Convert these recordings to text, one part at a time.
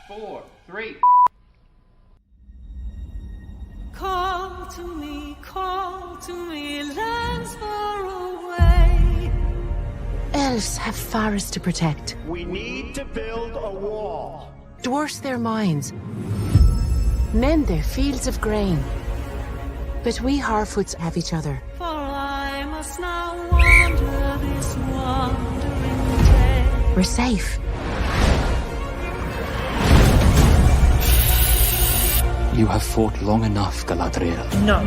4, 3. Call to me, lands far away. Elves have forests to protect. We need to build a wall. Dwarfs their mines. Men their fields of grain. But we Harfoots have each other. For I must now wander this wandering day. We're safe. You have fought long enough, Galadriel. No.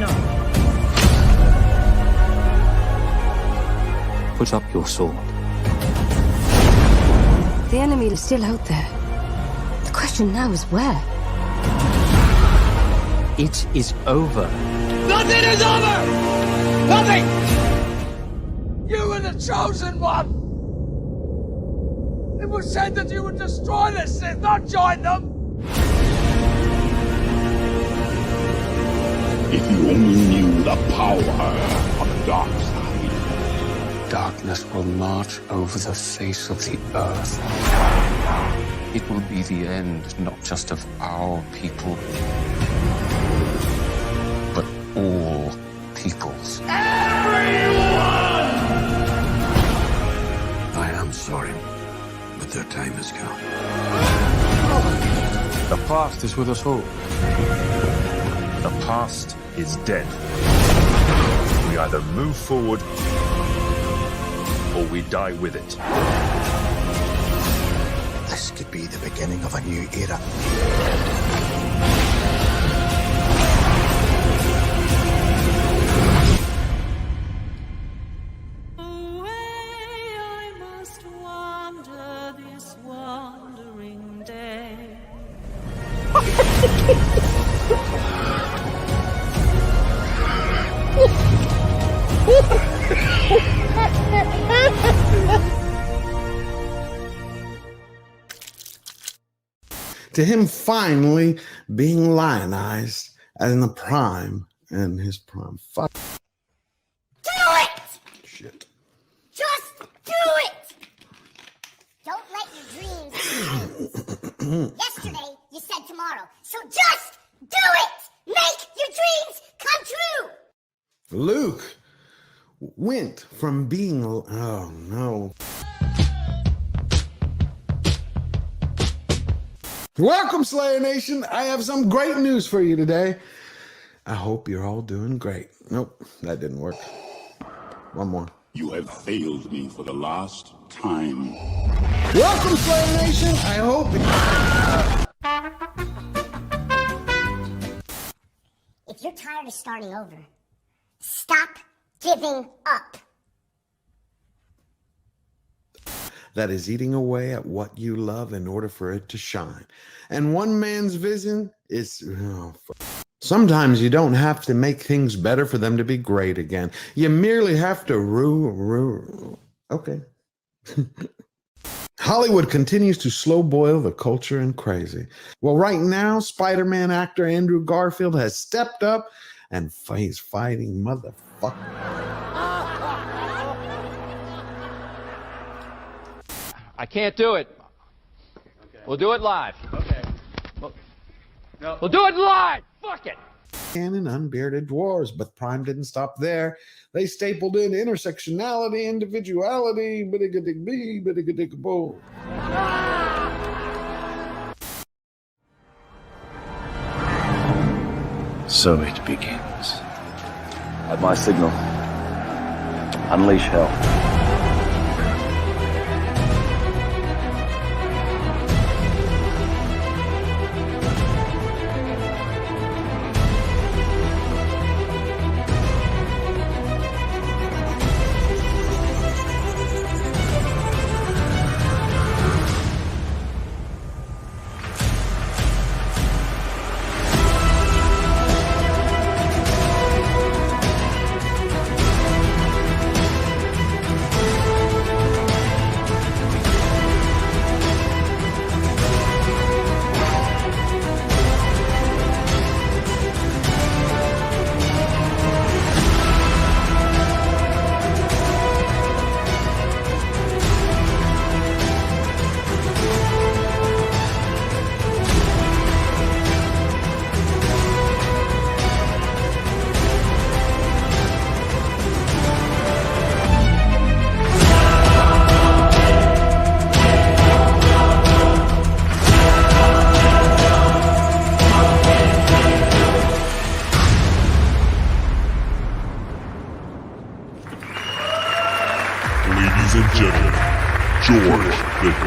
Put up your sword. The enemy is still out there. The question now is where? It is over. Nothing is over! Nothing! You were the chosen one! It was said that you would destroy the Sith, not join them! If you only knew the power of the dark side. Darkness will march over the face of the earth. It will be the end, not just of our people, but all peoples. Everyone! I am sorry, but their time has come. The past is with us all. The past is dead. We either move forward or we die with it. This could be the beginning of a new era. Away I must wander this wandering day. To him finally being lionized in the prime and his prime. Fuck. Do it! Shit. Just do it! Don't let your dreams be yesterday you said tomorrow. So just do it! Make your dreams come true! Luke went from being, oh no. Welcome, Slayer Nation. I have some great news for you today. I hope you're all doing great. Nope, that didn't work. One more. You have failed me for the last time. Welcome, Slayer Nation. I hope. If you're tired of starting over, stop giving up. That is eating away at what you love in order for it to shine. And one man's vision is... Sometimes you don't have to make things better for them to be great again. You merely have to Okay. Hollywood continues to slow boil the culture and crazy. Well, right now, Spider-Man actor Andrew Garfield has stepped up and he's fighting motherfucker. I can't do it. Okay. We'll do it live. Okay. We'll do it live. Fuck it. And unbearded dwarves, but Prime didn't stop there. They stapled in intersectionality, individuality, biddiga-dig-bee, biddiga-dig-bo. So it begins. At my signal, unleash hell.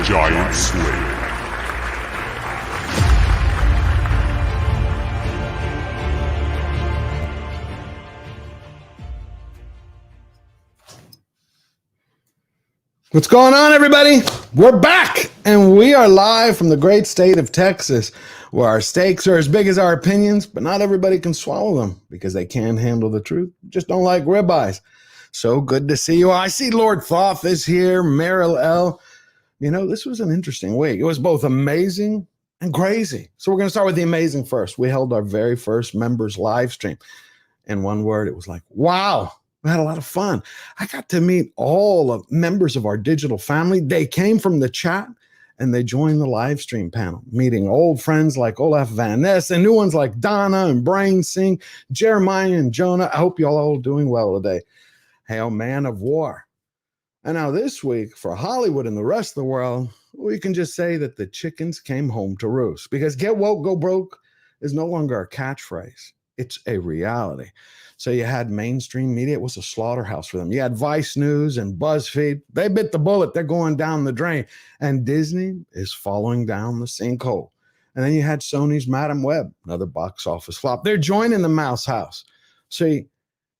giant swing. What's going on, everybody? We're back, and we are live from the great state of Texas, where our stakes are as big as our opinions, but not everybody can swallow them because they can't handle the truth. Just don't like ribeyes. So good to see you. I see Lord Thoth is here, Meryl L. You know, this was an interesting week. It was both amazing and crazy. So we're going to start with the amazing first. We held our very first members live stream. In one word, it was like, wow. We had a lot of fun. I got to meet all of members of our digital family. They came from the chat and they joined the live stream panel, meeting old friends like Olaf Van Ness and new ones like Donna and Brain Singh, Jeremiah and Jonah. I hope y'all all doing well today. Hail, man of war. And now this week for Hollywood and the rest of the world, we can just say that the chickens came home to roost, because get woke, go broke is no longer a catchphrase. It's a reality. So you had mainstream media. It was a slaughterhouse for them. You had Vice News and BuzzFeed. They bit the bullet. They're going down the drain. And Disney is following down the sinkhole. And then you had Sony's Madam Web, another box office flop. They're joining the Mouse House. See,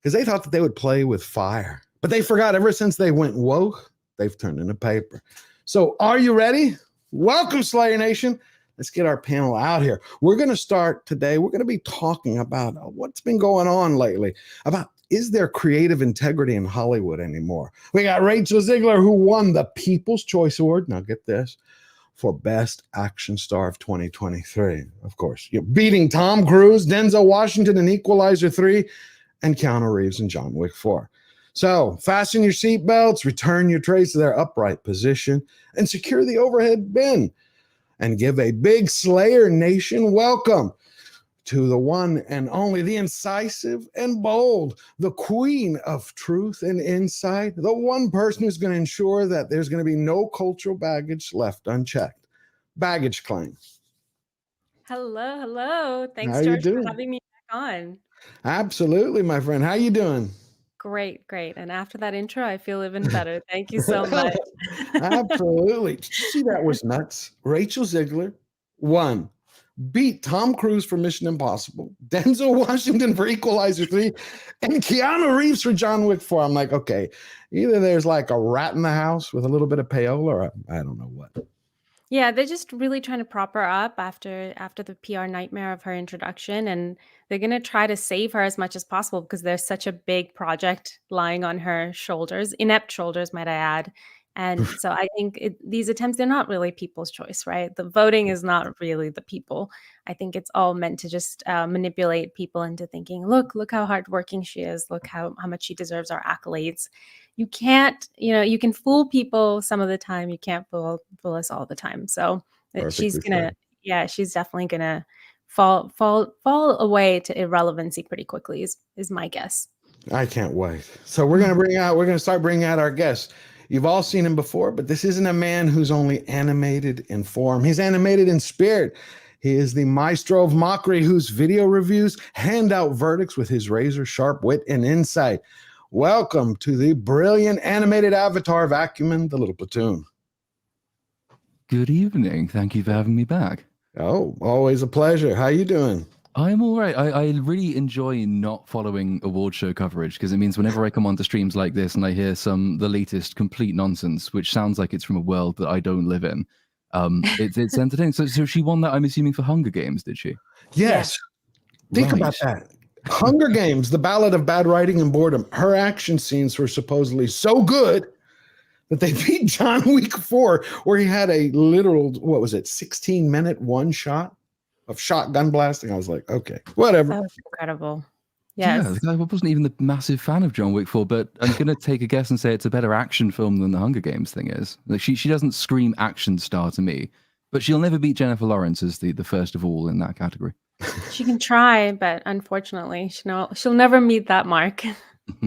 because they thought that they would play with fire. But they forgot ever since they went woke, they've turned into paper. So are you ready? Welcome, Slayer Nation. Let's get our panel out here. We're going to start today. We're going to be talking about what's been going on lately, about is there creative integrity in Hollywood anymore? We got Rachel Ziegler, who won the People's Choice Award. Now get this, for Best Action Star of 2023. Of course, you're beating Tom Cruise, Denzel Washington in Equalizer 3, and Keanu Reeves in John Wick 4. So fasten your seatbelts, return your trays to their upright position, and secure the overhead bin. And give a big Slayer Nation welcome to the one and only, the incisive and bold, the queen of truth and insight, the one person who's going to ensure that there's going to be no cultural baggage left unchecked. Baggage claim. Hello. Thanks, How you George, for doing? having me back on. Absolutely, my friend. How you doing? Great. And after that intro, I feel even better. Thank you so much. Absolutely. Did you see that was nuts? Rachel Ziegler won. Beat Tom Cruise for Mission Impossible, Denzel Washington for Equalizer 3, and Keanu Reeves for John Wick 4. I'm like, okay, either there's like a rat in the house with a little bit of payola, or I don't know what. Yeah, they're just really trying to prop her up after the PR nightmare of her introduction, and they're going to try to save her as much as possible because there's such a big project lying on her shoulders, inept shoulders, might I add. And so I think these attempts, they're not really people's choice, right? The voting is not really the people. I think it's all meant to just manipulate people into thinking, look how hardworking she is. Look how much she deserves our accolades. You can't, you can fool people some of the time. You can't fool us all the time. So she's definitely gonna fall away to irrelevancy pretty quickly is my guess. I can't wait. So we're gonna start bringing out our guests. You've all seen him before, but this isn't a man who's only animated in form. He's animated in spirit. He is the maestro of mockery, whose video reviews hand out verdicts with his razor sharp wit and insight. Welcome to the brilliant animated avatar of acumen, the little Platoon. Good evening. Thank you for having me back. Oh, always a pleasure. How you doing? I'm all right. I really enjoy not following award show coverage because it means whenever I come onto streams like this and I hear the latest complete nonsense, which sounds like it's from a world that I don't live in, it's entertaining. So she won that, I'm assuming, for Hunger Games, did she? Yes. Think about that. Hunger Games, the Ballad of Bad Writing and Boredom. Her action scenes were supposedly so good that they beat John Wick 4, where he had a literal, 16-minute one shot of shotgun blasting. I was like, okay, whatever. That was incredible. Yes. Yeah, I wasn't even the massive fan of John Wick 4, but I'm going to take a guess and say it's a better action film than the Hunger Games thing is. Like she doesn't scream action star to me, but she'll never beat Jennifer Lawrence as the first of all in that category. She can try, but unfortunately, she'll never meet that mark.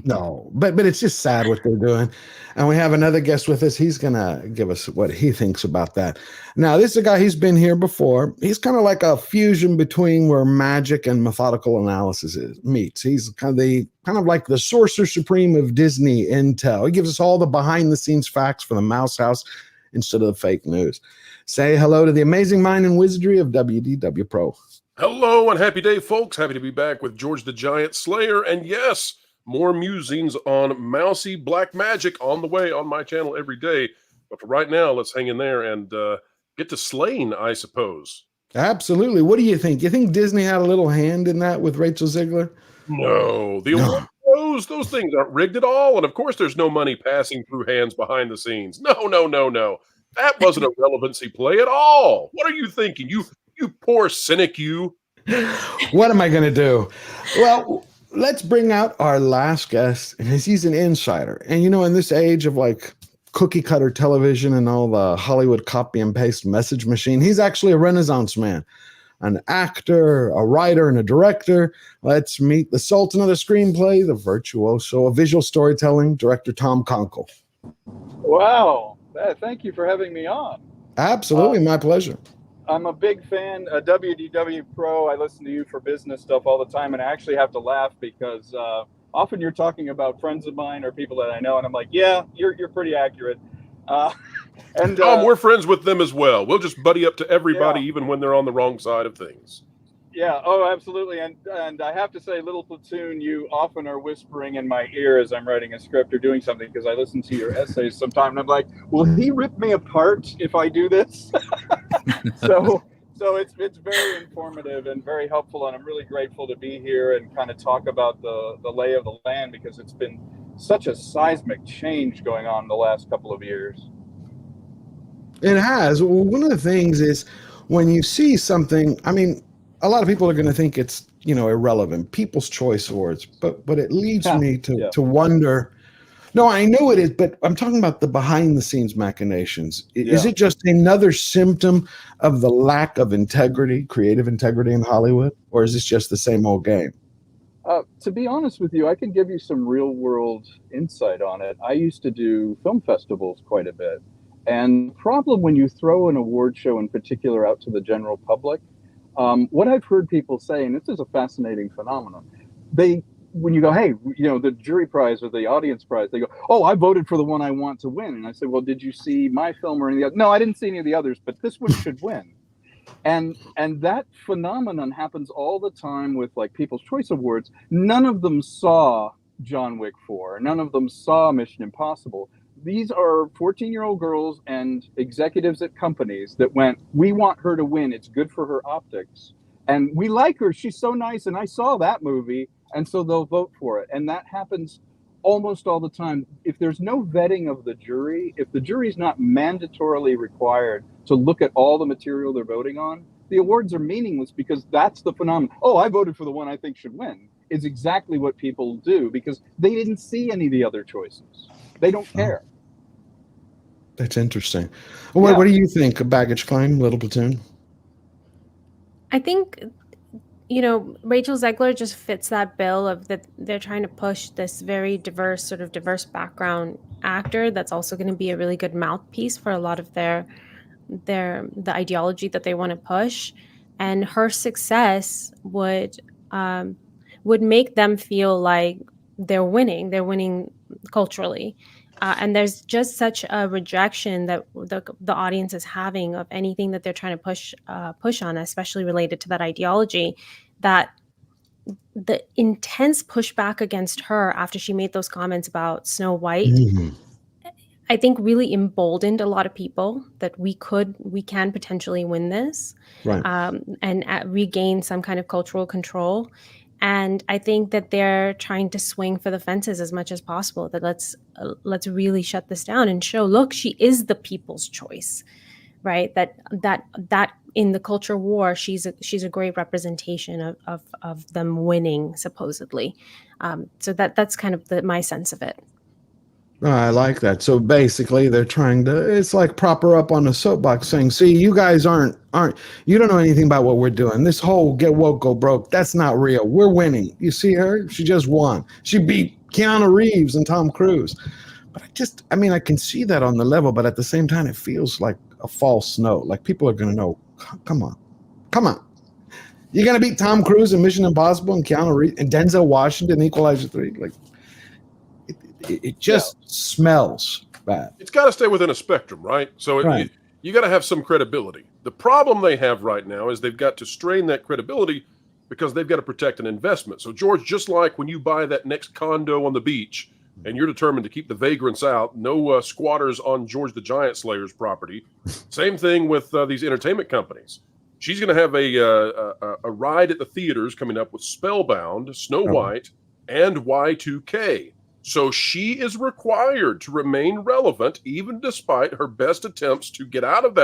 No, but it's just sad what they're doing. And we have another guest with us. He's going to give us what he thinks about that. Now, this is a guy, he's been here before. He's kind of like a fusion between where magic and methodical analysis meets. He's kind of like the sorcerer supreme of Disney Intel. He gives us all the behind the scenes facts for the Mouse House instead of the fake news. Say hello to the amazing mind and wizardry of WDW Pro. Hello and happy day, folks. Happy to be back with George the Giant Slayer. And yes, more musings on mousy black magic on the way on my channel every day. But for right now, let's hang in there and get to slaying, I suppose. Absolutely. What do you think? You think Disney had a little hand in that with Rachel Ziegler? No, the award shows, those things aren't rigged at all. And of course, there's no money passing through hands behind the scenes. No. That wasn't a relevancy play at all. What are you thinking? You poor cynic, you. What am I going to do? Well, let's bring out our last guest, and he's an insider. And in this age of like cookie cutter television and all the Hollywood copy and paste message machine, he's actually a Renaissance man, an actor, a writer, and a director. Let's meet the sultan of the screenplay, the virtuoso of visual storytelling, director Tom Konkle. Wow. Thank you for having me on. Absolutely. My pleasure. I'm a big fan of WDW Pro. I listen to you for business stuff all the time, and I actually have to laugh because often you're talking about friends of mine or people that I know, and I'm like, yeah, you're pretty accurate. And we're friends with them as well. We'll just buddy up to everybody, even when they're on the wrong side of things. Yeah, oh, absolutely. And I have to say, Little Platoon, you often are whispering in my ear as I'm writing a script or doing something, because I listen to your essays sometime, and I'm like, will he rip me apart if I do this? So it's very informative and very helpful, and I'm really grateful to be here and kind of talk about the lay of the land, because it's been such a seismic change going on in the last couple of years. It has. Well, one of the things is when you see something, I mean, a lot of people are going to think it's, irrelevant, People's Choice Awards, but it leads me to wonder. No, I know it is, but I'm talking about the behind the scenes machinations. Is it just another symptom of the lack of integrity, creative integrity in Hollywood, or is this just the same old game? To be honest with you, I can give you some real world insight on it. I used to do film festivals quite a bit. And the problem when you throw an award show in particular out to the general public, what I've heard people say, and this is a fascinating phenomenon, when you go, hey, the jury prize or the audience prize, they go, oh, I voted for the one I want to win. And I say, well, did you see my film or any of the others? No, I didn't see any of the others, but this one should win. And that phenomenon happens all the time with like People's Choice Awards. None of them saw John Wick 4. None of them saw Mission Impossible. These are 14-year-old girls and executives at companies that went, we want her to win. It's good for her optics. And we like her. She's so nice. And I saw that movie. And so they'll vote for it. And that happens almost all the time. If there's no vetting of the jury, if the jury's not mandatorily required to look at all the material they're voting on, the awards are meaningless, because that's the phenomenon. Oh, I voted for the one I think should win, is exactly what people do, because they didn't see any of the other choices. They don't care. That's interesting. What do you think of baggage claim, Little Platoon? I think, Rachel Ziegler just fits that bill of that they're trying to push this very diverse background actor that's also going to be a really good mouthpiece for a lot of the ideology that they want to push. And her success would make them feel like they're winning culturally. And there's just such a rejection that the audience is having of anything that they're trying to push on, especially related to that ideology, that the intense pushback against her after she made those comments about Snow White, I think really emboldened a lot of people that we can potentially win this, and regain some kind of cultural control. And I think that they're trying to swing for the fences as much as possible. That let's really shut this down and show, look, she is the people's choice, right? That in the culture war, she's a great representation of them winning, supposedly. So that's kind of my sense of it. I like that. So basically they're trying to, it's like prop her up on a soapbox saying, see, you guys aren't, you don't know anything about what we're doing. This whole get woke, go broke, that's not real. We're winning. You see her? She just won. She beat Keanu Reeves and Tom Cruise. But I can see that on the level, but at the same time, it feels like a false note. Like people are going to know, come on. You're going to beat Tom Cruise in Mission Impossible and Keanu Reeves and Denzel Washington, Equalizer 3. Like, it just smells bad. It's got to stay within a spectrum, right? So Right. you got to have some credibility. The problem they have right now is they've got to strain that credibility because they've got to protect an investment. So, George, just like when you buy that next condo on the beach and you're determined to keep the vagrants out, no squatters on George the Giant Slayer's property, same thing with these entertainment companies. She's going to have a ride at the theaters coming up with Spellbound, Snow White, and Y2K. So she is required to remain relevant, even despite her best attempts to get out of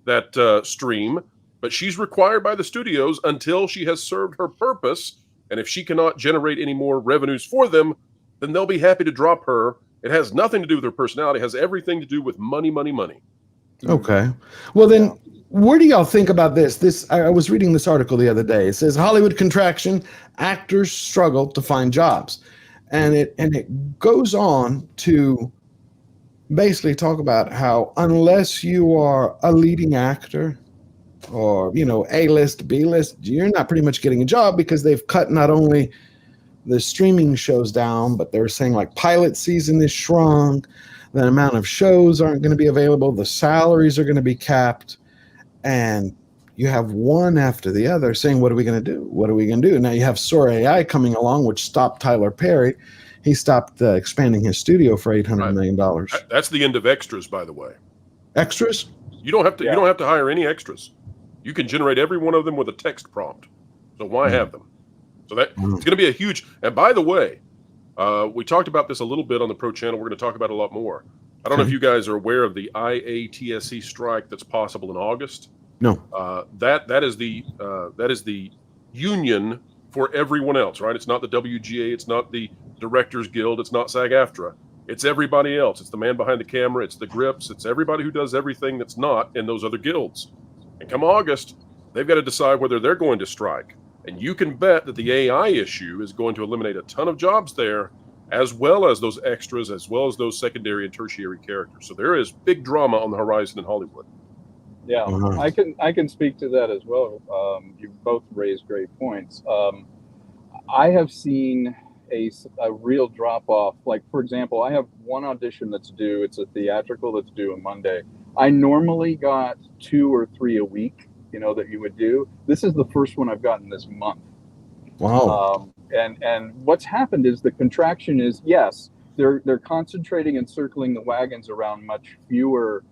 that stream. But she's required by the studios until she has served her purpose. And if she cannot generate any more revenues for them, then they'll be happy to drop her. It has nothing to do with her personality. It has everything to do with money, money, money. Okay. Well, then, where do y'all think about this? I was reading this article the other day. It says Hollywood contraction, actors struggle to find jobs. And it goes on to basically talk about how unless you are a leading actor or, A-list, B-list, you're not pretty much getting a job because they've cut not only the streaming shows down, but they're saying like pilot season is shrunk, the amount of shows aren't going to be available, the salaries are going to be capped, and you have one after the other saying, what are we going to do? What are we going to do? Now you have Sora AI coming along, which stopped Tyler Perry. He stopped expanding his studio for $800 million. That's the end of extras, by the way. Extras? You don't have to. You don't have to hire any extras. You can generate every one of them with a text prompt. So why have them? So it's going to be a huge. And by the way, we talked about this a little bit on the Pro Channel. We're going to talk about it a lot more. I don't know if you guys are aware of the IATSE strike that's possible in August. No. That is the union for everyone else, right? It's not the WGA, it's not the Directors Guild, it's not SAG-AFTRA. It's everybody else. It's the man behind the camera, it's the grips, it's everybody who does everything that's not in those other guilds. And come August, they've got to decide whether they're going to strike. And you can bet that the AI issue is going to eliminate a ton of jobs there, as well as those extras, as well as those secondary and tertiary characters. So there is big drama on the horizon in Hollywood. Yeah, I can speak to that as well. You both raised great points. I have seen a real drop off. Like, for example, I have one audition that's due. It's a theatrical that's due on Monday. I normally got 2 or 3 a week, that you would do. This is the first one I've gotten this month. Wow. And what's happened is the contraction is, yes, they're concentrating and circling the wagons around much fewer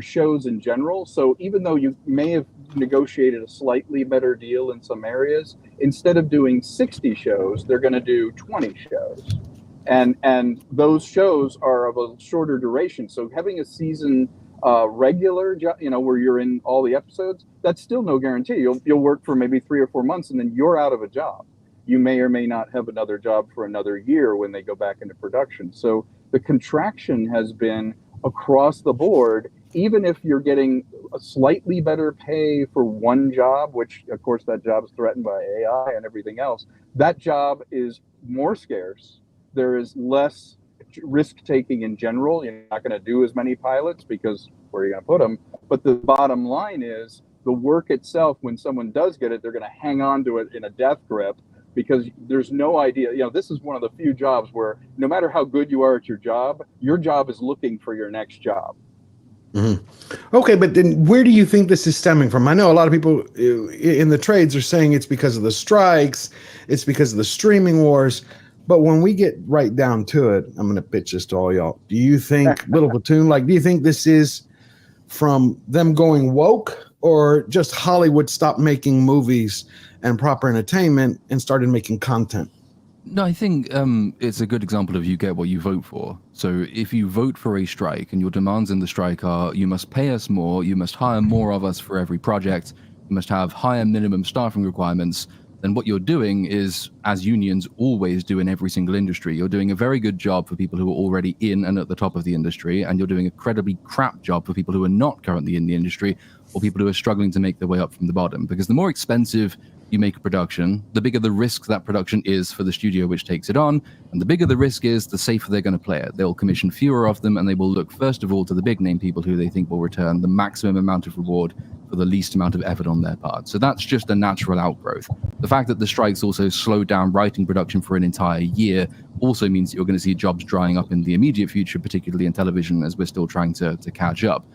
shows in general. So even though you may have negotiated a slightly better deal in some areas, instead of doing 60 shows, they're going to do 20 shows. And those shows are of a shorter duration. So having a season regular, where you're in all the episodes, that's still no guarantee. You'll work for maybe 3 or 4 months and then you're out of a job. You may or may not have another job for another year when they go back into production. So the contraction has been across the board. Even if you're getting a slightly better pay for one job, which of course that job is threatened by AI and everything else, that job is more scarce. There is less risk taking in general. You're not going to do as many pilots because where are you going to put them? But the bottom line is the work itself, when someone does get it, they're going to hang on to it in a death grip because there's no idea. This is one of the few jobs where no matter how good you are at your job is looking for your next job. Mm-hmm. Okay, but then where do you think this is stemming from? I know a lot of people in the trades are saying it's because of the strikes, it's because of the streaming wars, but when we get right down to it, I'm going to pitch this to all y'all. Do you think, Little Platoon, do you think this is from them going woke or just Hollywood stopped making movies and proper entertainment and started making content? No, I think it's a good example of you get what you vote for. So if you vote for a strike and your demands in the strike are you must pay us more, you must hire more of us for every project, you must have higher minimum staffing requirements, then what you're doing is, as unions always do in every single industry, you're doing a very good job for people who are already in and at the top of the industry, and you're doing a incredibly crap job for people who are not currently in the industry or people who are struggling to make their way up from the bottom. Because the more expensive you make a production, the bigger the risk that production is for the studio which takes it on, and the bigger the risk is, the safer they're going to play it. They'll commission fewer of them, and they will look first of all to the big name people who they think will return the maximum amount of reward for the least amount of effort on their part. So that's just a natural outgrowth. The fact that the strikes also slowed down writing production for an entire year also means that you're going to see jobs drying up in the immediate future, particularly in television, as we're still trying to catch up.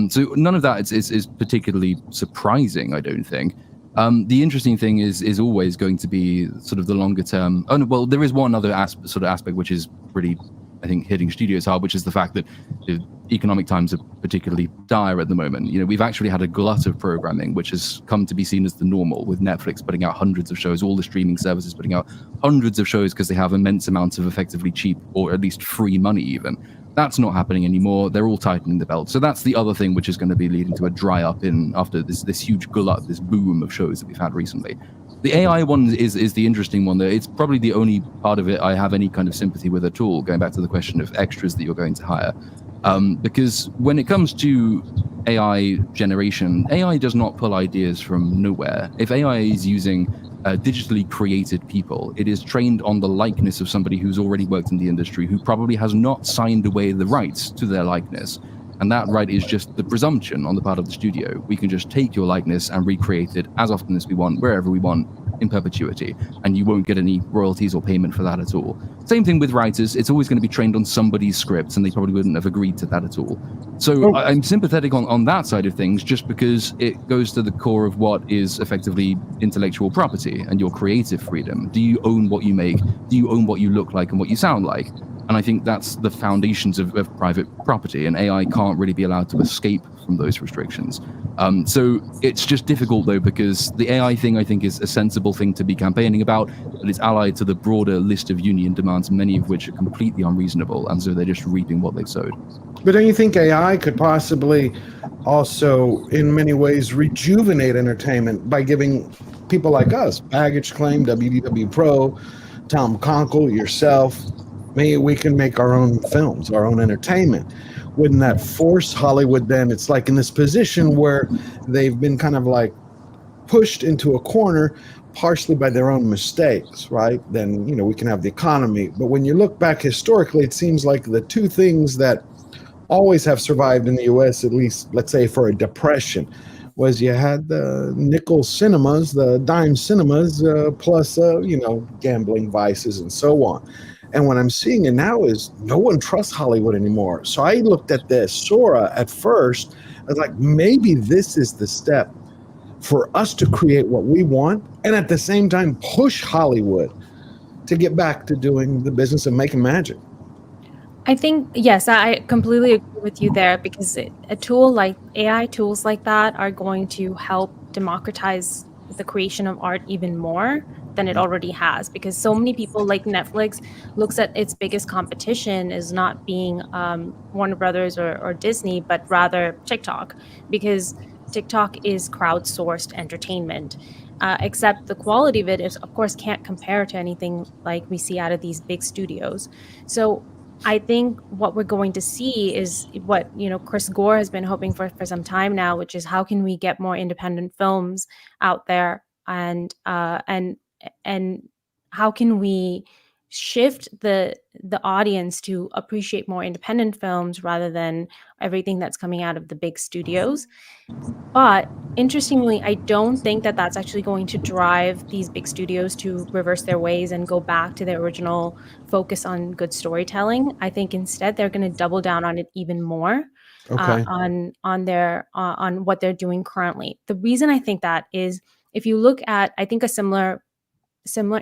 So none of that is particularly surprising, I don't think. The interesting thing is always going to be sort of the longer term. Oh, no, well, there is one other aspect which is pretty, I think, hitting studios hard, which is the fact that the economic times are particularly dire at the moment. You know, we've actually had a glut of programming, which has come to be seen as the normal, with Netflix putting out hundreds of shows, all the streaming services putting out hundreds of shows because they have immense amounts of effectively cheap or at least free money even. That's not happening anymore. They're all tightening the belt. So that's the other thing which is going to be leading to a dry up after this huge glut, this boom of shows that we've had recently. The AI one is the interesting one. It's probably the only part of it I have any kind of sympathy with at all, going back to the question of extras that you're going to hire. Because when it comes to AI generation, AI does not pull ideas from nowhere. If AI is using digitally created people, it is trained on the likeness of somebody who's already worked in the industry, who probably has not signed away the rights to their likeness. And that right is just the presumption on the part of the studio. We can just take your likeness and recreate it as often as we want, wherever we want, in perpetuity, and you won't get any royalties or payment for that at all. Same thing with writers. It's always going to be trained on somebody's scripts, and they probably wouldn't have agreed to that at all. So I'm sympathetic on that side of things, just because it goes to the core of what is effectively intellectual property and your creative freedom. Do you own what you make? Do you own what you look like and what you sound like? And I think that's the foundations of private property, and AI can't really be allowed to escape from those restrictions. So it's just difficult, though, because the AI thing, I think, is a sensible thing to be campaigning about, but it's allied to the broader list of union demands, many of which are completely unreasonable, and so they're just reaping what they've sowed. But don't you think AI could possibly also, in many ways, rejuvenate entertainment by giving people like us, Baggage Claim, WDW Pro, Tom Konkle, yourself, maybe we can make our own films, our own entertainment? Wouldn't that force Hollywood then? It's like in this position where they've been kind of like pushed into a corner, partially by their own mistakes, right? Then, you know, we can have the economy. But when you look back historically, it seems like the two things that always have survived in the US, at least, let's say, for a depression, was you had the nickel cinemas, the dime cinemas, plus, you know, gambling vices and so on. And what I'm seeing now is no one trusts Hollywood anymore. So I looked at this Sora at first. I was like, maybe this is the step for us to create what we want, and at the same time push Hollywood to get back to doing the business of making magic. I think, yes, I completely agree with you there, because a tool like AI tools like that are going to help democratize the creation of art even more than it already has, because so many people, like Netflix, looks at its biggest competition as not being Warner Brothers or Disney, but rather TikTok, because TikTok is crowdsourced entertainment. Except the quality of it is, of course, can't compare to anything like we see out of these big studios. So I think what we're going to see is what, you know, Chris Gore has been hoping for some time now, which is how can we get more independent films out there, and how can we shift the audience to appreciate more independent films rather than everything that's coming out of the big studios. But interestingly, I don't think that that's actually going to drive these big studios to reverse their ways and go back to their original focus on good storytelling. I think instead they're going to double down on it even more, on what they're doing currently. The reason I think that is, if you look at, I think, a similar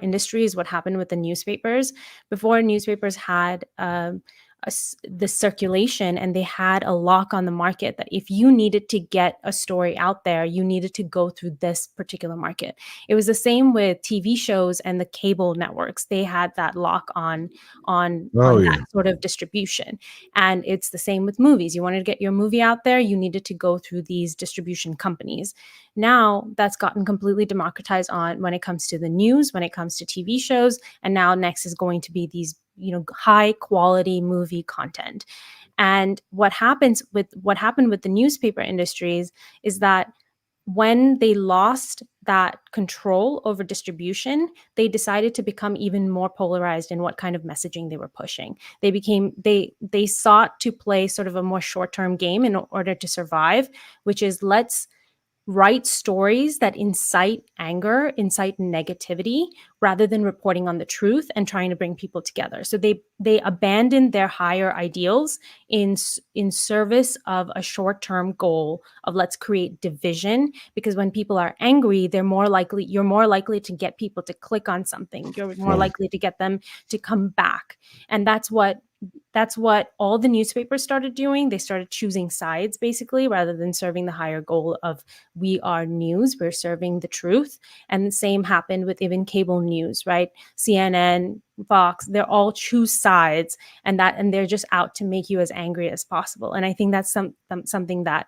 industry is what happened with the newspapers. Before, newspapers had the circulation, and they had a lock on the market that if you needed to get a story out there, you needed to go through this particular market. It was the same with TV shows and the cable networks. They had that lock on that sort of distribution. And it's the same with movies. You wanted to get your movie out there, you needed to go through these distribution companies. Now that's gotten completely democratized on when it comes to the news, when it comes to TV shows, and now next is going to be these, you know, high quality movie content. And what happened with the newspaper industries is that when they lost that control over distribution, they decided to become even more polarized in what kind of messaging they were pushing. They sought to play sort of a more short-term game in order to survive, which is let's write stories that incite anger, incite negativity, rather than reporting on the truth and trying to bring people together. So they abandoned their higher ideals in service of a short-term goal of let's create division, because when people are angry, you're more likely to get people to click on something. You're more likely to get them to come back. And that's what all the newspapers started doing. They started choosing sides, basically, rather than serving the higher goal of we are news, we're serving the truth. And the same happened with even cable news, right? CNN, Fox, they're all choose sides, and they're just out to make you as angry as possible. And I think that's something that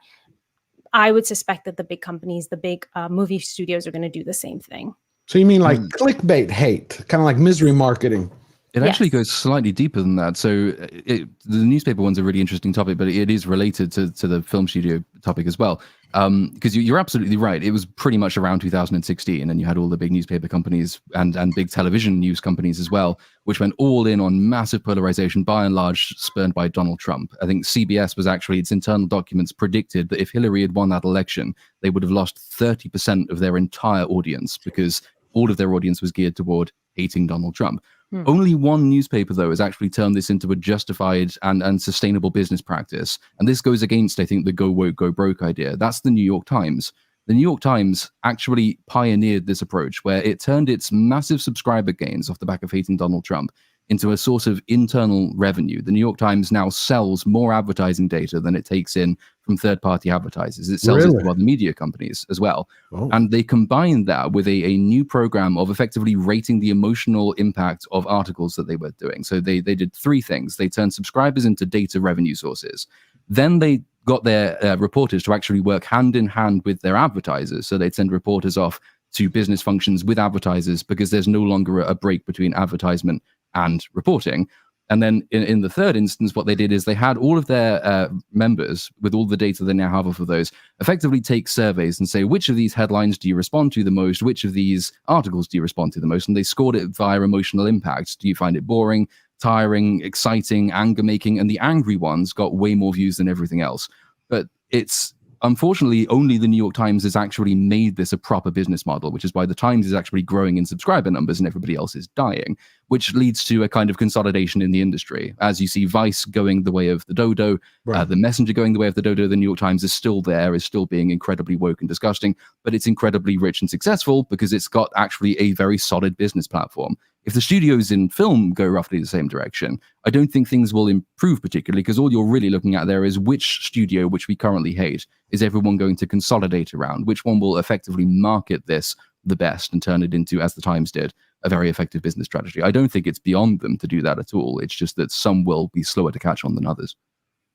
I would suspect that the big companies, the big movie studios are going to do the same thing. So you mean like clickbait hate, kind of like misery marketing? It actually goes slightly deeper than that. So the newspaper one's a really interesting topic, but it is related to the film studio topic as well. Because you're absolutely right. It was pretty much around 2016, and you had all the big newspaper companies and big television news companies as well, which went all in on massive polarization, by and large spurned by Donald Trump. I think CBS was actually, its internal documents predicted that if Hillary had won that election, they would have lost 30% of their entire audience, because all of their audience was geared toward hating Donald Trump. Only one newspaper, though, has actually turned this into a justified and sustainable business practice. And this goes against, I think, the go woke, go broke idea. That's the New York Times. The New York Times actually pioneered this approach, where it turned its massive subscriber gains off the back of hating Donald Trump into a source of internal revenue. The New York Times now sells more advertising data than it takes in from third-party advertisers. It sells it to other media companies as well. And they combined that with a new program of effectively rating the emotional impact of articles that they were doing. So they did three things. They turned subscribers into data revenue sources. Then they got their reporters to actually work hand in hand with their advertisers. So they'd send reporters off to business functions with advertisers, because there's no longer a break between advertisement and reporting. And then in the third instance, what they did is they had all of their members, with all the data they now have off of those, effectively take surveys and say, which of these headlines do you respond to the most? Which of these articles do you respond to the most? And they scored it via emotional impact. Do you find it boring, tiring, exciting, anger-making? And the angry ones got way more views than everything else. But it's unfortunately only the New York Times has actually made this a proper business model, which is why the Times is actually growing in subscriber numbers and everybody else is dying, which leads to a kind of consolidation in the industry. As you see Vice going the way of the dodo, the Messenger going the way of the dodo, the New York Times is still there, is still being incredibly woke and disgusting, but it's incredibly rich and successful because it's got actually a very solid business platform. If the studios in film go roughly the same direction, I don't think things will improve particularly, because all you're really looking at there is which studio, which we currently hate, is everyone going to consolidate around? Which one will effectively market this the best and turn it into, as the Times did, a very effective business strategy? I don't think it's beyond them to do that at all. It's just that some will be slower to catch on than others.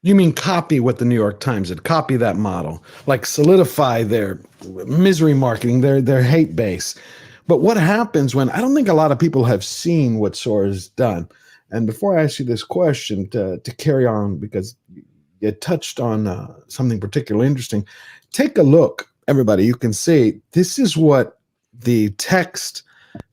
You mean copy what the New York Times did, copy that model, like solidify their misery marketing, their hate base. But what happens when, I don't think a lot of people have seen what Sora's done. And before I ask you this question, to carry on, because you touched on something particularly interesting, take a look, everybody. You can see this is what the text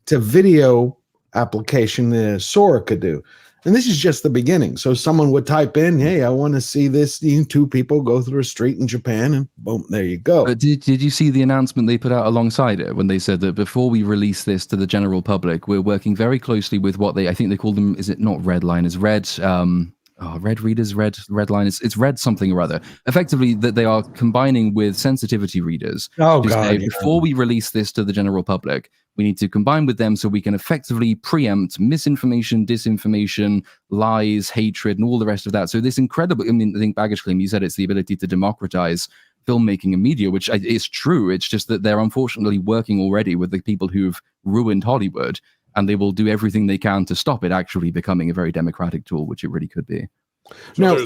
to video application, the Sora, could do. And this is just the beginning. So someone would type in, hey, I want to see this. Two people go through a street in Japan, and boom, there you go. But did you see the announcement they put out alongside it when they said that before we release this to the general public, we're working very closely with what I think they call them, is it not red line, is red, red readers, red line, it's red something or other. Effectively, that they are combining with sensitivity readers. Before we release this to the general public, we need to combine with them so we can effectively preempt misinformation, disinformation, lies, hatred, and all the rest of that. So this incredible, I think Baggage Claim, you said it's the ability to democratize filmmaking and media, which is true. It's just that they're unfortunately working already with the people who've ruined Hollywood, and they will do everything they can to stop it actually becoming a very democratic tool, which it really could be. So now,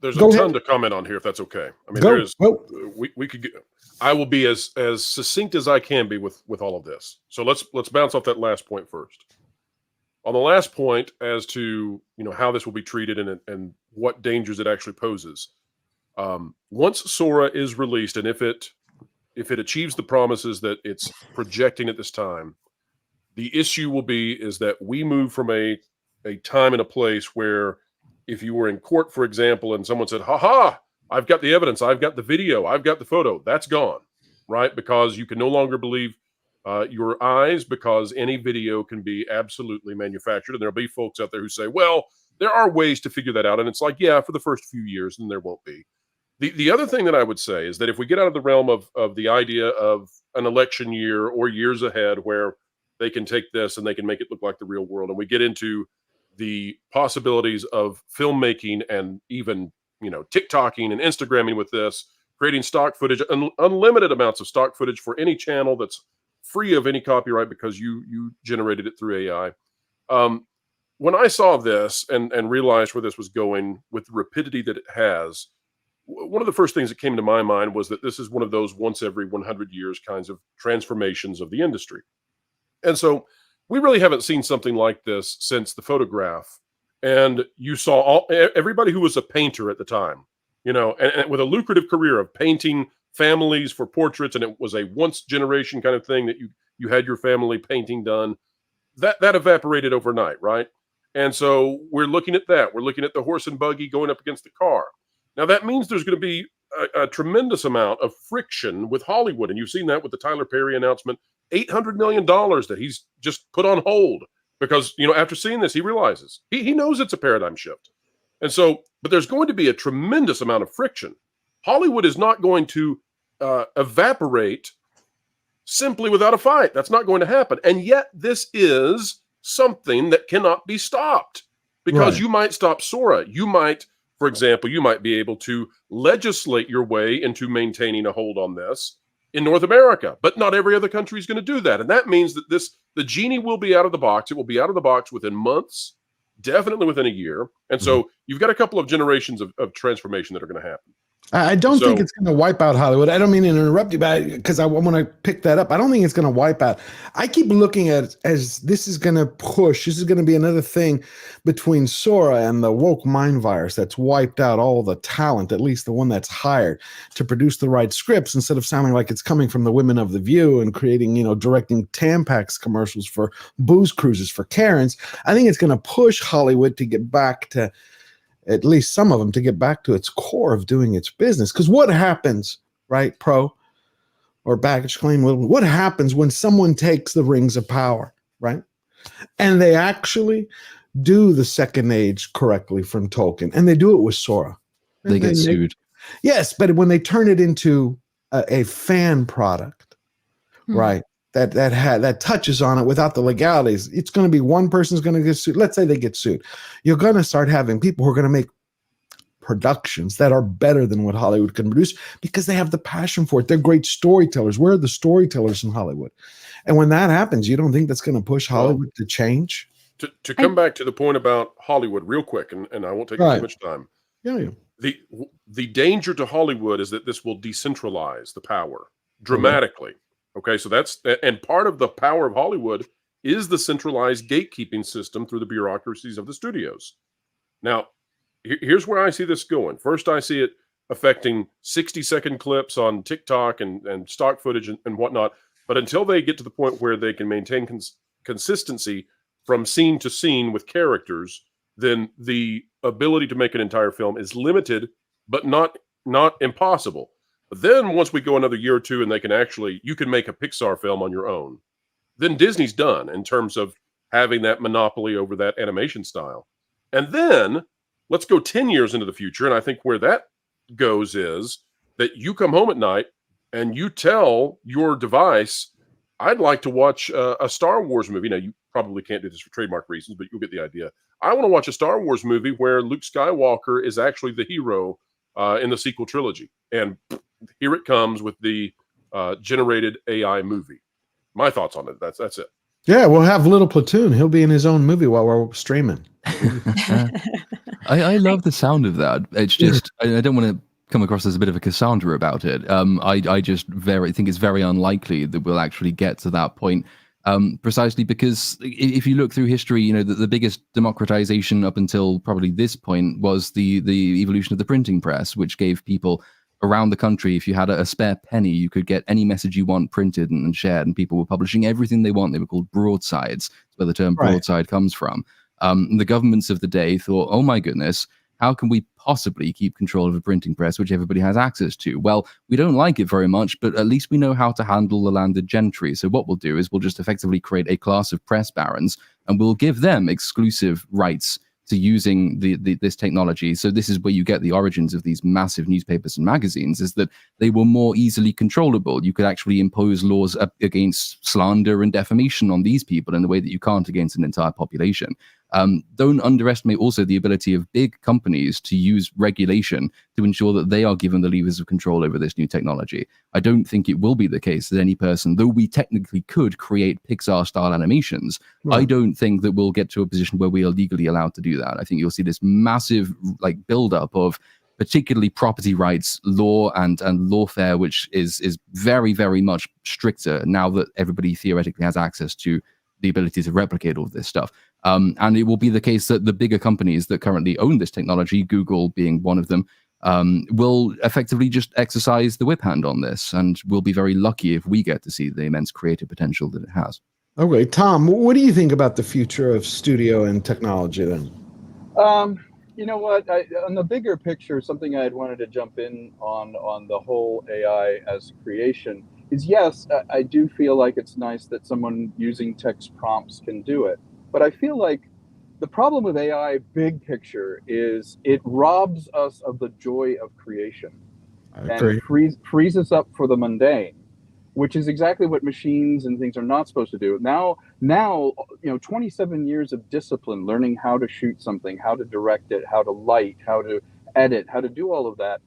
there's a ton to comment on here, if that's okay. I mean, we could get, I will be as succinct as I can be with all of this. So let's bounce off that last point first. On the last point, as to how this will be treated and what dangers it actually poses. Once Sora is released, and if it achieves the promises that it's projecting at this time, the issue will be is that we move from a time and a place where, if you were in court, for example, and someone said, "Ha ha, I've got the evidence, I've got the video, I've got the photo," that's gone. right? Because you can no longer believe your eyes, because any video can be absolutely manufactured. And there'll be folks out there who say, well, there are ways to figure that out. And it's like, yeah, for the first few years, then there won't be. The other thing that I would say is that if we get out of the realm of the idea of an election year or years ahead where they can take this and they can make it look like the real world, and we get into the possibilities of filmmaking and even, TikToking and Instagramming with this, creating stock footage, unlimited amounts of stock footage for any channel that's free of any copyright because you generated it through AI. When I saw this and realized where this was going with the rapidity that it has, one of the first things that came to my mind was that this is one of those once every 100 years kinds of transformations of the industry. And so we really haven't seen something like this since the photograph. And you saw everybody who was a painter at the time, and with a lucrative career of painting families for portraits, and it was a once generation kind of thing that you had your family painting done, that evaporated overnight, right? And so we're looking at that. We're looking at the horse and buggy going up against the car. Now, that means there's going to be a tremendous amount of friction with Hollywood. And you've seen that with the Tyler Perry announcement, $800 million that he's just put on hold because, after seeing this, he realizes he knows it's a paradigm shift. And so, but there's going to be a tremendous amount of friction. Hollywood is not going to evaporate simply without a fight. That's not going to happen. And yet this is something that cannot be stopped because you might stop Sora. You might, for example, you might be able to legislate your way into maintaining a hold on this in North America, but not every other country is going to do that. And that means that the genie will be out of the box. It will be out of the box within months, definitely within a year. And so you've got a couple of generations of transformation that are going to happen. I don't think it's going to wipe out Hollywood. I don't mean to interrupt you, but because I want to pick that up. I don't think it's going to wipe out. I keep looking at it as this is going to push. This is going to be another thing between Sora and the woke mind virus that's wiped out all the talent, at least the one that's hired to produce the right scripts, instead of sounding like it's coming from the women of The View and creating, directing Tampax commercials for booze cruises for Karens. I think it's going to push Hollywood to get back to, at least some of them, to get back to its core of doing its business. Because what happens, right, Pro or baggage claim, what happens when someone takes the rings of power, right, and they actually do the second age correctly from Tolkien, and they do it with Sora? They get sued. Yes, but when they turn it into a fan product, right, that touches on it without the legalities, it's going to be one person's going to get sued. Let's say they get sued. You're going to start having people who are going to make productions that are better than what Hollywood can produce because they have the passion for it. They're great storytellers. Where are the storytellers in Hollywood? And when that happens, you don't think that's going to push Hollywood to change? To come back to the point about Hollywood real quick, and I won't take too much time. Yeah. The danger to Hollywood is that this will decentralize the power dramatically. Okay, so and part of the power of Hollywood is the centralized gatekeeping system through the bureaucracies of the studios. Now, here's where I see this going. First, I see it affecting 60-second clips on TikTok and stock footage and whatnot. But until they get to the point where they can maintain consistency from scene to scene with characters, then the ability to make an entire film is limited, but not impossible. But then once we go another year or two and you can make a Pixar film on your own, then Disney's done in terms of having that monopoly over that animation style. And then let's go 10 years into the future. And I think where that goes is that you come home at night and you tell your device, I'd like to watch a Star Wars movie. Now, you probably can't do this for trademark reasons, but you'll get the idea. I want to watch a Star Wars movie where Luke Skywalker is actually the hero in the sequel trilogy. And here it comes with the generated AI movie. My thoughts on it. That's it. Yeah, we'll have little Platoon. He'll be in his own movie while we're streaming. I love the sound of that. It's just, I don't want to come across as a bit of a Cassandra about it. I just think it's very unlikely that we'll actually get to that point. Precisely because if you look through history, the biggest democratization up until probably this point was the evolution of the printing press, which gave people around the country, if you had a spare penny, you could get any message you want printed and shared, and people were publishing everything they want. They were called broadsides. That's where the term broadside comes from. The governments of the day thought, oh my goodness, how can we possibly keep control of a printing press which everybody has access to? Well, we don't like it very much, but at least we know how to handle the landed gentry. So what we'll do is we'll just effectively create a class of press barons, and we'll give them exclusive rights to using this technology. So this is where you get the origins of these massive newspapers and magazines, is that they were more easily controllable. You could actually impose laws against slander and defamation on these people in a way that you can't against an entire population. Don't underestimate also the ability of big companies to use regulation to ensure that they are given the levers of control over this new technology. I don't think it will be the case that any person, though we technically could create Pixar-style animations, I don't think that we'll get to a position where we are legally allowed to do that. I think you'll see this massive build-up of particularly property rights law and lawfare, which is very, very much stricter now that everybody theoretically has access to the ability to replicate all of this stuff. And it will be the case that the bigger companies that currently own this technology, Google being one of them, will effectively just exercise the whip hand on this. And we'll be very lucky if we get to see the immense creative potential that it has. Okay, Tom, what do you think about the future of studio and technology then? You know what? On the bigger picture, something I had wanted to jump in on the whole AI as creation is, yes, I do feel like it's nice that someone using text prompts can do it. But I feel like the problem with AI, big picture, is it robs us of the joy of creation. And frees us up for the mundane, which is exactly what machines and things are not supposed to do. Now, 27 years of discipline, learning how to shoot something, how to direct it, how to light, how to edit, how to do all of that,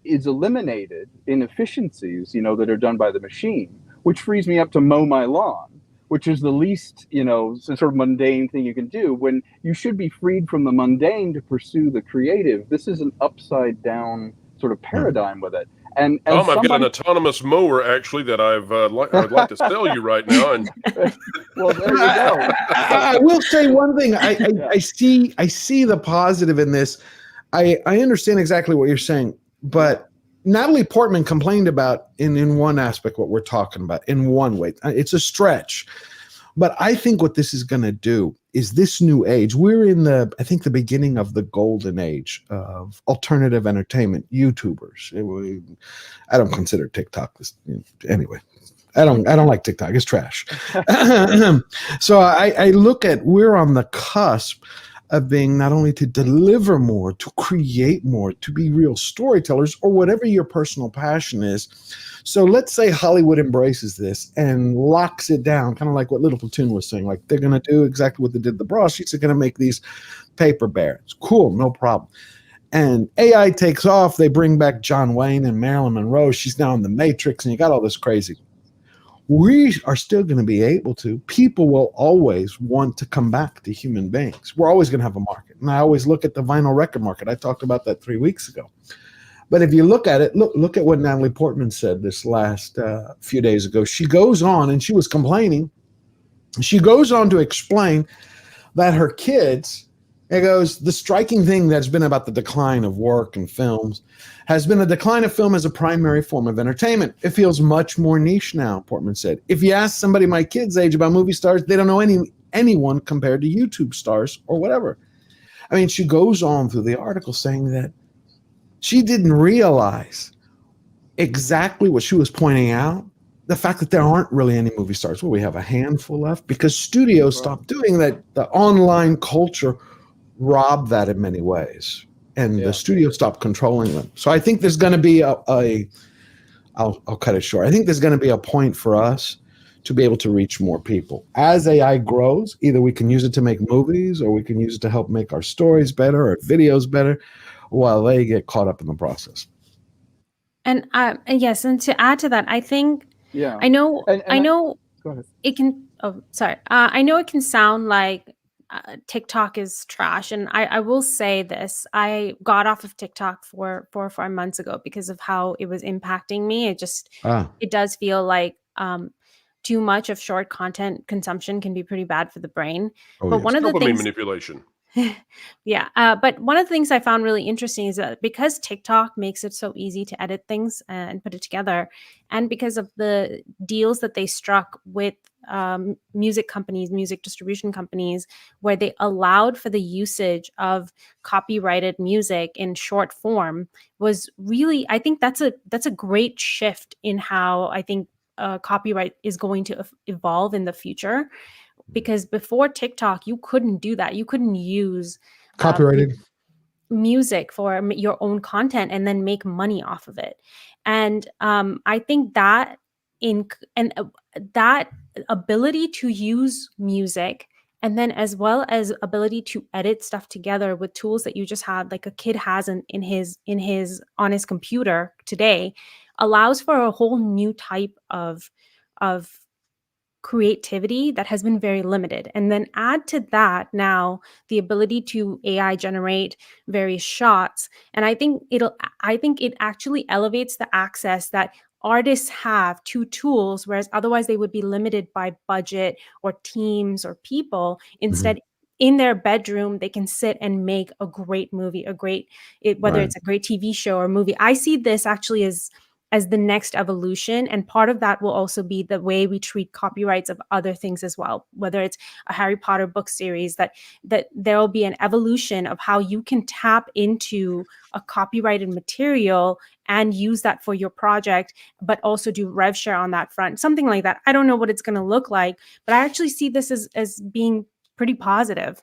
is eliminated inefficiencies, that are done by the machine, which frees me up to mow my lawn, which is the least, sort of mundane thing you can do, when you should be freed from the mundane to pursue the creative. This is an upside down sort of paradigm with it. And I've got an autonomous mower actually that I'd like to sell you right now. And well, there you go. I will say one thing. I see the positive in this. I understand exactly what you're saying, but Natalie Portman complained about in one aspect what we're talking about in one way. It's a stretch, but I think what this is going to do is this new age. We're in I think the beginning of the golden age of alternative entertainment. YouTubers. I don't consider TikTok this anyway. I don't like TikTok. It's trash. So I look at, we're on the cusp of being not only to deliver more, to create more, to be real storytellers, or whatever your personal passion is. So let's say Hollywood embraces this and locks it down, kind of like what Little Platoon was saying, like they're going to do exactly what they did the broadsheets. They're going to make these paper barons. Cool, no problem. And AI takes off. They bring back John Wayne and Marilyn Monroe. She's now in the Matrix, and you got all this crazy. We are still going to be able to. People will always want to come back to human beings. We're always going to have a market. And I always look at the vinyl record market. I talked about that 3 weeks ago. But if you look at it, look at what Natalie Portman said this last few days ago. She goes on, and she was complaining. She goes on to explain that her kids, it goes, the striking thing that's been about the decline of work and films has been a decline of film as a primary form of entertainment. It feels much more niche now, Portman said. If you ask somebody my kid's age about movie stars, they don't know anyone compared to YouTube stars or whatever. I mean, she goes on through the article saying that she didn't realize exactly what she was pointing out, the fact that there aren't really any movie stars. Well, we have a handful left because studios stopped doing that. The online culture robbed that in many ways. And the studio stopped controlling them. So I think there's going to be I'll cut it short. I think there's going to be a point for us to be able to reach more people. As AI grows, either we can use it to make movies, or we can use it to help make our stories better or videos better, while they get caught up in the process. And yes, and to add to that, I think, I know go ahead. it can. Oh, sorry. I know it can sound like TikTok is trash, and I will say this: I got off of TikTok 4 or 5 months ago because of how it was impacting me. It does feel like too much of short content consumption can be pretty bad for the brain. Oh, but yes. one of the Dopamine things, manipulation. yeah. But one of the things I found really interesting is that because TikTok makes it so easy to edit things and put it together, and because of the deals that they struck with music companies, music distribution companies, where they allowed for the usage of copyrighted music in short form was really, I think that's a great shift in how I think copyright is going to evolve in the future. Because before TikTok, you couldn't do that. You couldn't use Copyrighted. music for your own content and then make money off of it. And I think that that ability to use music, and then as well as ability to edit stuff together with tools that you just had, like a kid has in his on his computer today, allows for a whole new type of creativity that has been very limited. And then add to that now the ability to AI generate various shots. And I think it actually elevates the access that artists have to tools, whereas otherwise they would be limited by budget or teams or people. Instead, in their bedroom, they can sit and make a great movie, whether it's a great TV show or movie. I see this actually as the next evolution. And part of that will also be the way we treat copyrights of other things as well, whether it's a Harry Potter book series, that there will be an evolution of how you can tap into a copyrighted material and use that for your project, but also do rev share on that front, something like that. I don't know what it's going to look like, but I actually see this as being pretty positive.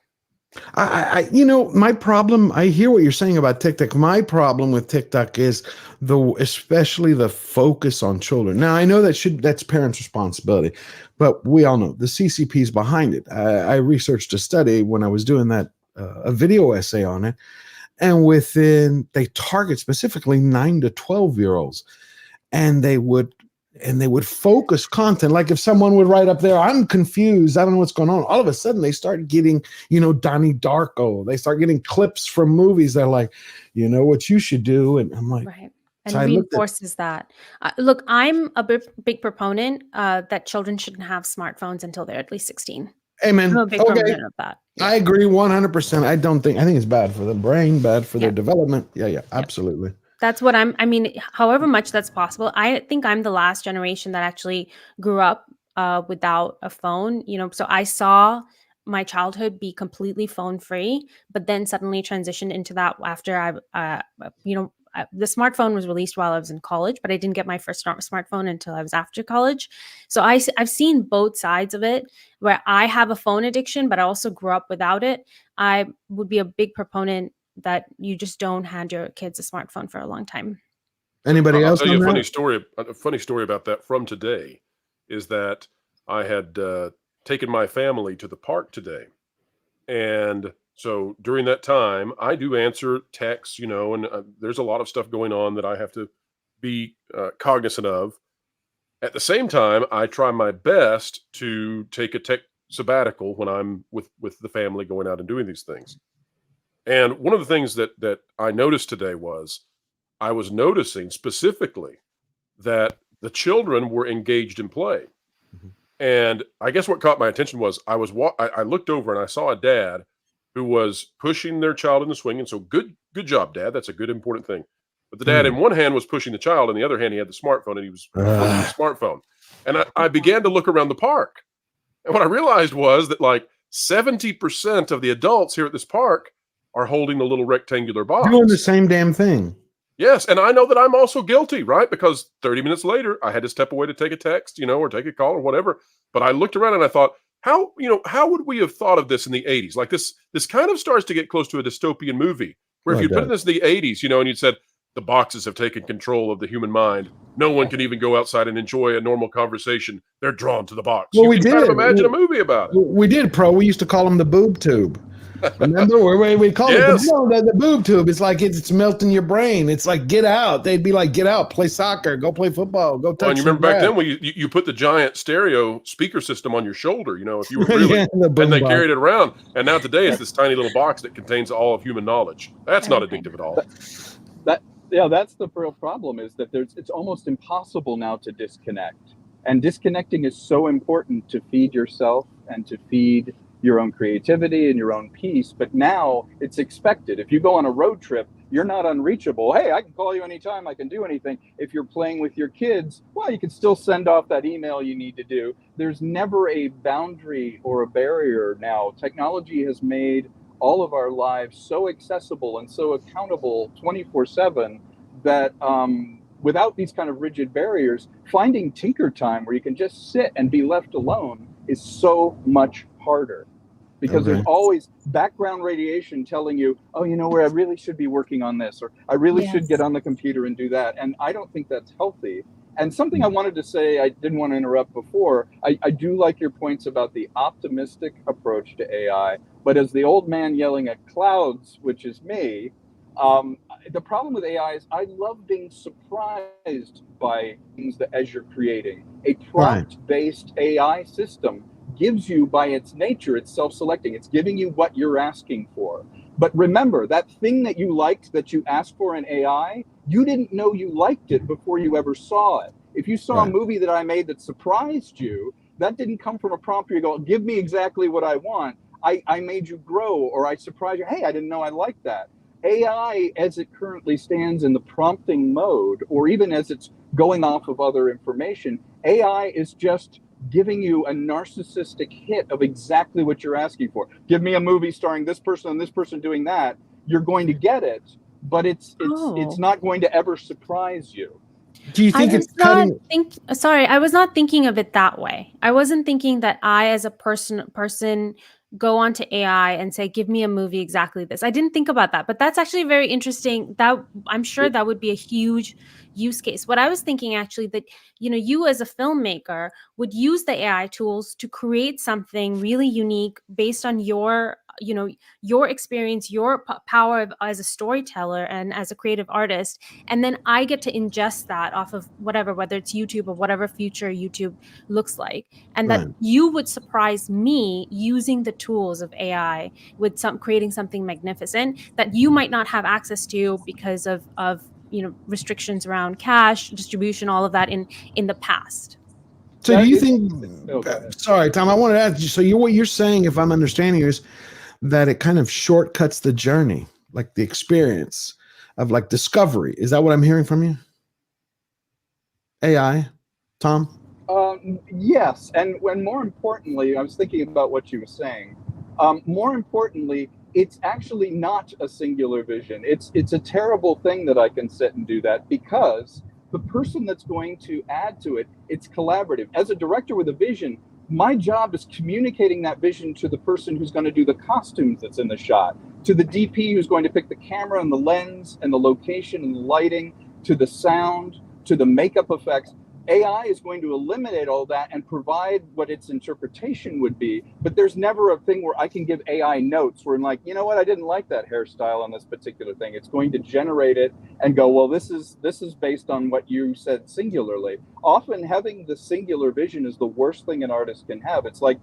My problem, I hear what you're saying about TikTok. My problem with TikTok is especially the focus on children. Now, I know that's parents' responsibility, but we all know the CCP's behind it. I researched a study when I was doing that, a video essay on it, and they target specifically 9 to 12-year-olds, and they would focus content. Like if someone would write up there, I'm confused, I don't know what's going on. All of a sudden they start getting, Donnie Darko. They start getting clips from movies. They're like, what you should do. And I'm like, right. And so reinforces that. Look, I'm a big proponent that children shouldn't have smartphones until they're at least 16. Amen. I'm a big proponent of that. I agree 100%. I think it's bad for the brain, bad for their development. Yeah, absolutely. That's what however much that's possible. I think I'm the last generation that actually grew up without a phone, so I saw my childhood be completely phone free, but then suddenly transitioned into that after the smartphone was released while I was in college, but I didn't get my first smartphone until I was after college. So I've seen both sides of it, where I have a phone addiction, but I also grew up without it. I would be a big proponent that you just don't hand your kids a smartphone for a long time. Anybody else? I'll tell you a funny story about that from today is that I had taken my family to the park today. And so during that time, I do answer texts, and there's a lot of stuff going on that I have to be cognizant of. At the same time, I try my best to take a tech sabbatical when I'm with the family going out and doing these things. And one of the things that I noticed today was I was noticing specifically that the children were engaged in play. And I guess what caught my attention was I looked over and I saw a dad who was pushing their child in the swing. And so good job, Dad. That's a good, important thing. But the dad in one hand was pushing the child, in the other hand he had the smartphone, and he was pushing the smartphone. And I began to look around the park. And what I realized was that like 70% of the adults here at this park are holding the little rectangular box. Doing the same damn thing. Yes, and I know that I'm also guilty, right? Because 30 minutes later, I had to step away to take a text, or take a call or whatever. But I looked around and I thought, how would we have thought of this in the 80s? Like this kind of starts to get close to a dystopian movie, where if you put this in the 80s, and you'd said, the boxes have taken control of the human mind. No one can even go outside and enjoy a normal conversation. They're drawn to the box. Well, you can kind of imagine a movie about it. We did, We used to call them the boob tube. Remember where we call it the boob tube? It's like it's melting your brain. It's like, get out. They'd be like, get out, play soccer, go play football, go touch. And you remember back then when you put the giant stereo speaker system on your shoulder, if you were really, and they carried it around. And now today it's this tiny little box that contains all of human knowledge. That's not addictive at all. That's the real problem, is that it's almost impossible now to disconnect. And disconnecting is so important to feed yourself and to feed your own creativity and your own peace. But now it's expected. If you go on a road trip, you're not unreachable. Hey, I can call you anytime, I can do anything. If you're playing with your kids, well, you can still send off that email you need to do. There's never a boundary or a barrier now. Technology has made all of our lives so accessible and so accountable 24/7 that without these kind of rigid barriers, finding tinker time where you can just sit and be left alone is so much harder. Because there's always background radiation telling you, oh, you know where, I really should be working on this, or I really should get on the computer and do that. And I don't think that's healthy. And something I wanted to say, I didn't want to interrupt before, I do like your points about the optimistic approach to AI, but as the old man yelling at clouds, which is me, the problem with AI is I love being surprised by things that as you're creating. A prompt-based AI system gives you, by its nature, it's self-selecting. It's giving you what you're asking for. But remember, that thing that you liked that you asked for in AI, you didn't know you liked it before you ever saw it. If you saw a movie that I made that surprised you, that didn't come from a prompt where you go, give me exactly what I want. I made you grow, or I surprised you. Hey, I didn't know I liked that. AI, as it currently stands in the prompting mode, or even as it's going off of other information, AI is just giving you a narcissistic hit of exactly what you're asking for. Give me a movie starring this person and this person doing that. You're going to get it, but it's not going to ever surprise you. Do you think it's cutting? I was not thinking of it that way. I wasn't thinking that I, as a person, go onto AI and say, "Give me a movie exactly this." I didn't think about that, but that's actually very interesting. That I'm sure that would be a huge use case. What I was thinking actually that you as a filmmaker would use the AI tools to create something really unique based on your experience, your power as a storyteller and as a creative artist, and then I get to ingest that off of whether it's YouTube or whatever future YouTube looks like, and that you would surprise me using the tools of AI with creating something magnificent that you might not have access to because of restrictions around cash distribution, all of that in the past. So do you think? Sorry, Tom. I wanted to ask you. So what you're saying, if I'm understanding, is that it kind of shortcuts the journey, like the experience of like discovery. Is that what I'm hearing from you? AI, Tom? Yes, and more importantly, I was thinking about what you were saying. More importantly, it's actually not a singular vision. It's a terrible thing that I can sit and do that, because the person that's going to add to it, it's collaborative. As a director with a vision, my job is communicating that vision to the person who's going to do the costumes that's in the shot, to the DP who's going to pick the camera and the lens and the location and the lighting, to the sound, to the makeup effects. AI is going to eliminate all that and provide what its interpretation would be, but there's never a thing where I can give AI notes where I'm like, you know what, I didn't like that hairstyle on this particular thing. It's going to generate it and go, well, this is based on what you said singularly. Often having the singular vision is the worst thing an artist can have. It's like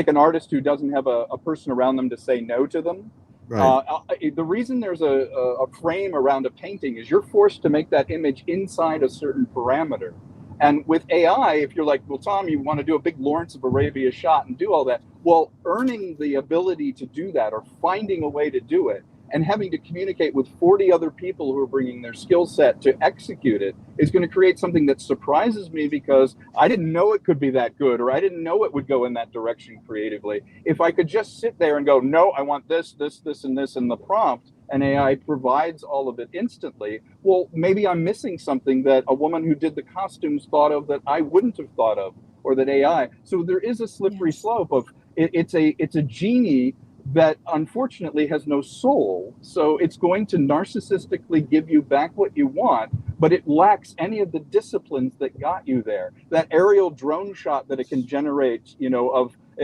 an artist who doesn't have a person around them to say no to them. Right. The reason there's a frame around a painting is you're forced to make that image inside a certain parameter. And with AI, if you're like, well, Tom, you want to do a big Lawrence of Arabia shot and do all that, well, earning the ability to do that or finding a way to do it and having to communicate with 40 other people who are bringing their skill set to execute it is going to create something that surprises me, because I didn't know it could be that good, or I didn't know it would go in that direction creatively. If I could just sit there and go, no, I want this, this, this, and this in the prompt, and AI provides all of it instantly, well, maybe I'm missing something that a woman who did the costumes thought of that I wouldn't have thought of, or that AI. So there is a slippery slope of it's a genie that unfortunately has no soul. So it's going to narcissistically give you back what you want, but it lacks any of the disciplines that got you there. That aerial drone shot that it can generate,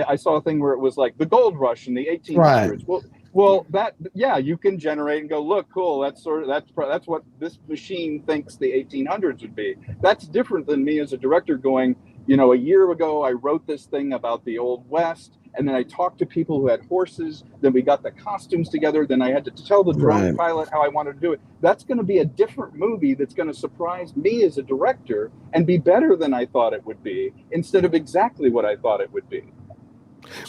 I saw a thing where it was like the gold rush in the 1800s. Right. Well, you can generate and go, look, cool. That's what this machine thinks the 1800s would be. That's different than me as a director going, a year ago, I wrote this thing about the Old West, and then I talked to people who had horses. Then we got the costumes together. Then I had to tell the drone pilot how I wanted to do it. That's going to be a different movie that's going to surprise me as a director and be better than I thought it would be, instead of exactly what I thought it would be.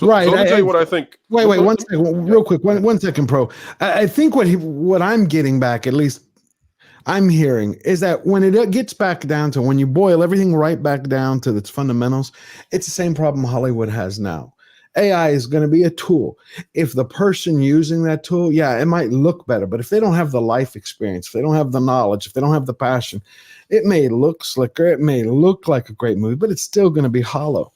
Right. So let me tell you what I think. Wait, one second, real quick. One second, Pro. I think what I'm getting back, at least I'm hearing, is that when it gets back down to, when you boil everything right back down to its fundamentals, it's the same problem Hollywood has now. AI is going to be a tool. If the person using that tool, yeah, it might look better, but if they don't have the life experience, if they don't have the knowledge, if they don't have the passion, it may look slicker, it may look like a great movie, but it's still going to be hollow.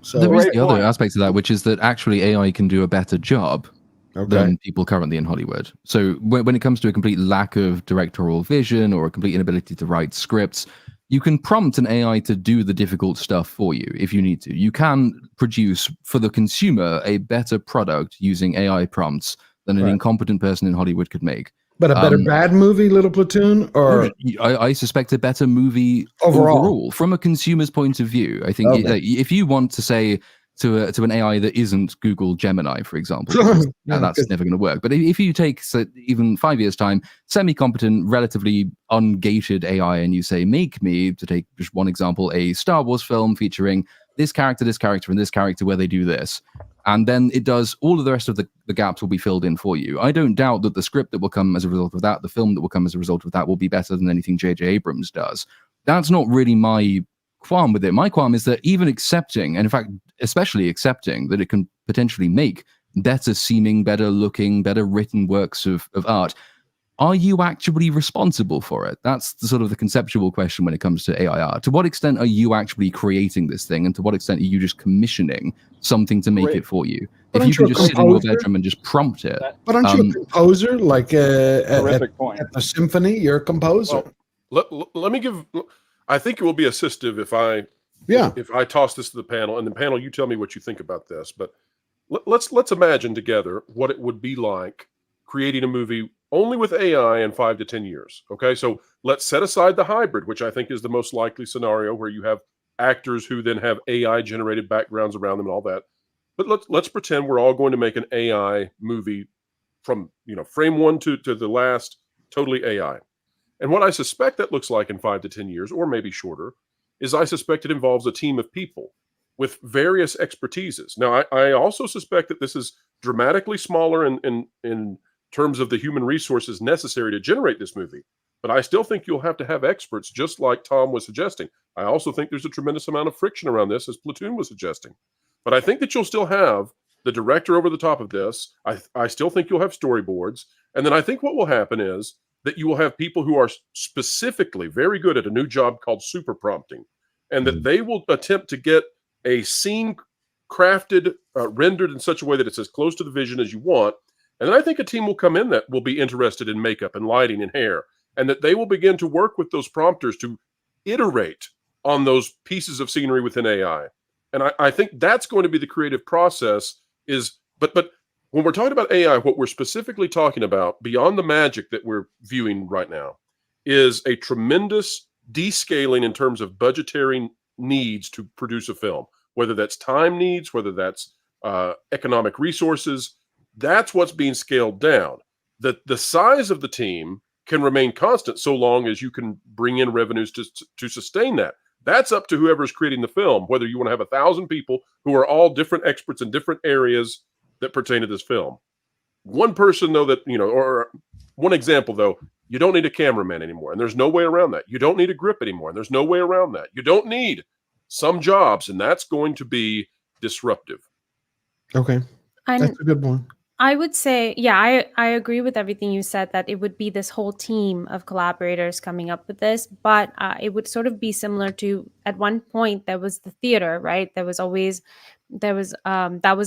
So there is the other aspect of that, which is that actually AI can do a better job than people currently in Hollywood. So when it comes to a complete lack of directorial vision or a complete inability to write scripts, you can prompt an AI to do the difficult stuff for you if you need to. You can produce for the consumer a better product using AI prompts than an incompetent person in Hollywood could make. But a better bad movie, Little Platoon, or I suspect a better movie overall from a consumer's point of view. I think if you want to say to an AI that isn't Google Gemini, for example, that's never going to work. But if you take even 5 years' time, semi-competent, relatively ungated AI, and you say, make me, to take just one example, a Star Wars film featuring this character, and this character, where they do this. And then it does all of the rest of the gaps will be filled in for you. I don't doubt that the script that will come as a result of that, the film that will come as a result of that, will be better than anything J.J. Abrams does. That's not really my qualm with it. My qualm is that even accepting, and in fact, especially accepting that it can potentially make better seeming, better looking, better written works of art, are you actually responsible for it? That's the sort of the conceptual question when it comes to AI art. To what extent are you actually creating this thing, and to what extent are you just commissioning something to make it for you? If you can just sit in your bedroom and just prompt it. But aren't you a composer? Like Terrific point. At the symphony, you're a composer. Well, let me give. I think it will be assistive if I toss this to the panel, and the panel, you tell me what you think about this. But let's imagine together what it would be like creating a movie only with AI in 5 to 10 years. Okay, so let's set aside the hybrid, which I think is the most likely scenario, where you have actors who then have AI generated backgrounds around them and all that. But let's pretend we're all going to make an AI movie from frame one to the last, totally AI. And what I suspect that looks like in 5 to 10 years, or maybe shorter, is I suspect it involves a team of people with various expertises. Now, I also suspect that this is dramatically smaller in terms of the human resources necessary to generate this movie. But I still think you'll have to have experts, just like Tom was suggesting. I also think there's a tremendous amount of friction around this, as Platoon was suggesting. But I think that you'll still have the director over the top of this. I still think you'll have storyboards. And then I think what will happen is that you will have people who are specifically very good at a new job called super prompting, and that they will attempt to get a scene crafted, rendered in such a way that it's as close to the vision as you want. And then I think a team will come in that will be interested in makeup and lighting and hair, and that they will begin to work with those prompters to iterate on those pieces of scenery within AI. And I think that's going to be the creative process. But when we're talking about AI, what we're specifically talking about, beyond the magic that we're viewing right now, is a tremendous descaling in terms of budgetary needs to produce a film, whether that's time needs, whether that's economic resources. That's what's being scaled down. The size of the team can remain constant so long as you can bring in revenues to sustain that. That's up to whoever's creating the film, whether you want to have 1,000 people who are all different experts in different areas that pertain to this film. One person, though, or one example, though, you don't need a cameraman anymore, and there's no way around that. You don't need a grip anymore, and there's no way around that. You don't need some jobs, and that's going to be disruptive. Okay. That's a good one. I would say, yeah, I agree with everything you said, that it would be this whole team of collaborators coming up with this, but it would sort of be similar to, at one point, there was the theater, right? That was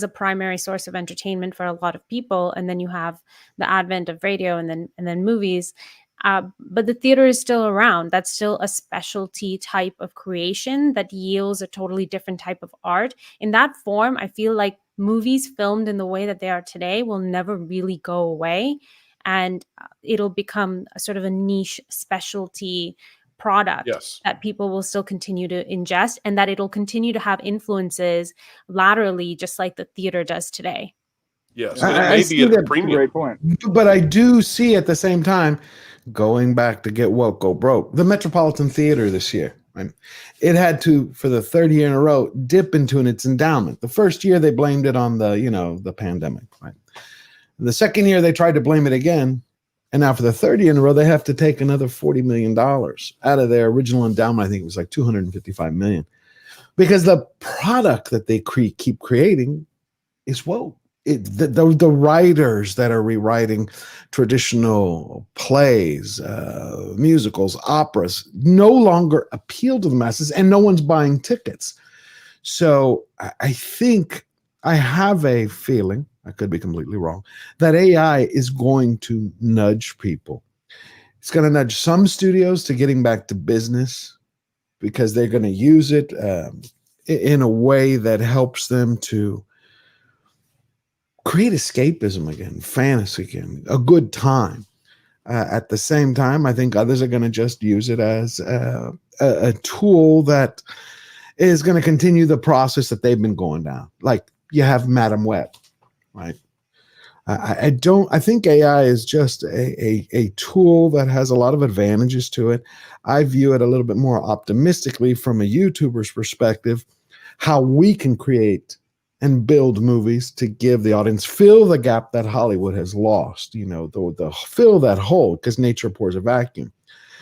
a primary source of entertainment for a lot of people. And then you have the advent of radio and then movies. But the theater is still around. That's still a specialty type of creation that yields a totally different type of art. In that form, I feel like movies filmed in the way that they are today will never really go away. And it'll become a sort of a niche specialty product that people will still continue to ingest, and that it'll continue to have influences laterally, just like the theater does today. Yes, I see at a premium. Great point. But I do see at the same time, going back to get woke, go broke, the Metropolitan Theater this year. Right? It had to, for the third year in a row, dip into its endowment. The first year they blamed it on the pandemic. Right? The second year they tried to blame it again, and now for the third year in a row they have to take another $40 million out of their original endowment. I think it was like $255 million, because the product that they keep creating is woke. The writers that are rewriting traditional plays, musicals, operas no longer appeal to the masses, and no one's buying tickets. So I think, I have a feeling, I could be completely wrong, that AI is going to nudge people. It's going to nudge some studios to getting back to business, because they're going to use it in a way that helps them to create escapism again, fantasy again, a good time. At the same time, I think others are going to just use it as a tool that is going to continue the process that they've been going down. Like you have Madam Web, right? I think AI is just a tool that has a lot of advantages to it. I view it a little bit more optimistically from a YouTuber's perspective, how we can create and build movies to give the audience, fill the gap that Hollywood has lost, the fill that hole, because nature pours a vacuum.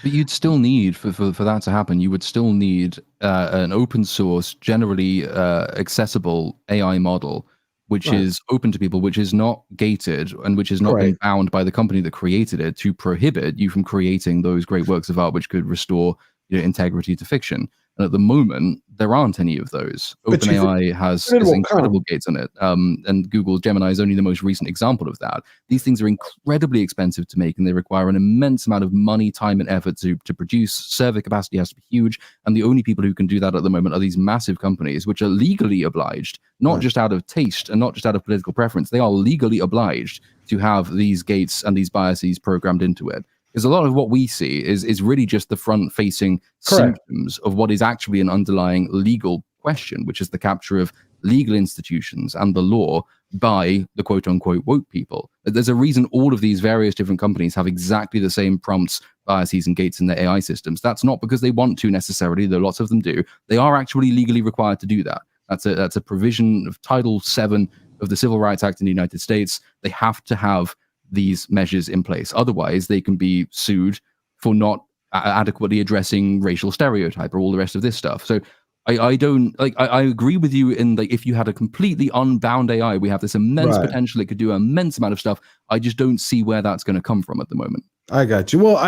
But you'd still need, for that to happen, you would still need an open source, generally accessible AI model, which is open to people, which is not gated, and which is not being bound by the company that created it to prohibit you from creating those great works of art which could restore integrity to fiction. And at the moment, there aren't any of those. OpenAI has incredible gates on it. And Google Gemini is only the most recent example of that. These things are incredibly expensive to make, and they require an immense amount of money, time, and effort to produce. Server capacity has to be huge. And the only people who can do that at the moment are these massive companies, which are legally obliged, not just out of taste and not just out of political preference. They are legally obliged to have these gates and these biases programmed into it. Because a lot of what we see is really just the front-facing symptoms of what is actually an underlying legal question, which is the capture of legal institutions and the law by the quote-unquote woke people. There's a reason all of these various different companies have exactly the same prompts, biases, and gates in their AI systems. That's not because they want to necessarily, though lots of them do. They are actually legally required to do that. That's a provision of Title VII of the Civil Rights Act in the United States. They have to have these measures in place. Otherwise, they can be sued for not adequately addressing racial stereotype or all the rest of this stuff. So I don't like. I agree with you in that if you had a completely unbound AI, we have this immense potential. It could do an immense amount of stuff. I just don't see where that's going to come from at the moment. I got you. Well,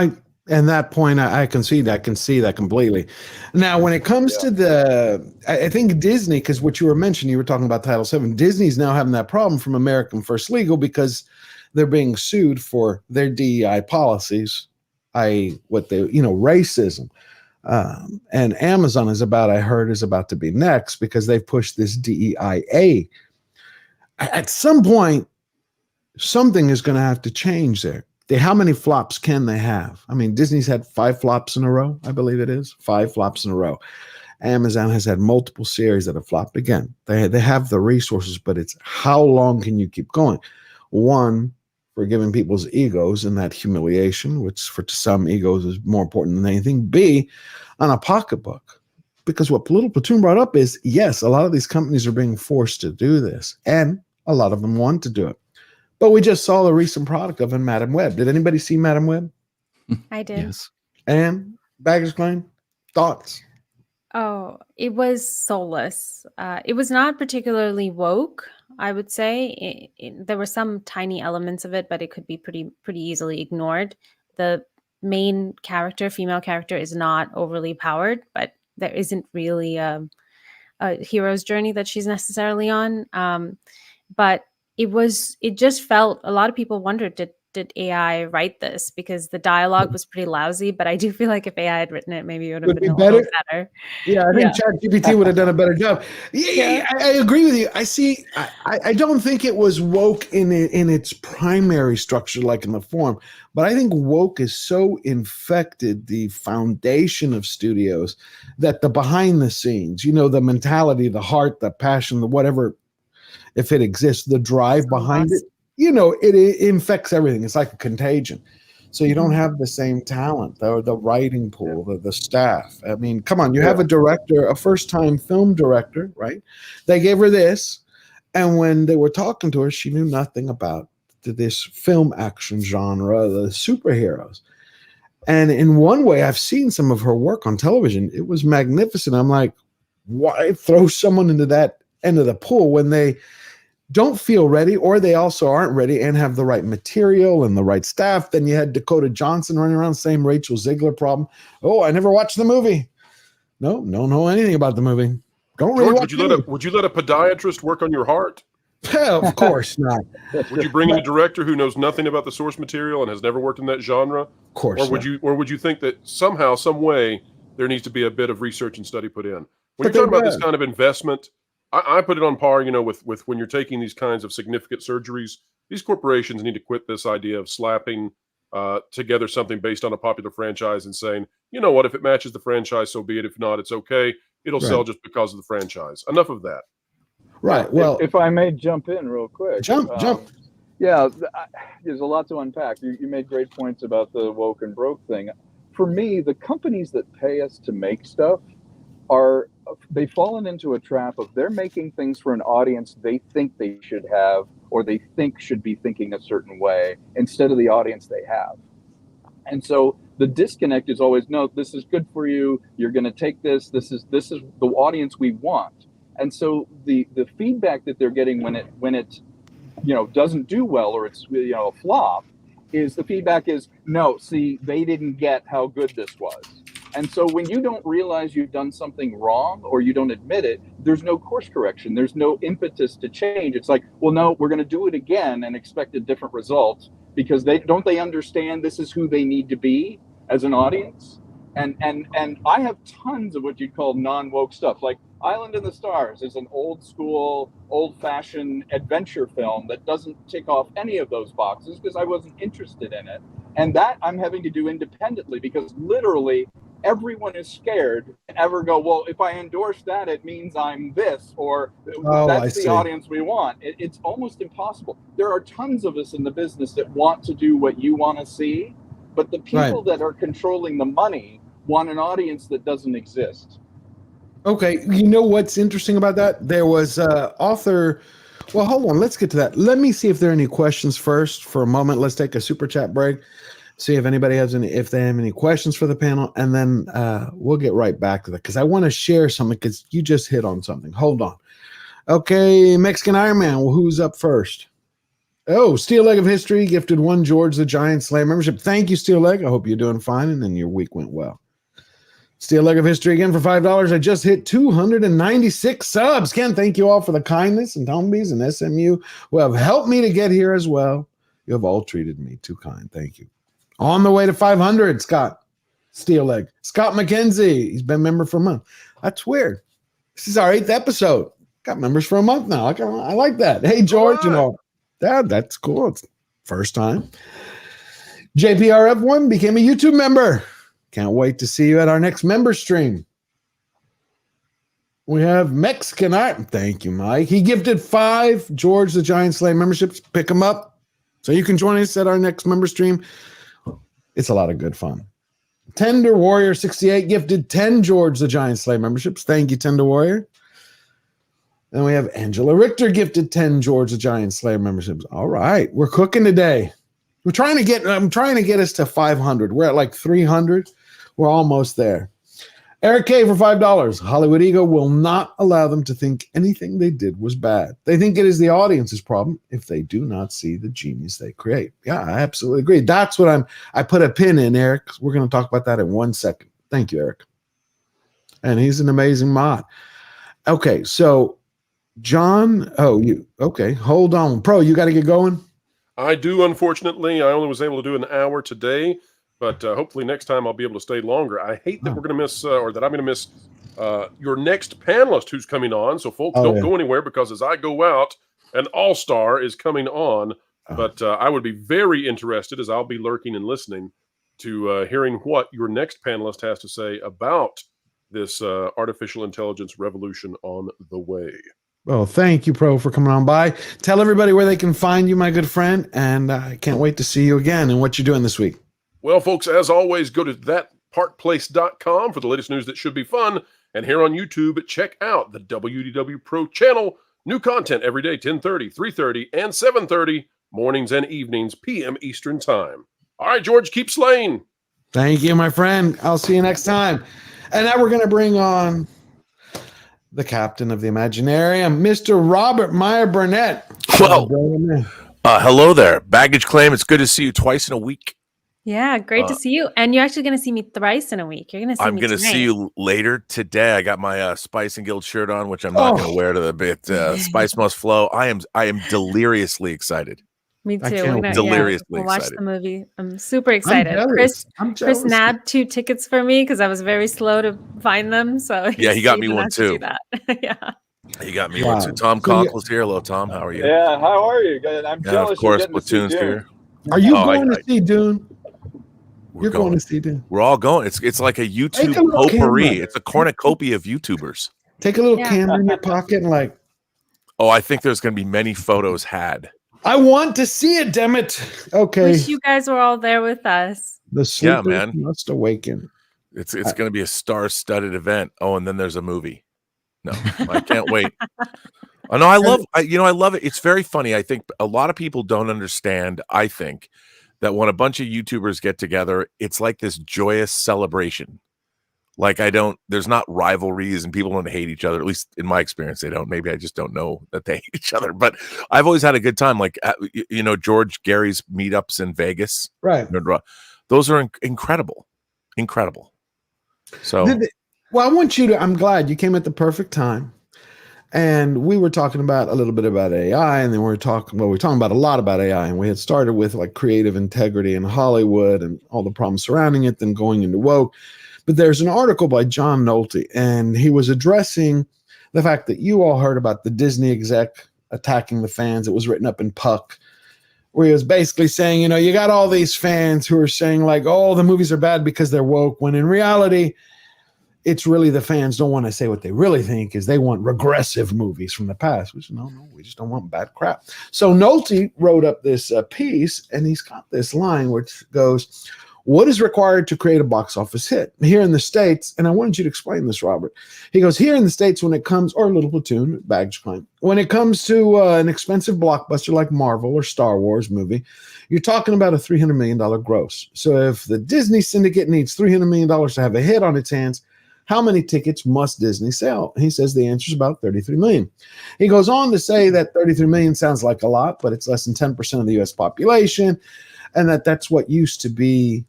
and that point, I can see that. I can see that completely. Now, when it comes to I think Disney, because what you were mentioning, you were talking about Title VII. Disney's now having that problem from American First Legal because they're being sued for their DEI policies, i.e., racism. And Amazon is about to be next because they've pushed this DEIA. At some point, something is going to have to change there. How many flops can they have? I mean, Disney's had 5 flops in a row, I believe it is. 5 flops in a row. Amazon has had multiple series that have flopped. Again, they have the resources, but it's how long can you keep going? One, for giving people's egos and that humiliation, which for some egos is more important than anything. B, on a pocketbook. Because what Little Platoon brought up is, yes, a lot of these companies are being forced to do this, and a lot of them want to do it. But we just saw the recent product of Madam Web. Did anybody see Madam Web? I did. Yes. And baggage claim, thoughts? Oh, it was soulless. It was not particularly woke, I would say. There were some tiny elements of it, but it could be pretty easily ignored. The main character, female character, is not overly powered, but there isn't really a hero's journey that she's necessarily on. But it just felt, a lot of people wondered, did AI write this? Because the dialogue was pretty lousy, but I do feel like if AI had written it, maybe it would have been a little better. Yeah, I think ChatGPT would have done a better job. Yeah, I agree with you. I don't think it was woke in its primary structure, like in the form, but I think woke is so infected the foundation of studios that the behind the scenes, the mentality, the heart, the passion, the whatever, if it exists, the drive behind it, it infects everything. It's like a contagion. So you don't have the same talent, the writing pool, the staff. I mean, come on, you have a director, a first-time film director, right? They gave her this, and when they were talking to her, she knew nothing about this film action genre, the superheroes. And in one way, I've seen some of her work on television. It was magnificent. I'm like, why throw someone into that end of the pool when they don't feel ready, or they also aren't ready and have the right material and the right staff? Then you had Dakota Johnson running around, same Rachel Ziegler problem. Oh, I never watched the movie. No, don't know anything about the movie. Don't really George, watch would you let a podiatrist work on your heart? Of course not. Would you bring in a director who knows nothing about the source material and has never worked in that genre? Of course. Or would you think that somehow, some way, there needs to be a bit of research and study put in? When you're talking about this kind of investment, I put it on par, with when you're taking these kinds of significant surgeries. These corporations need to quit this idea of slapping together something based on a popular franchise and saying, you know what, if it matches the franchise, so be it. If not, it's okay. It'll sell just because of the franchise. Enough of that. Right. Well, if I may jump in real quick. Jump. Yeah, there's a lot to unpack. You made great points about the woke and broke thing. For me, the companies that pay us to make stuff they've fallen into a trap of they're making things for an audience they think they should have, or they think should be thinking a certain way, instead of the audience they have. And so the disconnect is always, no, this is good for you. You're going to take this. This is the audience we want. And so the feedback that they're getting when it doesn't do well, or it's a flop, is the feedback is, no, see, they didn't get how good this was. And so when you don't realize you've done something wrong, or you don't admit it, there's no course correction. There's no impetus to change. It's like, well, no, we're going to do it again and expect a different result, because they understand this is who they need to be as an audience. And I have tons of what you'd call non-woke stuff. Like Island in the Stars is an old school, old-fashioned adventure film that doesn't tick off any of those boxes because I wasn't interested in it. And that I'm having to do independently, because literally everyone is scared to ever go, well, if I endorse that, it means I'm this, or that's the audience we want. It's almost impossible. There are tons of us in the business that want to do what you want to see, but the people that are controlling the money want an audience that doesn't exist. Okay, you know what's interesting about that? There was author. Well, hold on. Let's get to that. Let me see if there are any questions first for a moment. Let's take a super chat break. See if anybody has if they have any questions for the panel, and then we'll get right back to that, because I want to share something, because you just hit on something. Hold on. Okay, Mexican Iron Man. Well, who's up first? Oh, Steel Leg of History gifted one George the Giant Slayer membership. Thank you, Steel Leg. I hope you're doing fine, and then your week went well. Steel Leg of History again for $5. I just hit 296 subs. Ken, thank you all for the kindness, and Tombies and SMU who have helped me to get here as well. You have all treated me too kind. Thank you. On the way to 500, Scott. Steel Leg. Scott McKenzie. He's been a member for a month. That's weird. This is our 8th episode. Got members for a month now. I like that. Hey, George, that's cool. It's first time. JPRF1 became a YouTube member. Can't wait to see you at our next member stream. We have Mexican Art. Thank you, Mike. He gifted 5 George the Giant Slayer memberships. Pick them up so you can join us at our next member stream. It's a lot of good fun. Tender Warrior 68 gifted 10 George the Giant Slayer memberships. Thank you, Tender Warrior. Then we have Angela Richter gifted 10 George the Giant Slayer memberships. All right, we're cooking today. I'm trying to get us to 500. We're at like 300. We're almost there. Eric K for $5. Hollywood ego will not allow them to think anything they did was bad. They think it is the audience's problem if they do not see the genius they create. Yeah, I absolutely agree. That's what I put a pin in, Eric. We're going to talk about that in 1 second. Thank you, Eric. And he's an amazing mod. Okay, so John, okay, hold on. Pro, you got to get going? I do, unfortunately. I only was able to do an hour today, but hopefully next time I'll be able to stay longer. I hate that we're going to miss, or that I'm going to miss your next panelist who's coming on. So folks, don't go anywhere, because as I go out, an all-star is coming on. But I would be very interested, as I'll be lurking and listening, to hearing what your next panelist has to say about this artificial intelligence revolution on the way. Well, thank you, Pro, for coming on by. Tell everybody where they can find you, my good friend, and I can't wait to see you again and what you're doing this week. Well, folks, as always, go to thatparkplace.com for the latest news that should be fun. And here on YouTube, check out the WDW Pro channel. New content every day, 10:30, 3:30, and 7:30, mornings and evenings, p.m. Eastern Time. All right, George, keep slaying. Thank you, my friend. I'll see you next time. And now we're going to bring on the captain of the Imaginarium, Mr. Robert Meyer Burnett. Well, hello there. Baggage claim. It's good to see you twice in a week. Yeah, great to see you. And you're actually going to see me thrice in a week. You're going to see I'm me going to tonight. see you later today. I got my Spice and Guild shirt on, which I'm not going to wear to the bit. Spice Must Flow. I am deliriously excited. Me too. Deliriously we'll watch excited. the movie. I'm super excited. Chris nabbed 2 tickets for me because I was very slow to find them. So yeah, he got me one too. Yeah. He got me one too. Tom Konkle's here. Hello, Tom. How are you? Yeah, how are you? I'm jealous. Of course, you're getting to see Platoon's Dune. here. Are you going to see Dune? You're going to see Dune. We're all going. It's like a YouTube potpourri. It's a cornucopia of YouTubers. Take a little camera in your pocket and like. Oh, I think there's going to be many photos had. I want to see it, damn it. Okay. Wish you guys were all there with us. The sleepers must awaken. It's going to be a star-studded event. Oh, and then there's a movie. No, I can't wait. Oh, no, I love it. It's very funny. I think a lot of people don't understand, I think, that when a bunch of YouTubers get together, it's like this joyous celebration. Like there's not rivalries and people don't hate each other. At least in my experience, they don't. Maybe I just don't know that they hate each other. But I've always had a good time. Like, George Gary's meetups in Vegas. Right. Those are incredible. Incredible. So. Well, I want you to, I'm glad you came at the perfect time. And we were talking about a little bit about AI, and then we're talking about a lot about AI. And we had started with like creative integrity in Hollywood and all the problems surrounding it, then going into woke. But there's an article by John Nolte, and he was addressing the fact that you all heard about the Disney exec attacking the fans. It was written up in Puck, where he was basically saying, you got all these fans who are saying like, oh, the movies are bad because they're woke, when in reality, it's really the fans don't want to say what they really think, is they want regressive movies from the past, which no, we just don't want bad crap. So Nolte wrote up this piece, and he's got this line which goes, what is required to create a box office hit? Here in the States, and I wanted you to explain this, Robert. He goes, here in the States, when it comes, or Little Platoon, baggage claim, when it comes to an expensive blockbuster like Marvel or Star Wars movie, you're talking about a $300 million gross. So if the Disney syndicate needs $300 million to have a hit on its hands, how many tickets must Disney sell? He says the answer is about 33 million. He goes on to say that 33 million sounds like a lot, but it's less than 10% of the U.S. population, and that's what used to be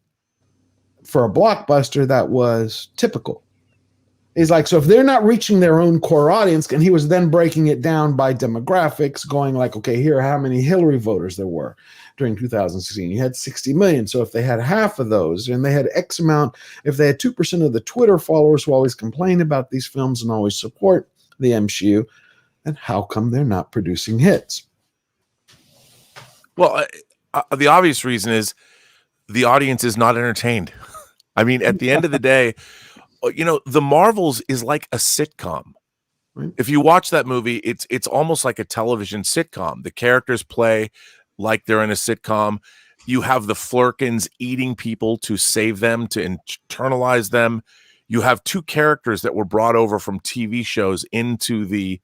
for a blockbuster that was typical. He's like, so if they're not reaching their own core audience, and he was then breaking it down by demographics, going like, okay, here are how many Hillary voters there were during 2016. You had 60 million. So if they had half of those, and they had X amount, if they had 2% of the Twitter followers who always complain about these films and always support the MCU, then how come they're not producing hits? Well, the obvious reason is the audience is not entertained. I mean, at the end of the day, The Marvels is like a sitcom. Right. If you watch that movie, it's almost like a television sitcom. The characters play like they're in a sitcom. You have the Flurkins eating people to save them, to internalize them. You have 2 characters that were brought over from TV shows into the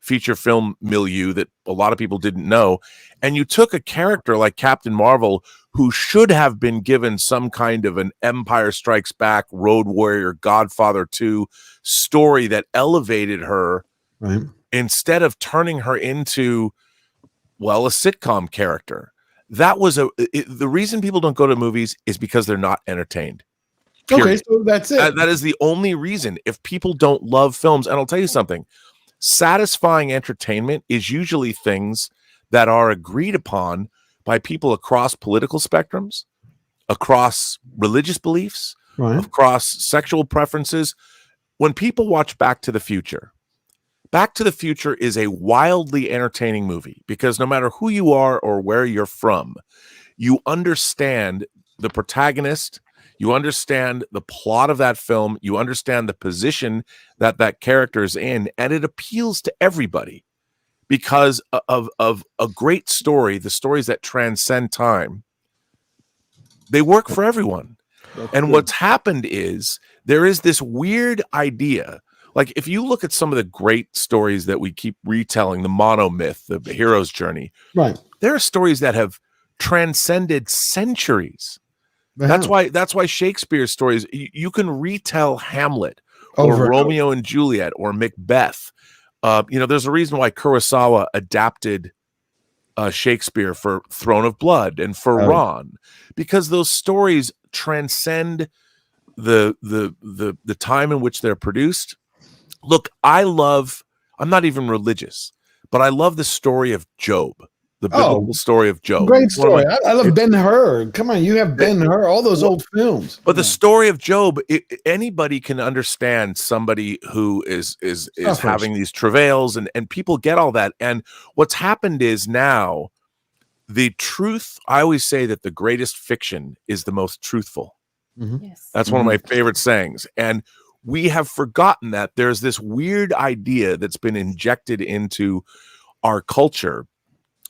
feature film milieu that a lot of people didn't know. And you took a character like Captain Marvel, who should have been given some kind of an Empire Strikes Back, Road Warrior, Godfather 2 story that elevated her, right, instead of turning her into, well, a sitcom character. That was the reason people don't go to movies is because they're not entertained. Period. Okay, so that's it. That is the only reason. If people don't love films, and I'll tell you something, satisfying entertainment is usually things that are agreed upon by people across political spectrums, across religious beliefs, right, across sexual preferences. When people watch Back to the Future is a wildly entertaining movie because no matter who you are or where you're from, you understand the protagonist, you understand the plot of that film, you understand the position that character is in, and it appeals to everybody because of a great story, the stories that transcend time, They work for everyone. And what's happened is there is this weird idea. Like if you look at some of the great stories that we keep retelling, the monomyth, the hero's journey, right? There are stories that have transcended centuries. That's why Shakespeare's stories, you can retell Hamlet or Romeo and Juliet or Macbeth. There's a reason why Kurosawa adapted Shakespeare for Throne of Blood and for Ron, because those stories transcend the time in which they're produced. Look, I'm not even religious, but I love the story of Job, the biblical story of Job. Great story. I love Ben-Hur. Come on, you have Ben-Hur, all those old films. But the story of Job, anybody can understand somebody who is having these travails, and people get all that. And what's happened is now the truth, I always say that the greatest fiction is the most truthful. Yes. That's one of my favorite sayings. And we have forgotten that there's this weird idea that's been injected into our culture.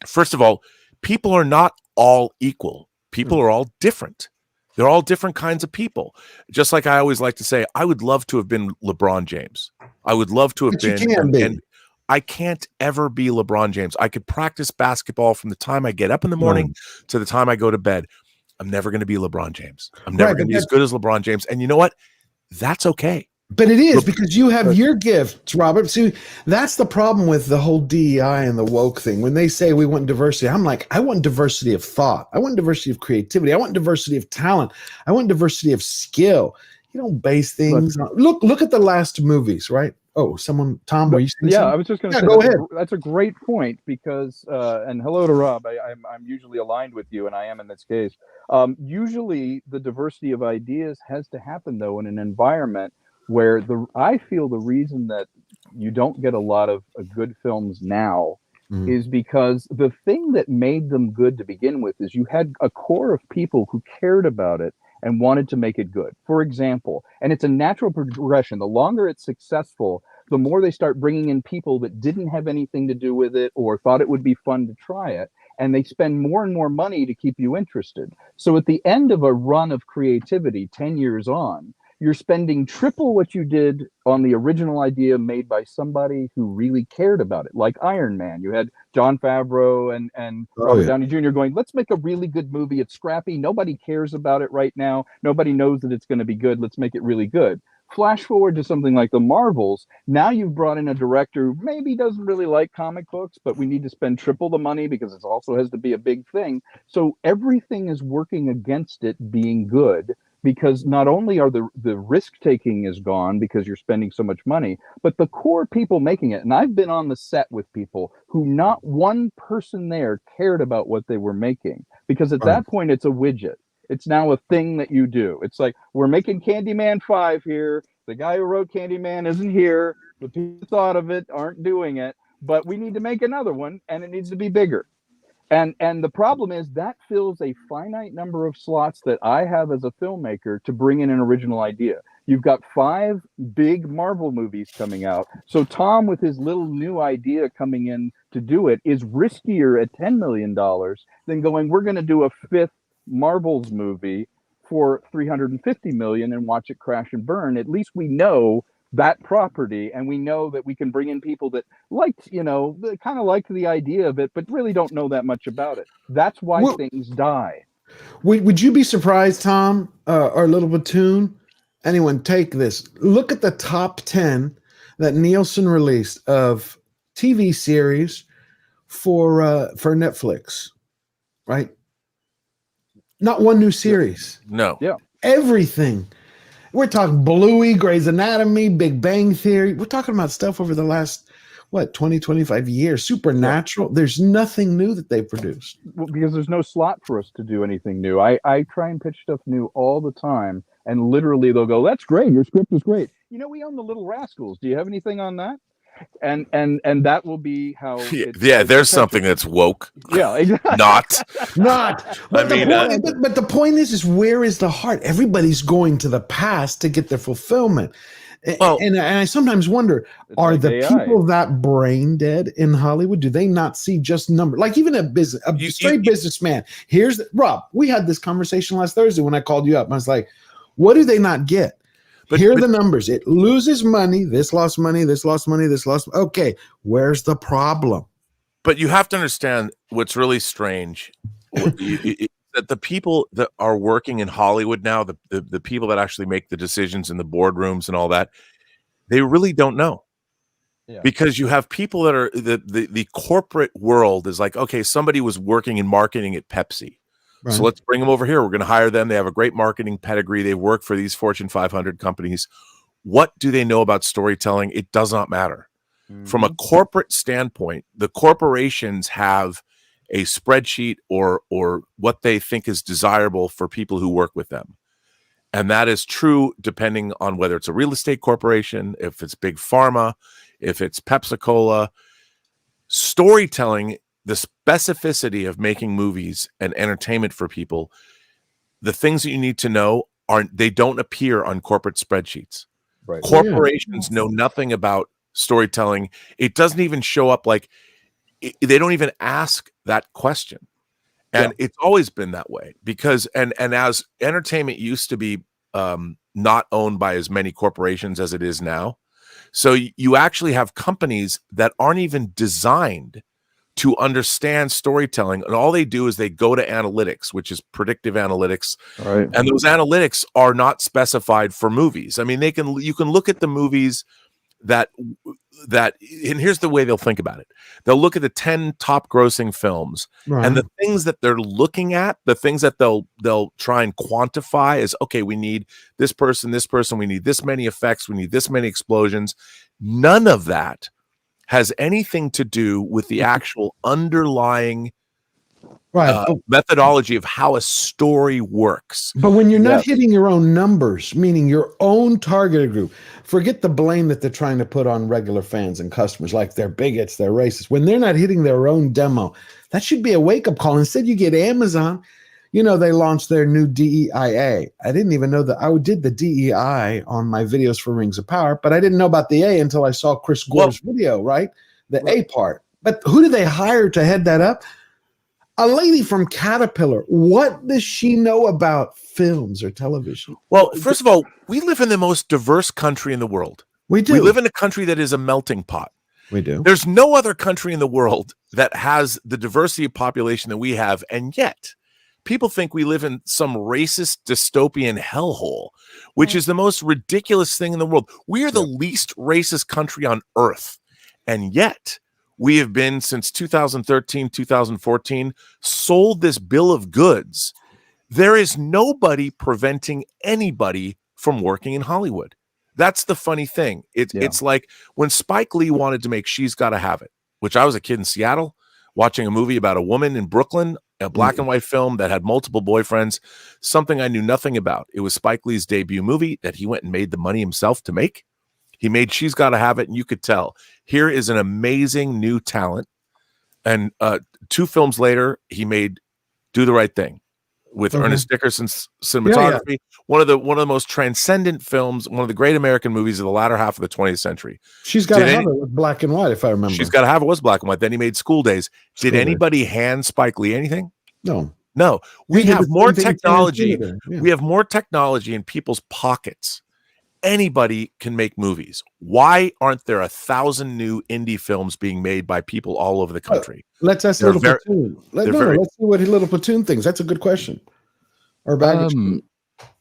First of all, people are not all equal. People are all different. They're all different kinds of people. Just like I always like to say, I would love to have been LeBron James. I would love to have been. And I can't ever be LeBron James. I could practice basketball from the time I get up in the morning to the time I go to bed. I'm never going to be LeBron James. I'm never going to be as good as LeBron James. And you know what? That's okay. But it is, because you have your gifts, Robert. See, that's the problem with the whole DEI and the woke thing. When they say we want diversity, I'm like, I want diversity of thought. I want diversity of creativity. I want diversity of talent. I want diversity of skill. You don't base things on, look at the last movies, right? Oh, Tom, were you saying something? I was just going to say, go ahead. That's a great point, because, and hello to Rob, I'm usually aligned with you, and I am in this case. Usually the diversity of ideas has to happen, though, in an environment where I feel the reason that you don't get a lot of good films now is because the thing that made them good to begin with is you had a core of people who cared about it and wanted to make it good. For example, and it's a natural progression, the longer it's successful, the more they start bringing in people that didn't have anything to do with it or thought it would be fun to try it, and they spend more and more money to keep you interested. So at the end of a run of creativity, 10 years on, you're spending triple what you did on the original idea made by somebody who really cared about it, like Iron Man. You had Jon Favreau and Robert Downey Jr. going, let's make a really good movie. It's scrappy. Nobody cares about it right now. Nobody knows that it's going to be good. Let's make it really good. Flash forward to something like the Marvels. Now you've brought in a director who maybe doesn't really like comic books, but we need to spend triple the money because it also has to be a big thing. So everything is working against it being good, because not only are the risk taking is gone because you're spending so much money, but the core people making it. And I've been on the set with people who not one person there cared about what they were making, because at that point it's a widget. It's now a thing that you do. It's like, we're making Candyman 5 here. The guy who wrote Candyman isn't here. The people who thought of it aren't doing it, but we need to make another one, and it needs to be bigger. And the problem is that fills a finite number of slots that I have as a filmmaker to bring in an original idea. You've got 5 big Marvel movies coming out. So Tom, with his little new idea coming in to do it, is riskier at $10 million than going, we're going to do a 5th Marvel's movie for $350 million and watch it crash and burn. At least we know that property, and we know that we can bring in people that liked, that kind of liked the idea of it, but really don't know that much about it. That's why things die. Would you be surprised, Tom, or Little Platoon? Anyone, take this. Look at the top 10 that Nielsen released of TV series for Netflix, right? Not one new series. No. Yeah. Everything. We're talking Bluey, Grey's Anatomy, Big Bang Theory. We're talking about stuff over the last, 20, 25 years. Supernatural. There's nothing new that they produced. Well, because there's no slot for us to do anything new. I try and pitch stuff new all the time, and literally they'll go, that's great. Your script is great. We own the Little Rascals. Do you have anything on that? And that will be how. There's something that's woke. Yeah, exactly. Not. But the point is where is the heart? Everybody's going to the past to get their fulfillment. Well, and I sometimes wonder, are like the AI. people that brain dead in Hollywood? Do they not see just numbers? Like even a straight businessman. Rob. We had this conversation last Thursday when I called you up. I was like, what do they not get? Here are the numbers. It loses money. This lost money. This lost money. This lost. Okay, where's the problem? But you have to understand what's really strange. That the people that are working in Hollywood now, the people that actually make the decisions in the boardrooms and all that, they really don't know. Yeah. Because you have people that are the corporate world is like, okay, somebody was working in marketing at Pepsi. Right. So let's bring them over here. We're going to hire them. They have a great marketing pedigree. They work for these Fortune 500 companies. What do they know about storytelling? It does not matter. From a corporate standpoint, the corporations have a spreadsheet or what they think is desirable for people who work with them. And that is true depending on whether it's a real estate corporation, if it's big pharma, if it's Pepsi-Cola. Storytelling, the specificity of making movies and entertainment for people, the things that you need to know they don't appear on corporate spreadsheets. Right. Corporations know nothing about storytelling. It doesn't even show up they don't even ask that question. And it's always been that way because and as entertainment used to be not owned by as many corporations as it is now. So you actually have companies that aren't even designed to understand storytelling. And all they do is they go to analytics, which is predictive analytics. Right. And those analytics are not specified for movies. I mean, you can look at the movies that and here's the way they'll think about it. They'll look at the 10 top grossing films, Right. and the things that they're looking at, the things that they'll try and quantify is, okay, we need this person, we need this many effects, we need this many explosions. None of that has anything to do with the actual underlying methodology of how a story works. But when you're not hitting your own numbers, meaning your own targeted group, forget the blame that they're trying to put on regular fans and customers, like they're bigots, they're racist. When they're not hitting their own demo, that should be a wake-up call. Instead, you get Amazon. You know, they launched their new DEIA. I didn't even know that. I did the DEI on my videos for Rings of Power, but I didn't know about the A until I saw Chris Gore's video, right? The A part. But who did they hire to head that up? A lady from Caterpillar. What does she know about films or television? Well, first of all, we live in the most diverse country in the world. We do. We live in a country that is a melting pot. We do. There's no other country in the world that has the diversity of population that we have, and yet people think we live in some racist dystopian hellhole, which is the most ridiculous thing in the world. We are the least racist country on earth, and yet we have been, since 2013, 2014, sold this bill of goods. There is nobody preventing anybody from working in Hollywood. That's the funny thing. It's like when Spike Lee wanted to make She's Gotta Have It, which I was a kid in Seattle watching a movie about a woman in Brooklyn, a black and white film that had multiple boyfriends, something I knew nothing about. It was Spike Lee's debut movie that he went and made the money himself to make. He made She's Gotta Have It, and you could tell here is an amazing new talent. And 2 films later, he made Do the Right Thing with Ernest Dickerson's cinematography. One of the most transcendent films, one of the great American movies of the latter half of the 20th century. She's Gotta Have It was black and white, if I remember. She's Gotta Have It was black and white. Then he made School Days. Did anybody hand Spike Lee anything? No. We have more technology. We have more technology in people's pockets. Anybody can make movies. Why aren't there 1,000 new indie films being made by people all over the country? Let's ask Little Platoon. Let's see what Little Platoon thinks. That's a good question. Or baggage.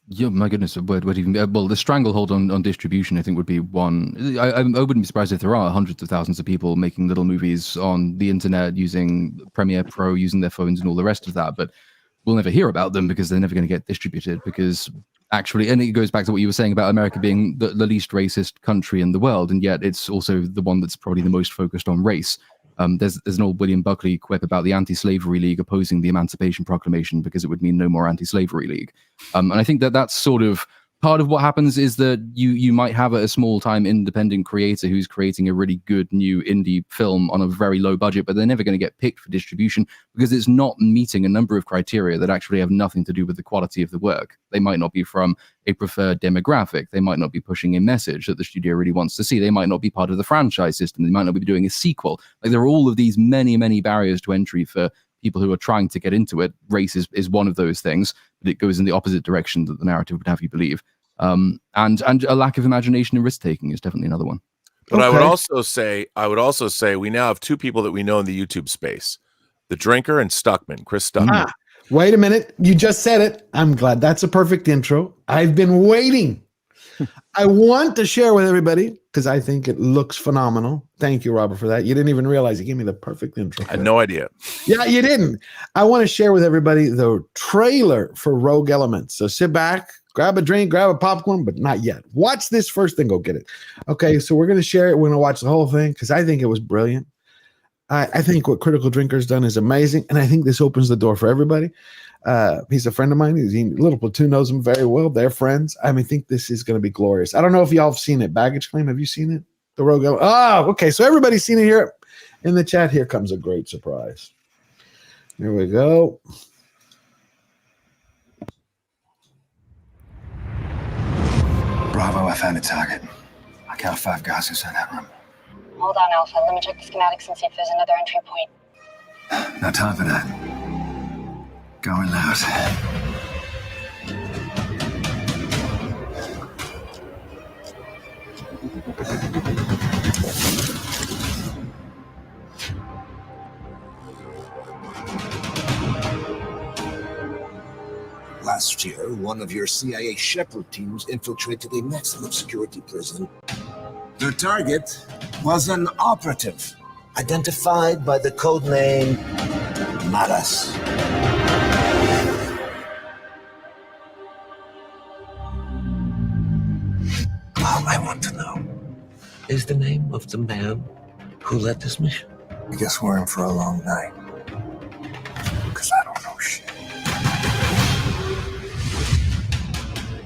Yeah, my goodness. Well, the stranglehold on distribution, I think, would be one. I wouldn't be surprised if there are hundreds of thousands of people making little movies on the internet using Premiere Pro, using their phones and all the rest of that. But we'll never hear about them because they're never going to get distributed because actually, and it goes back to what you were saying about America being the least racist country in the world, and yet it's also the one that's probably the most focused on race. There's an old William Buckley quip about the Anti-Slavery League opposing the Emancipation Proclamation because it would mean no more Anti-Slavery League. And I think that's sort of part of what happens is that you might have a small time independent creator who's creating a really good new indie film on a very low budget, but they're never going to get picked for distribution because it's not meeting a number of criteria that actually have nothing to do with the quality of the work. They might not be from a preferred demographic. They might not be pushing a message that the studio really wants to see. They might not be part of the franchise system. They might not be doing a sequel. Like, there are all of these many barriers to entry for people who are trying to get into it. Race is one of those things, but it goes in the opposite direction that the narrative would have you believe. And a lack of imagination and risk taking is definitely another one. But I would also say we now have two people that we know in the YouTube space, the Drinker and Stuckman, Chris Stuckman. Wait a minute. You just said it. I'm glad. That's a perfect intro. I've been waiting. I want to share with everybody because I think it looks phenomenal. Thank you, Robert, for that. You didn't even realize you gave me the perfect intro. I had no idea. Yeah, you didn't. I want to share with everybody the trailer for Rogue Elements. So sit back, grab a drink, grab a popcorn, but not yet. Watch this first, then go get it. Okay, so we're going to share it. We're going to watch the whole thing because I think it was brilliant. I think what Critical Drinker's done is amazing, and I think this opens the door for everybody. He's a friend of mine. Little Platoon knows him very well. They're friends. I think this is going to be glorious. I don't know if y'all have seen it. Baggage Claim, have you seen it? The Rogue Element. Oh, okay. So everybody's seen it here in the chat. Here comes a great surprise. Here we go. Bravo, I found a target. I count 5 guys inside that room. Hold on, Alpha. Let me check the schematics and see if there's another entry point. No time for that. Going loud. Last year, one of your CIA Shepherd teams infiltrated a maximum security prison. Their target was an operative, identified by the codename Maras. All I want to know is the name of the man who led this mission. I guess we're in for a long night. Because I don't know shit.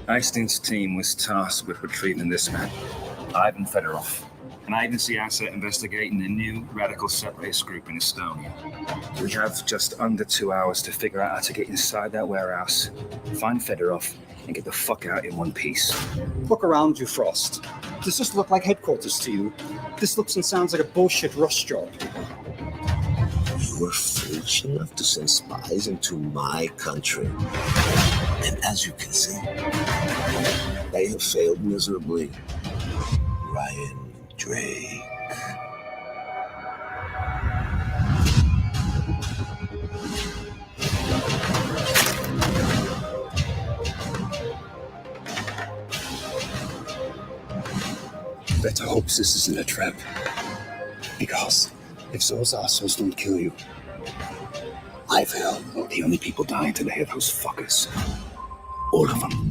Einstein's team was tasked with retrieving this man, Ivan Fedorov, an agency asset investigating a new radical separatist group in Estonia. We have just under 2 hours to figure out how to get inside that warehouse, find Fedorov, and get the fuck out in one piece. Look around you, Frost. Does this look like headquarters to you? This looks and sounds like a bullshit rush job. You were foolish enough to send spies into my country. And as you can see, they have failed miserably. Ryan Drake. Better hope this isn't a trap. Because if those assholes don't kill you, I will. The only people dying today are those fuckers. All of them.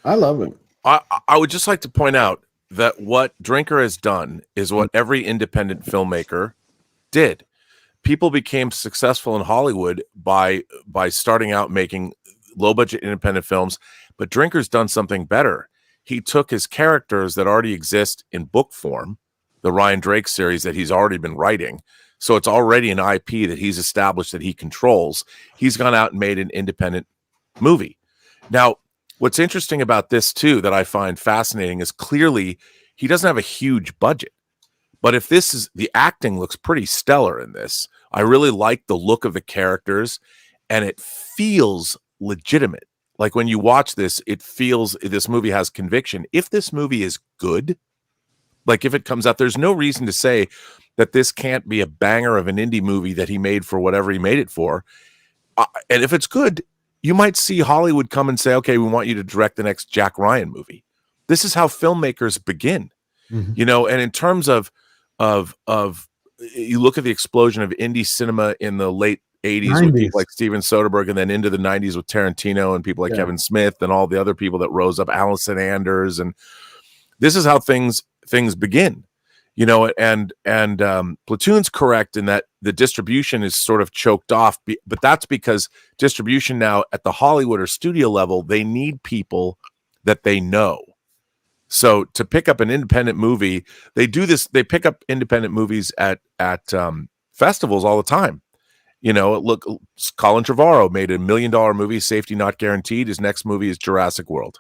I love it. I would just like to point out that what Drinker has done is what every independent filmmaker did. People became successful in Hollywood by starting out making low-budget independent films, but Drinker's done something better. He took his characters that already exist in book form, the Ryan Drake series that he's already been writing, so it's already an IP that he's established that he controls. He's gone out and made an independent movie. Now, what's interesting about this, too, that I find fascinating is clearly he doesn't have a huge budget. But if this is, the acting looks pretty stellar in this. I really like the look of the characters, and it feels legitimate. Like when you watch this, it feels this movie has conviction. If this movie is good, like if it comes out, there's no reason to say that this can't be a banger of an indie movie that he made for whatever he made it for. And if it's good, you might see Hollywood come and say, okay, we want you to direct the next Jack Ryan movie. This is how filmmakers begin, you know, and in terms of you look at the explosion of indie cinema in the late 80s with people like Steven Soderbergh, and then into the 90s with Tarantino and people like Kevin Smith and all the other people that rose up, Allison Anders, and this is how things begin. You know, and Platoon's correct in that the distribution is sort of choked off, but that's because distribution now at the Hollywood or studio level, they need people that they know. So to pick up an independent movie, they do this. They pick up independent movies at festivals all the time. You know, look, Colin Trevorrow made $1 million movie, Safety Not Guaranteed. His next movie is Jurassic World.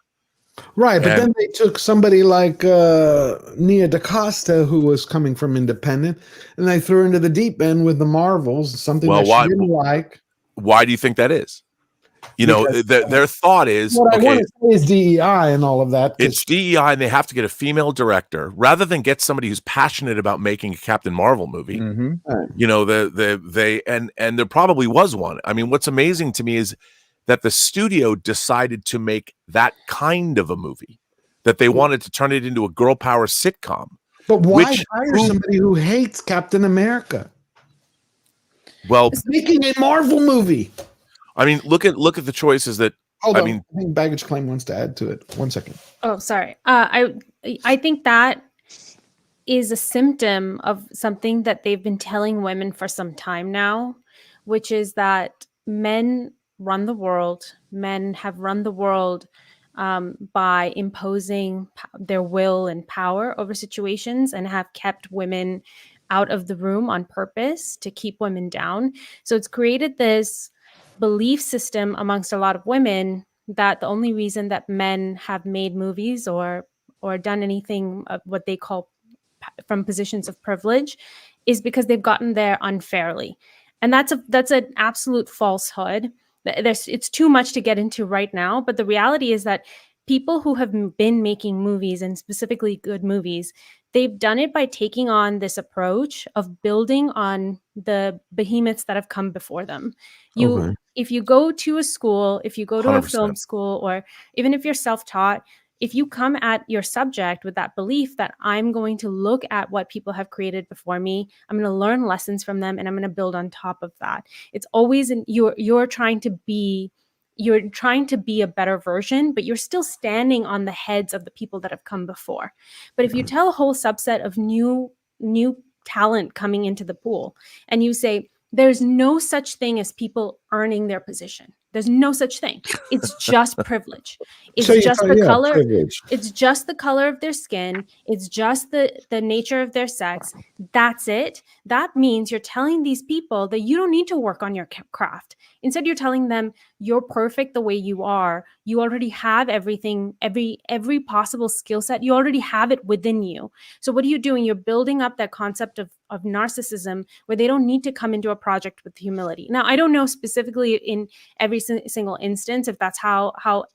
Right, but then they took somebody like Nia DaCosta, who was coming from independent, and they threw her into the deep end with the Marvels, something that she didn't like. Why do you think that is? You know, their thought is, what I okay, want to say is DEI and all of that. it's DEI, and they have to get a female director rather than get somebody who's passionate about making a Captain Marvel movie. You know, and there probably was one. I mean, what's amazing to me is that the studio decided to make that kind of a movie, that they wanted to turn it into a girl power sitcom. But why hire somebody who hates Captain America? Well, it's making a Marvel movie. I mean, look at the choices that. Hold I on. mean, I think Baggage Claim wants to add to it. 1 second. Oh, sorry. I think that is a symptom of something that they've been telling women for some time now, which is that men run the world. Men have run the world by imposing their will and power over situations, and have kept women out of the room on purpose to keep women down. So it's created this belief system amongst a lot of women that the only reason that men have made movies or done anything of what they call from positions of privilege is because they've gotten there unfairly. And that's an absolute falsehood. It's too much to get into right now, but the reality is that people who have been making movies, and specifically good movies, they've done it by taking on this approach of building on the behemoths that have come before them. If you go to a school, if you go to 100%. a film school, or even if you're self-taught, if you come at your subject with that belief that I'm going to look at what people have created before me, I'm going to learn lessons from them, and I'm going to build on top of that. It's always you're trying to be a better version, but you're still standing on the heads of the people that have come before. But if you tell a whole subset of new talent coming into the pool, and you say, there's no such thing as people earning their position. There's no such thing. It's just privilege. It's just the color. Privilege. It's just the color of their skin. It's just the nature of their sex. That's it. That means you're telling these people that you don't need to work on your craft. Instead, you're telling them you're perfect the way you are. You already have everything, every possible skill set. You already have it within you. So what are you doing? You're building up that concept of narcissism where they don't need to come into a project with humility. Now, I don't know specifically in every single instance if that's how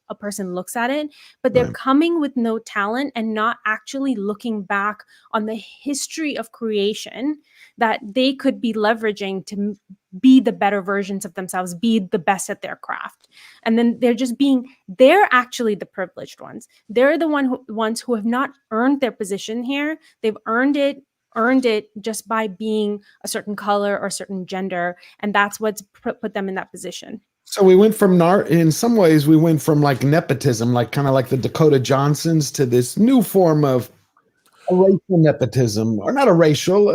a person looks at it, but they're coming with no talent and not actually looking back on the history of creation that they could be leveraging to be the better versions of themselves, be the best at their craft. And then they're actually the privileged ones. They're the ones who have not earned their position here. They've earned it just by being a certain color or a certain gender, and that's what's put them in that position. So we went from in some ways we went from like nepotism, like kind of like the Dakota Johnsons, to this new form of a racial nepotism, or not a racial,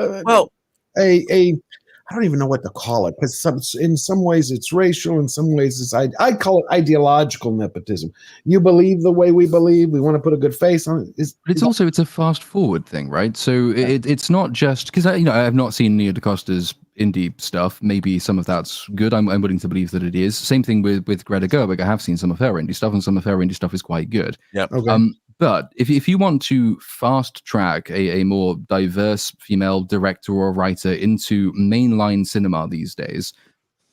I don't even know what to call it, because in some ways it's racial, in some ways it's I call it ideological nepotism. You believe the way we believe. We want to put a good face on it. It's a fast forward thing, right? So it's not just because I have not seen Nia DaCosta's indie stuff. Maybe some of that's good. I'm willing to believe that it is. Same thing with Greta Gerwig. I have seen some of her indie stuff, and some of her indie stuff is quite good. Yeah. Okay. But if you want to fast track a more diverse female director or writer into mainline cinema these days,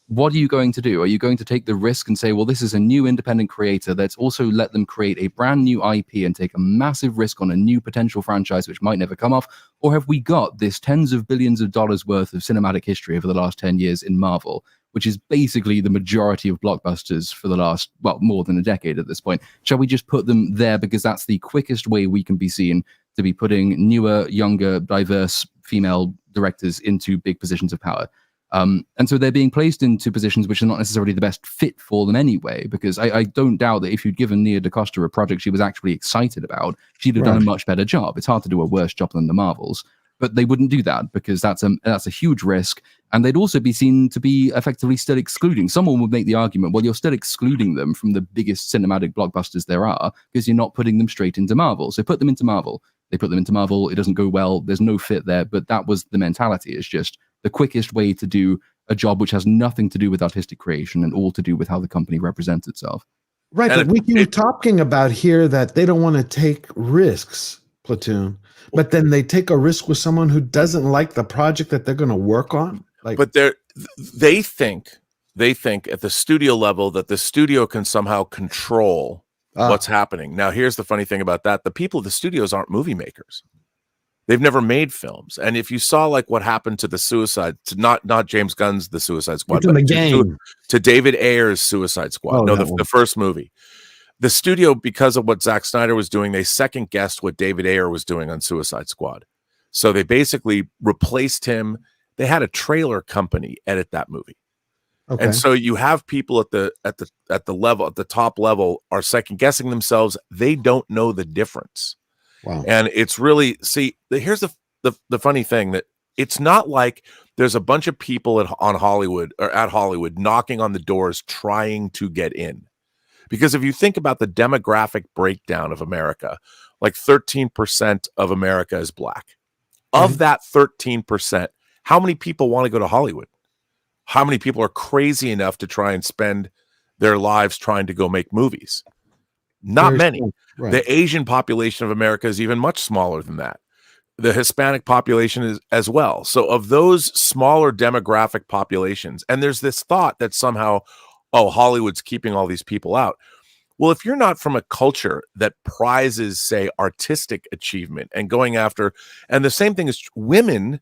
what are you going to do? Are you going to take the risk and say, well, this is a new independent creator, let's also let them create a brand new IP and take a massive risk on a new potential franchise which might never come off? Or have we got this tens of billions of dollars worth of cinematic history over the last 10 years in Marvel, which is basically the majority of blockbusters for the last, more than a decade at this point? Shall we just put them there because that's the quickest way we can be seen to be putting newer, younger, diverse female directors into big positions of power? And so they're being placed into positions which are not necessarily the best fit for them anyway, because I don't doubt that if you'd given Nia DaCosta a project she was actually excited about, she'd have done a much better job. It's hard to do a worse job than the Marvels. But they wouldn't do that because that's a huge risk, and they'd also be seen to be effectively still excluding. Someone would make the argument, well, you're still excluding them from the biggest cinematic blockbusters there are because you're not putting them straight into Marvel. So put them into Marvel. They put them into Marvel. It doesn't go well. There's no fit there. But that was the mentality. It's just the quickest way to do a job which has nothing to do with artistic creation and all to do with how the company represents itself. Right, And but we keep talking about here that they don't want to take risks, Platoon, but then they take a risk with someone who doesn't like the project that they're going to work on. Like, but they think at the studio level that the studio can somehow control what's happening. Now, here's the funny thing about that: the people of the studios aren't movie makers. They've never made films. And if you saw like what happened to the Suicide, to not James Gunn's The Suicide Squad, but to David Ayer's Suicide Squad, the first movie, the studio, because of what Zack Snyder was doing, they second guessed what David Ayer was doing on Suicide Squad. So they basically replaced him. They had a trailer company edit that movie. Okay. And so you have people at the level, at the top level, are second guessing themselves. They don't know the difference. Wow. And it's really, here's the funny thing, that it's not like there's a bunch of people at Hollywood knocking on the doors trying to get in. Because if you think about the demographic breakdown of America, like 13% of America is black. Of that 13%, how many people want to go to Hollywood? How many people are crazy enough to try and spend their lives trying to go make movies? Not many. Right. The Asian population of America is even much smaller than that. The Hispanic population is as well. So of those smaller demographic populations, and there's this thought that somehow, oh, Hollywood's keeping all these people out. Well, if you're not from a culture that prizes, say, artistic achievement and going after, and the same thing is, women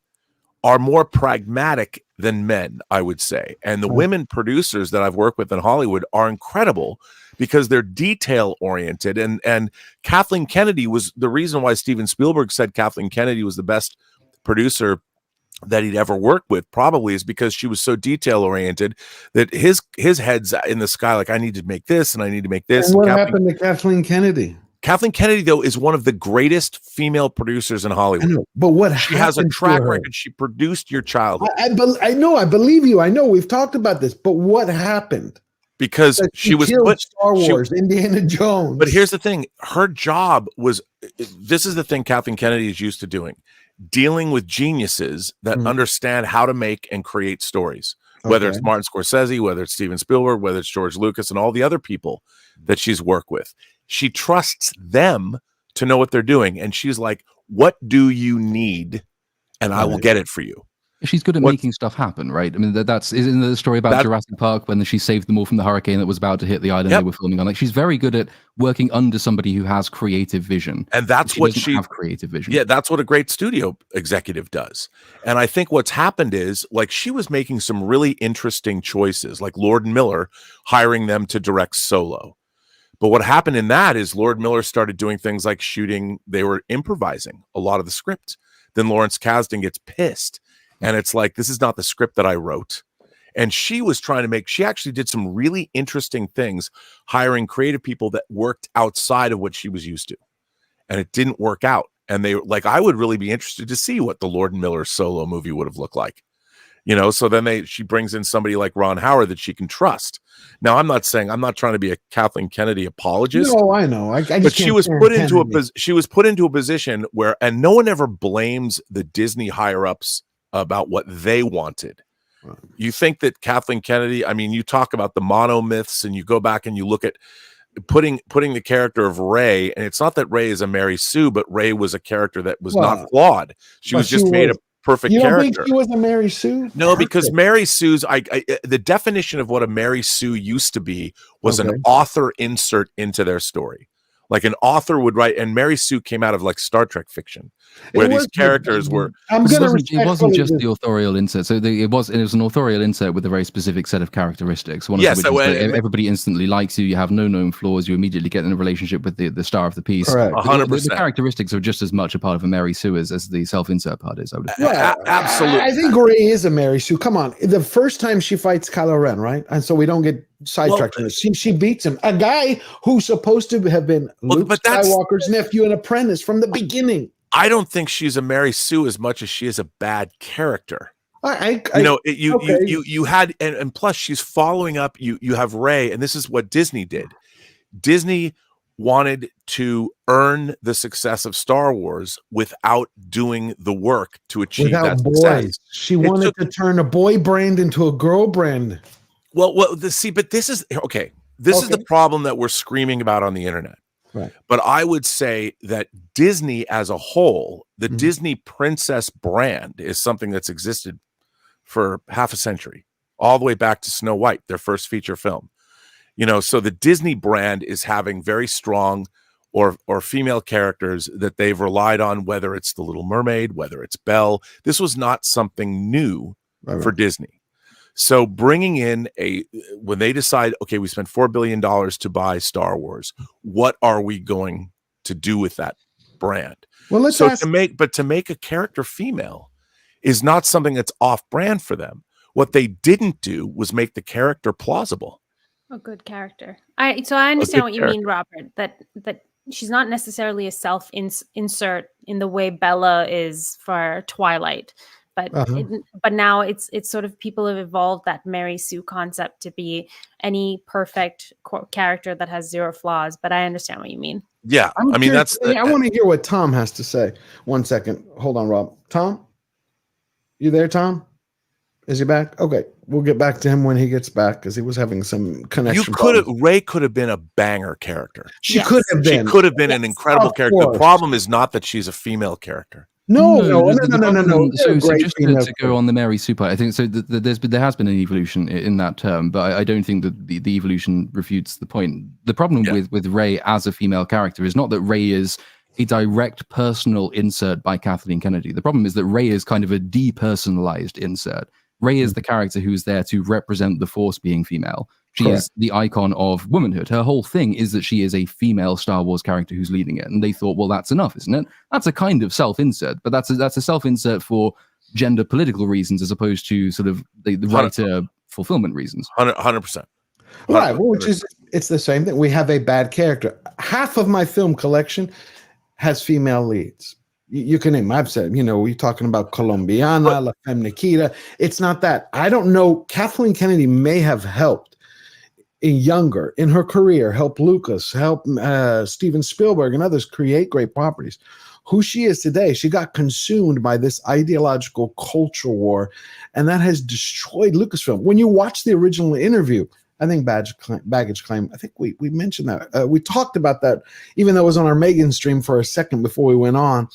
are more pragmatic than men, I would say. And the women producers that I've worked with in Hollywood are incredible because they're detail oriented. And Kathleen Kennedy was the reason why Steven Spielberg said Kathleen Kennedy was the best producer that he'd ever worked with, probably is because she was so detail oriented that his head's in the sky, like, I need to make this and I need to make this. And what happened to Kathleen Kennedy? Kathleen Kennedy, though, is one of the greatest female producers in Hollywood. I know, but what she has a track record. She produced your childhood. I know. I believe you. I know. We've talked about this, but what happened? Because she was put Star Wars, Indiana Jones. But here's the thing: her job was. This is the thing Kathleen Kennedy is used to doing: dealing with geniuses that understand how to make and create stories. Whether it's Martin Scorsese, whether it's Steven Spielberg, whether it's George Lucas, and all the other people that she's worked with. She trusts them to know what they're doing. And she's like, what do you need? And I will get it for you. She's good at making stuff happen, right? I mean, that's in the story about Jurassic Park when she saved them all from the hurricane that was about to hit the island they were filming on. Like, she's very good at working under somebody who has creative vision. And that's what she have creative vision. Yeah, that's what a great studio executive does. And I think what's happened is, like, she was making some really interesting choices, like Lord and Miller hiring them to direct Solo. But what happened in that is Lord Miller started doing things like they were improvising a lot of the script. Then Lawrence Kasdan gets pissed. And it's like, this is not the script that I wrote. And she was trying to she actually did some really interesting things, hiring creative people that worked outside of what she was used to. And it didn't work out. And I would really be interested to see what the Lord and Miller Solo movie would have looked like. You know, so then she brings in somebody like Ron Howard that she can trust. Now, I'm not trying to be a Kathleen Kennedy apologist. No, I know. But she was put into a position where, and no one ever blames the Disney higher ups about what they wanted. Right. You think that Kathleen Kennedy, I mean, you talk about the monomyths and you go back and you look at putting the character of Rey, and it's not that Rey is a Mary Sue, but Rey was a character that was not flawed. She was just made a perfect character. You don't think she was a Mary Sue? No, because Mary Sue's, the definition of what a Mary Sue used to be was an author insert into their story. Like an author would write, and Mary Sue came out of like Star Trek fiction, where these characters were. It wasn't just the authorial insert. So it was an authorial insert with a very specific set of characteristics. One of which is that everybody instantly likes you. You have no known flaws. You immediately get in a relationship with the star of the piece. 100%. The characteristics are just as much a part of a Mary Sue as the self-insert part is. I would absolutely. I think Rey is a Mary Sue. Come on, the first time she fights Kylo Ren, right? And so we don't get sidetracked. She beats him. A guy who's supposed to have been Luke Skywalker's nephew and apprentice from the beginning. I don't think she's a Mary Sue as much as she is a bad character. You had, and plus she's following up. You have Rey, and this is what Disney did. Disney wanted to earn the success of Star Wars without doing the work to achieve that success. She wanted to turn a boy brand into a girl brand. Well, but this is okay. This is the problem that we're screaming about on the internet. Right. But I would say that Disney as a whole, the Disney princess brand is something that's existed for half a century, all the way back to Snow White, their first feature film. So the Disney brand is having very strong or female characters that they've relied on, whether it's the Little Mermaid, whether it's Belle. This was not something new for Disney. So bringing in when they decide, okay, we spent $4 billion to buy Star Wars, what are we going to do with that brand? Well, to make a character female is not something that's off brand for them. What they didn't do was make the character plausible. A good character. I understand what you mean, Robert, that she's not necessarily a self-insert in the way Bella is for Twilight. But but now it's sort of people have evolved that Mary Sue concept to be any perfect character that has zero flaws. But I understand what you mean. Yeah, I mean I want to hear what Tom has to say. 1 second, hold on, Rob. Tom, you there? Tom, is he back? Okay, we'll get back to him when he gets back because he was having some connection. Rey could have been a banger character. She could have been. She could have been an incredible character. The problem is not that she's a female character. No. So just to go on the Mary Sue part, I think so. There has been an evolution in that term, but I don't think that the evolution refutes the point. The problem with Rey as a female character is not that Rey is a direct personal insert by Kathleen Kennedy. The problem is that Rey is kind of a depersonalized insert. Rey is the character who's there to represent the Force being female. She is the icon of womanhood. Her whole thing is that she is a female Star Wars character who's leading it. And they thought, well, that's enough, isn't it? That's a kind of self-insert, but that's a self-insert for gender political reasons as opposed to sort of the writer fulfillment reasons. 100%. Right, which is, it's the same thing. We have a bad character. Half of my film collection has female leads. You can name, I've said, we're talking about Colombiana, La Femme Nikita. It's not that. I don't know. Kathleen Kennedy may have helped in her career, help Lucas, help Steven Spielberg and others create great properties. Who she is today, she got consumed by this ideological culture war, and that has destroyed Lucasfilm. When you watch the original interview, I think Baggage Claim, I think we mentioned that. We talked about that, even though it was on our Megan stream for a second before we went on.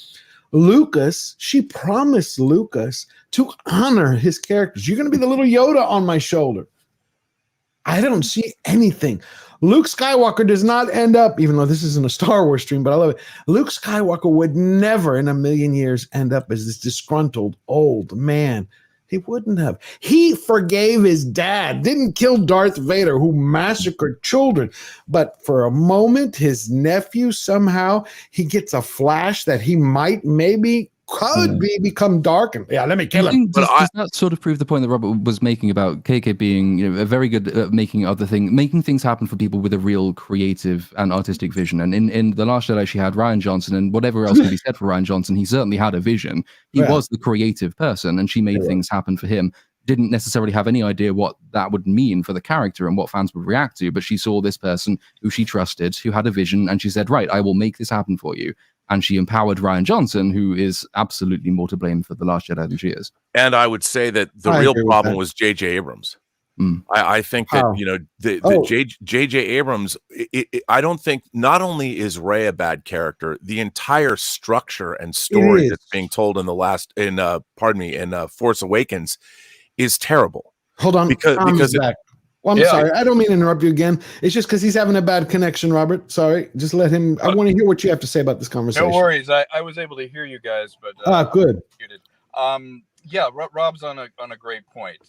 She promised Lucas to honor his characters. You're going to be the little Yoda on my shoulder. I don't see anything. Luke Skywalker does not end up, even though this isn't a Star Wars stream, but I love it. Luke Skywalker would never in a million years end up as this disgruntled old man. He wouldn't have. He forgave his dad, didn't kill Darth Vader, who massacred children. But for a moment, his nephew, somehow, he gets a flash that he become dark, and let me kill him. Does that sort of prove the point that Robert was making about KK being a very good at making things happen for people with a real creative and artistic vision? And in The Last Jedi, she had Rian Johnson, and whatever else can be said for Rian Johnson, he certainly had a vision. He was the creative person, and she made things happen for him. Didn't necessarily have any idea what that would mean for the character and what fans would react to, but she saw this person who she trusted, who had a vision, and she said, right, I will make this happen for you. And she empowered Rian Johnson, who is absolutely more to blame for The Last Jedi than she is. And I would say that the real problem was J.J. Abrams. I think that J.J. Abrams, I don't think, not only is Rey a bad character, the entire structure and story that's being told in Force Awakens is terrible. Hold on, because back. Well, I'm sorry. I don't mean to interrupt you again. It's just because he's having a bad connection, Robert. Sorry. Just let him. I want to hear what you have to say about this conversation. No worries. I was able to hear you guys, but good. Rob's on a great point.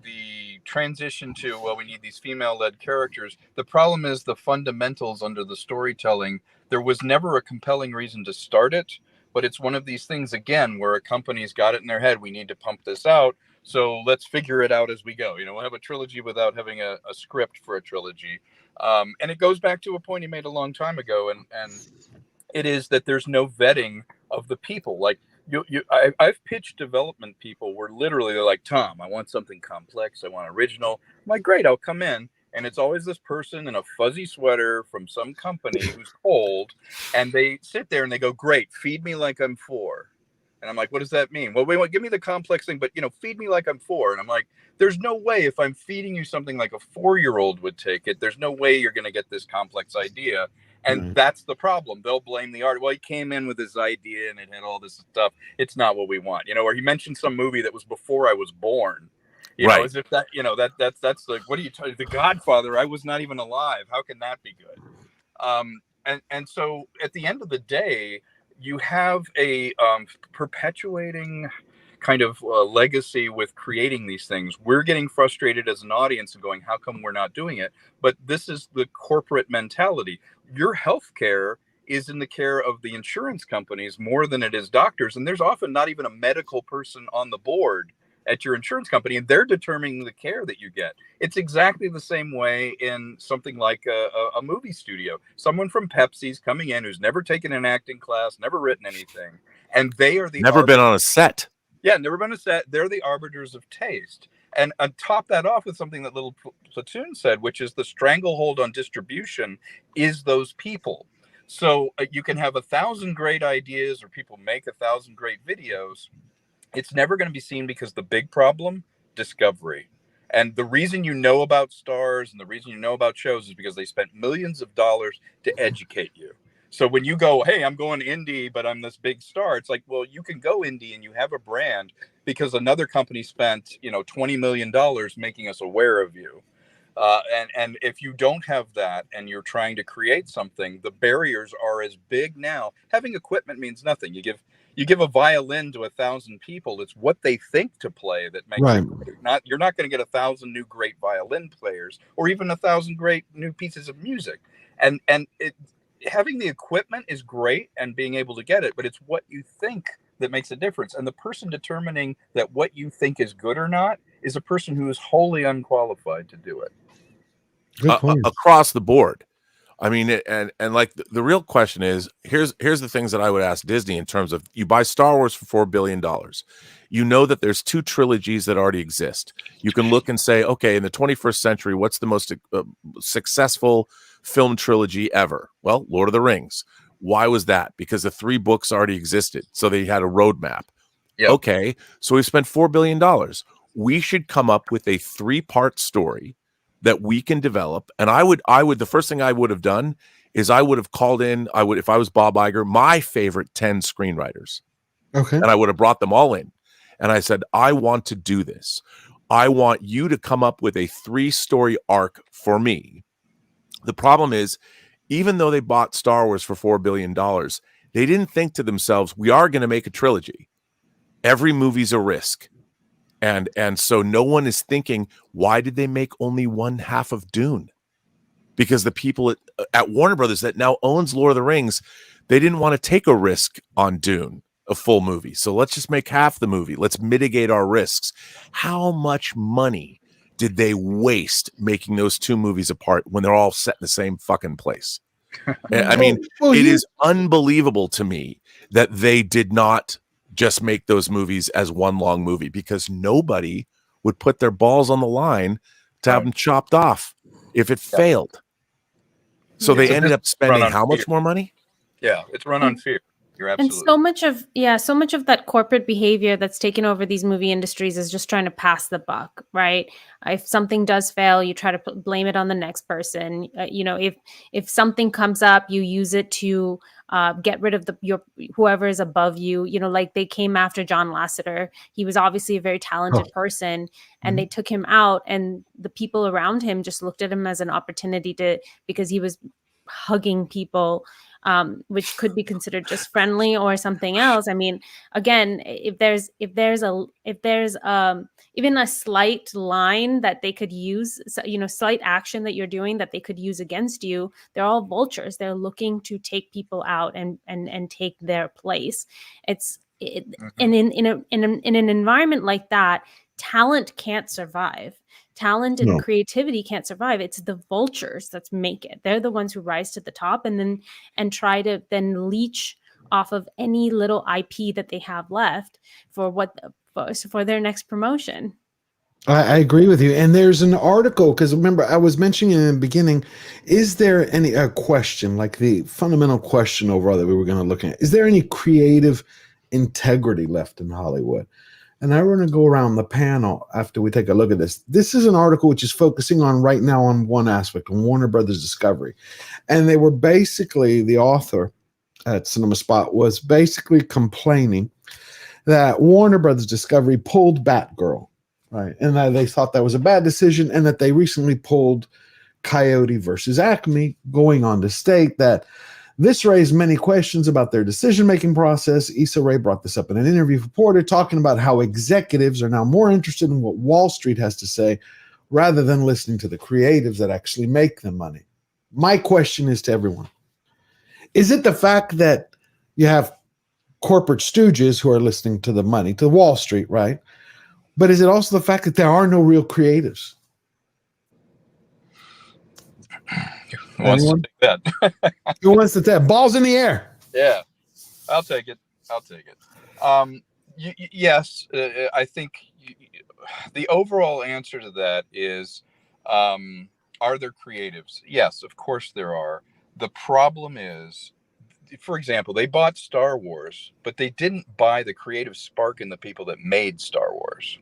The transition to we need these female-led characters. The problem is the fundamentals under the storytelling. There was never a compelling reason to start it, but it's one of these things again where a company's got it in their head. We need to pump this out. So let's figure it out as we go. We'll have a trilogy without having a script for a trilogy. And it goes back to a point he made a long time ago. And it is that there's no vetting of the people. Like I've pitched development people where literally they're like, Tom, I want something complex. I want original. I'm like, great, I'll come in. And it's always this person in a fuzzy sweater from some company who's cold. And they sit there and they go, great, feed me like I'm 4. And I'm like, what does that mean? Well, wait, give me the complex thing, but, feed me like I'm 4. And I'm like, there's no way if I'm feeding you something like a 4-year-old would take it, there's no way you're going to get this complex idea. And that's the problem. They'll blame the art. Well, he came in with his idea and it had all this stuff. It's not what we want. Or he mentioned some movie that was before I was born. Right. As if that, that's like, what are you talking? The Godfather, I was not even alive. How can that be good? And so at the end of the day, you have a perpetuating kind of legacy with creating these things. We're getting frustrated as an audience and going, how come we're not doing it? But this is the corporate mentality. Your healthcare is in the care of the insurance companies more than it is doctors. And there's often not even a medical person on the board at your insurance company, and they're determining the care that you get. It's exactly the same way in something like a movie studio. Someone from Pepsi's coming in who's never taken an acting class, never written anything, and they are the never been on a set. Yeah, never been on a set. They're the arbiters of taste. And top that off with something that little Platoon said, which is the stranglehold on distribution is those people. So you can have 1,000 great ideas or people make 1,000 great videos. It's never going to be seen because the big problem, discovery. And the reason you know about stars and the reason you know about shows is because they spent millions of dollars to educate you. So when you go, hey, I'm going indie, but I'm this big star, it's like, well, you can go indie and you have a brand because another company spent, $20 million making us aware of you. And if you don't have that and you're trying to create something, the barriers are as big now. Having equipment means nothing. You give a violin to 1,000 people. It's what they think to play that makes it great. You're not going to get 1,000 new great violin players or even 1,000 great new pieces of music. And having the equipment is great and being able to get it, but it's what you think that makes a difference. And the person determining that what you think is good or not is a person who is wholly unqualified to do it. Across the board. I mean, and like the real question is, here's the things that I would ask Disney in terms of, you buy Star Wars for $4 billion. You know that there's 2 trilogies that already exist. You can look and say, okay, in the 21st century, what's the most successful film trilogy ever? Well, Lord of the Rings. Why was that? Because the 3 books already existed. So they had a roadmap. Yep. Okay, so we spent $4 billion. We should come up with a 3-part story that we can develop. And I would, the first thing I would have done is I would have called in, if I was Bob Iger, my favorite 10 screenwriters. Okay. And I would have brought them all in. And I said, I want to do this. I want you to come up with a 3-story arc for me. The problem is, even though they bought Star Wars for $4 billion, they didn't think to themselves, we are going to make a trilogy. Every movie's a risk. And so no one is thinking, why did they make only 1/2 of Dune? Because the people at Warner Brothers that now owns Lord of the Rings, they didn't want to take a risk on Dune, a full movie. So let's just make half the movie. Let's mitigate our risks. How much money did they waste making those 2 movies apart when they're all set in the same fucking place? I mean, it is unbelievable to me that they did not just make those movies as one long movie, because nobody would put their balls on the line to have them chopped off if it failed. So they ended up spending how much more money? Yeah, it's run on fear. You're absolutely. And so much of that corporate behavior that's taken over these movie industries is just trying to pass the buck, right? If something does fail, you try to blame it on the next person. If something comes up, you use it to get rid of whoever is above you. Like they came after John Lasseter. He was obviously a very talented person, and they took him out, and the people around him just looked at him as an opportunity because he was hugging people, which could be considered just friendly or something else. I mean, again, if there's even a slight line that they could use, slight action that you're doing that they could use against you, they're all vultures. They're looking to take people out and take their place. And in an environment like that, talent can't survive. Talent and creativity can't survive. It's the vultures that make it. They're the ones who rise to the top and try to then leech off of any little IP that they have left for their next promotion. I agree with you. And there's an article, because remember, I was mentioning in the beginning, is there any question, like the fundamental question overall that we were going to look at, is there any creative integrity left in Hollywood? And I want to go around the panel after we take a look at this. This is an article which is focusing on right now on one aspect, on Warner Brothers Discovery. And they were basically, the author at Cinema Spot was basically complaining that Warner Brothers Discovery pulled Batgirl. Right. And that they thought that was a bad decision, and that they recently pulled Coyote versus Acme, going on to state that this raised many questions about their decision-making process. Issa Rae brought this up in an interview with Porter, talking about how executives are now more interested in what Wall Street has to say rather than listening to the creatives that actually make them money. My question is to everyone, is it the fact that you have corporate stooges who are listening to the money, to Wall Street, right? But is it also the fact that there are no real creatives? Who wants to take that? Who wants to take balls in the air? Yeah, I'll take it. Yes, I think the overall answer to that is, are there creatives? Yes, of course there are. The problem is, for example, they bought Star Wars, but they didn't buy the creative spark in the people that made Star Wars.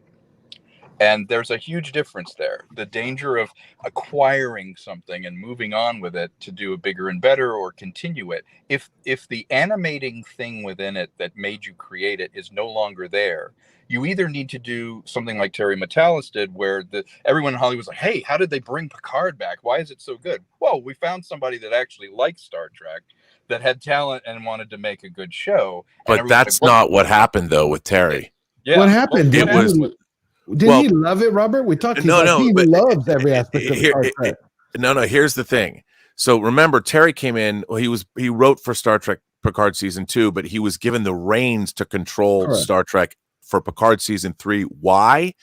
And there's a huge difference there. The danger of acquiring something and moving on with it to do a bigger and better or continue it. If the animating thing within it that made you create it is no longer there, you either need to do something like Terry Matalas did, where everyone in Hollywood was like, hey, how did they bring Picard back? Why is it so good? Well, we found somebody that actually liked Star Trek, that had talent and wanted to make a good show. But that's not what happened, though, with Terry. Yeah. What happened? Didn't he love it, Robert? We talked. He loves every aspect of Star Trek. No. Here's the thing. So remember, Terry came in. Well, he wrote for Star Trek Picard season 2, but he was given the reins to control Star Trek for Picard season 3. Why?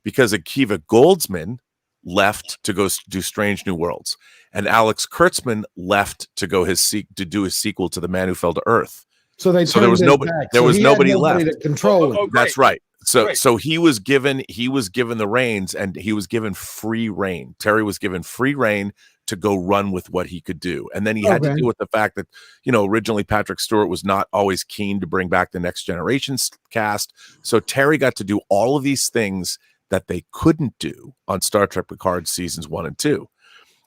Because Akiva Goldsman left to go do Strange New Worlds, and Alex Kurtzman left to go do his sequel to The Man Who Fell to Earth. So there was nobody. Nobody left to control it. That's right. So he was given the reins, and he was given free rein. Terry was given free rein to go run with what he could do. And then he had to deal with the fact that, originally Patrick Stewart was not always keen to bring back the Next Generation cast. So Terry got to do all of these things that they couldn't do on Star Trek Picard seasons 1 and 2.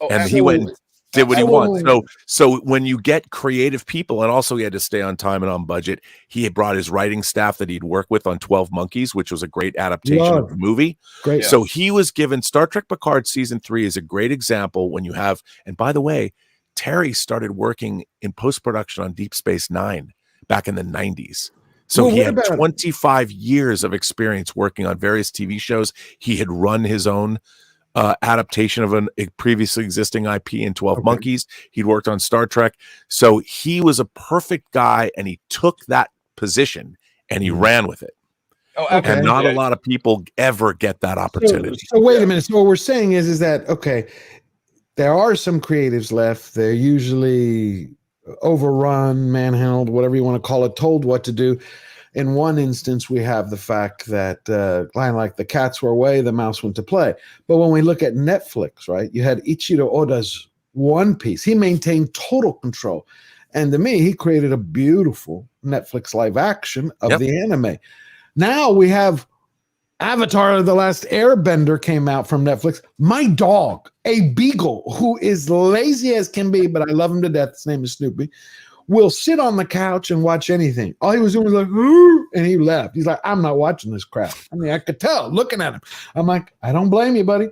And he went and did what he wanted. So when you get creative people, and also he had to stay on time and on budget, he had brought his writing staff that he'd worked with on 12 Monkeys, which was a great adaptation of the movie. Great. So he was given Star Trek Picard season 3 is a great example when you have, and by the way, Terry started working in post-production on Deep Space Nine back in the 90s. So he had 25 years of experience working on various TV shows. He had run his own adaptation of a previously existing IP in 12 Monkeys. He'd worked on Star Trek. So he was a perfect guy, and he took that position and he ran with it. And not a lot of people ever get that opportunity. So wait a minute. So what we're saying is that, there are some creatives left. They're usually overrun, manhandled, whatever you want to call it, told what to do. In one instance, we have the fact that, kind of like the cats were away, the mouse went to play. But when we look at Netflix, right, you had Ichiro Oda's One Piece. He maintained total control. And to me, he created a beautiful Netflix live action of the anime. Now we have Avatar: The Last Airbender came out from Netflix. My dog, a beagle, who is lazy as can be, but I love him to death. His name is Snoopy. Will sit on the couch and watch anything. All he was doing was like, and he left. He's like, I'm not watching this crap. I mean, I could tell looking at him. I'm like, I don't blame you, buddy.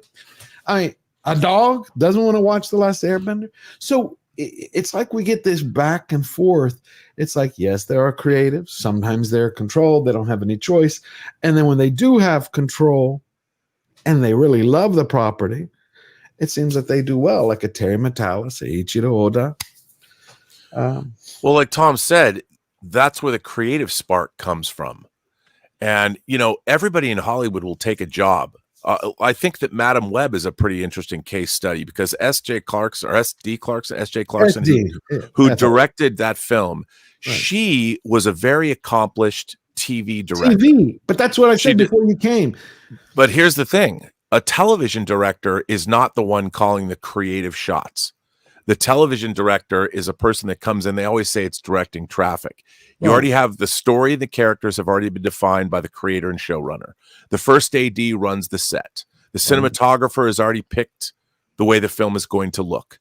I mean, a dog doesn't want to watch The Last Airbender. So it's like we get this back and forth. It's like, yes, there are creatives. Sometimes they're controlled. They don't have any choice. And then when they do have control and they really love the property, it seems that they do well, like a Terry Matalas, a Ichiro Oda. Well, like Tom said, that's where the creative spark comes from. And, everybody in Hollywood will take a job. I think that Madam Web is a pretty interesting case study because S.J. Clarkson or S.D. Clarkson, S.J. Clarkson, who directed that film, she was a very accomplished TV director. TV, but that's what I said before you came. But here's the thing. A television director is not the one calling the creative shots. The television director is a person that comes in. They always say it's directing traffic. You already have the story. The characters have already been defined by the creator and showrunner. The first AD runs the set. The cinematographer has already picked the way the film is going to look.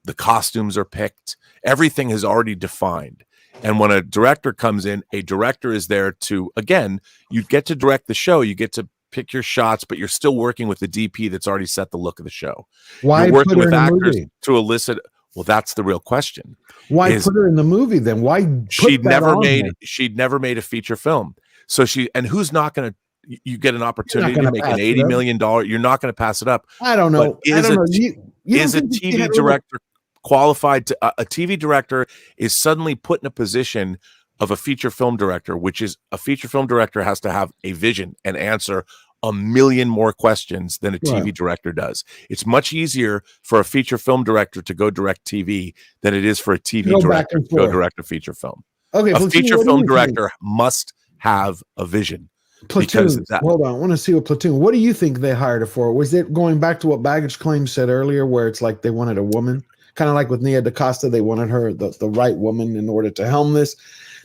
The costumes are picked. Everything is already defined. And when a director comes in, a director is there to, again, you get to direct the show. You get to pick your shots, but you're still working with the DP that's already set the look of the show. Why you're working put her with in a actors movie? to elicit. Well, that's the real question. Why put her in the movie then? Why she'd never made a feature film. So who's not going to, you get an opportunity to make an $80 million. You're not going to pass it up. I don't know. But is a TV director qualified to, a TV director is suddenly put in a position of a feature film director, which is a feature film director has to have a vision and answer a million more questions than a TV director does. It's much easier for a feature film director to go direct TV than it is for a TV director to go direct a feature film. Okay, a feature film director must have a vision. Platoon. Hold on, I want to see what Platoon. What do you think they hired her for? Was it going back to what Baggage Claim said earlier, where it's like they wanted a woman, kind of like with Nia DaCosta, they wanted her the right woman in order to helm this?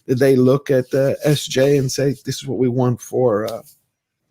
Did they look at SJ and say, this is what we want for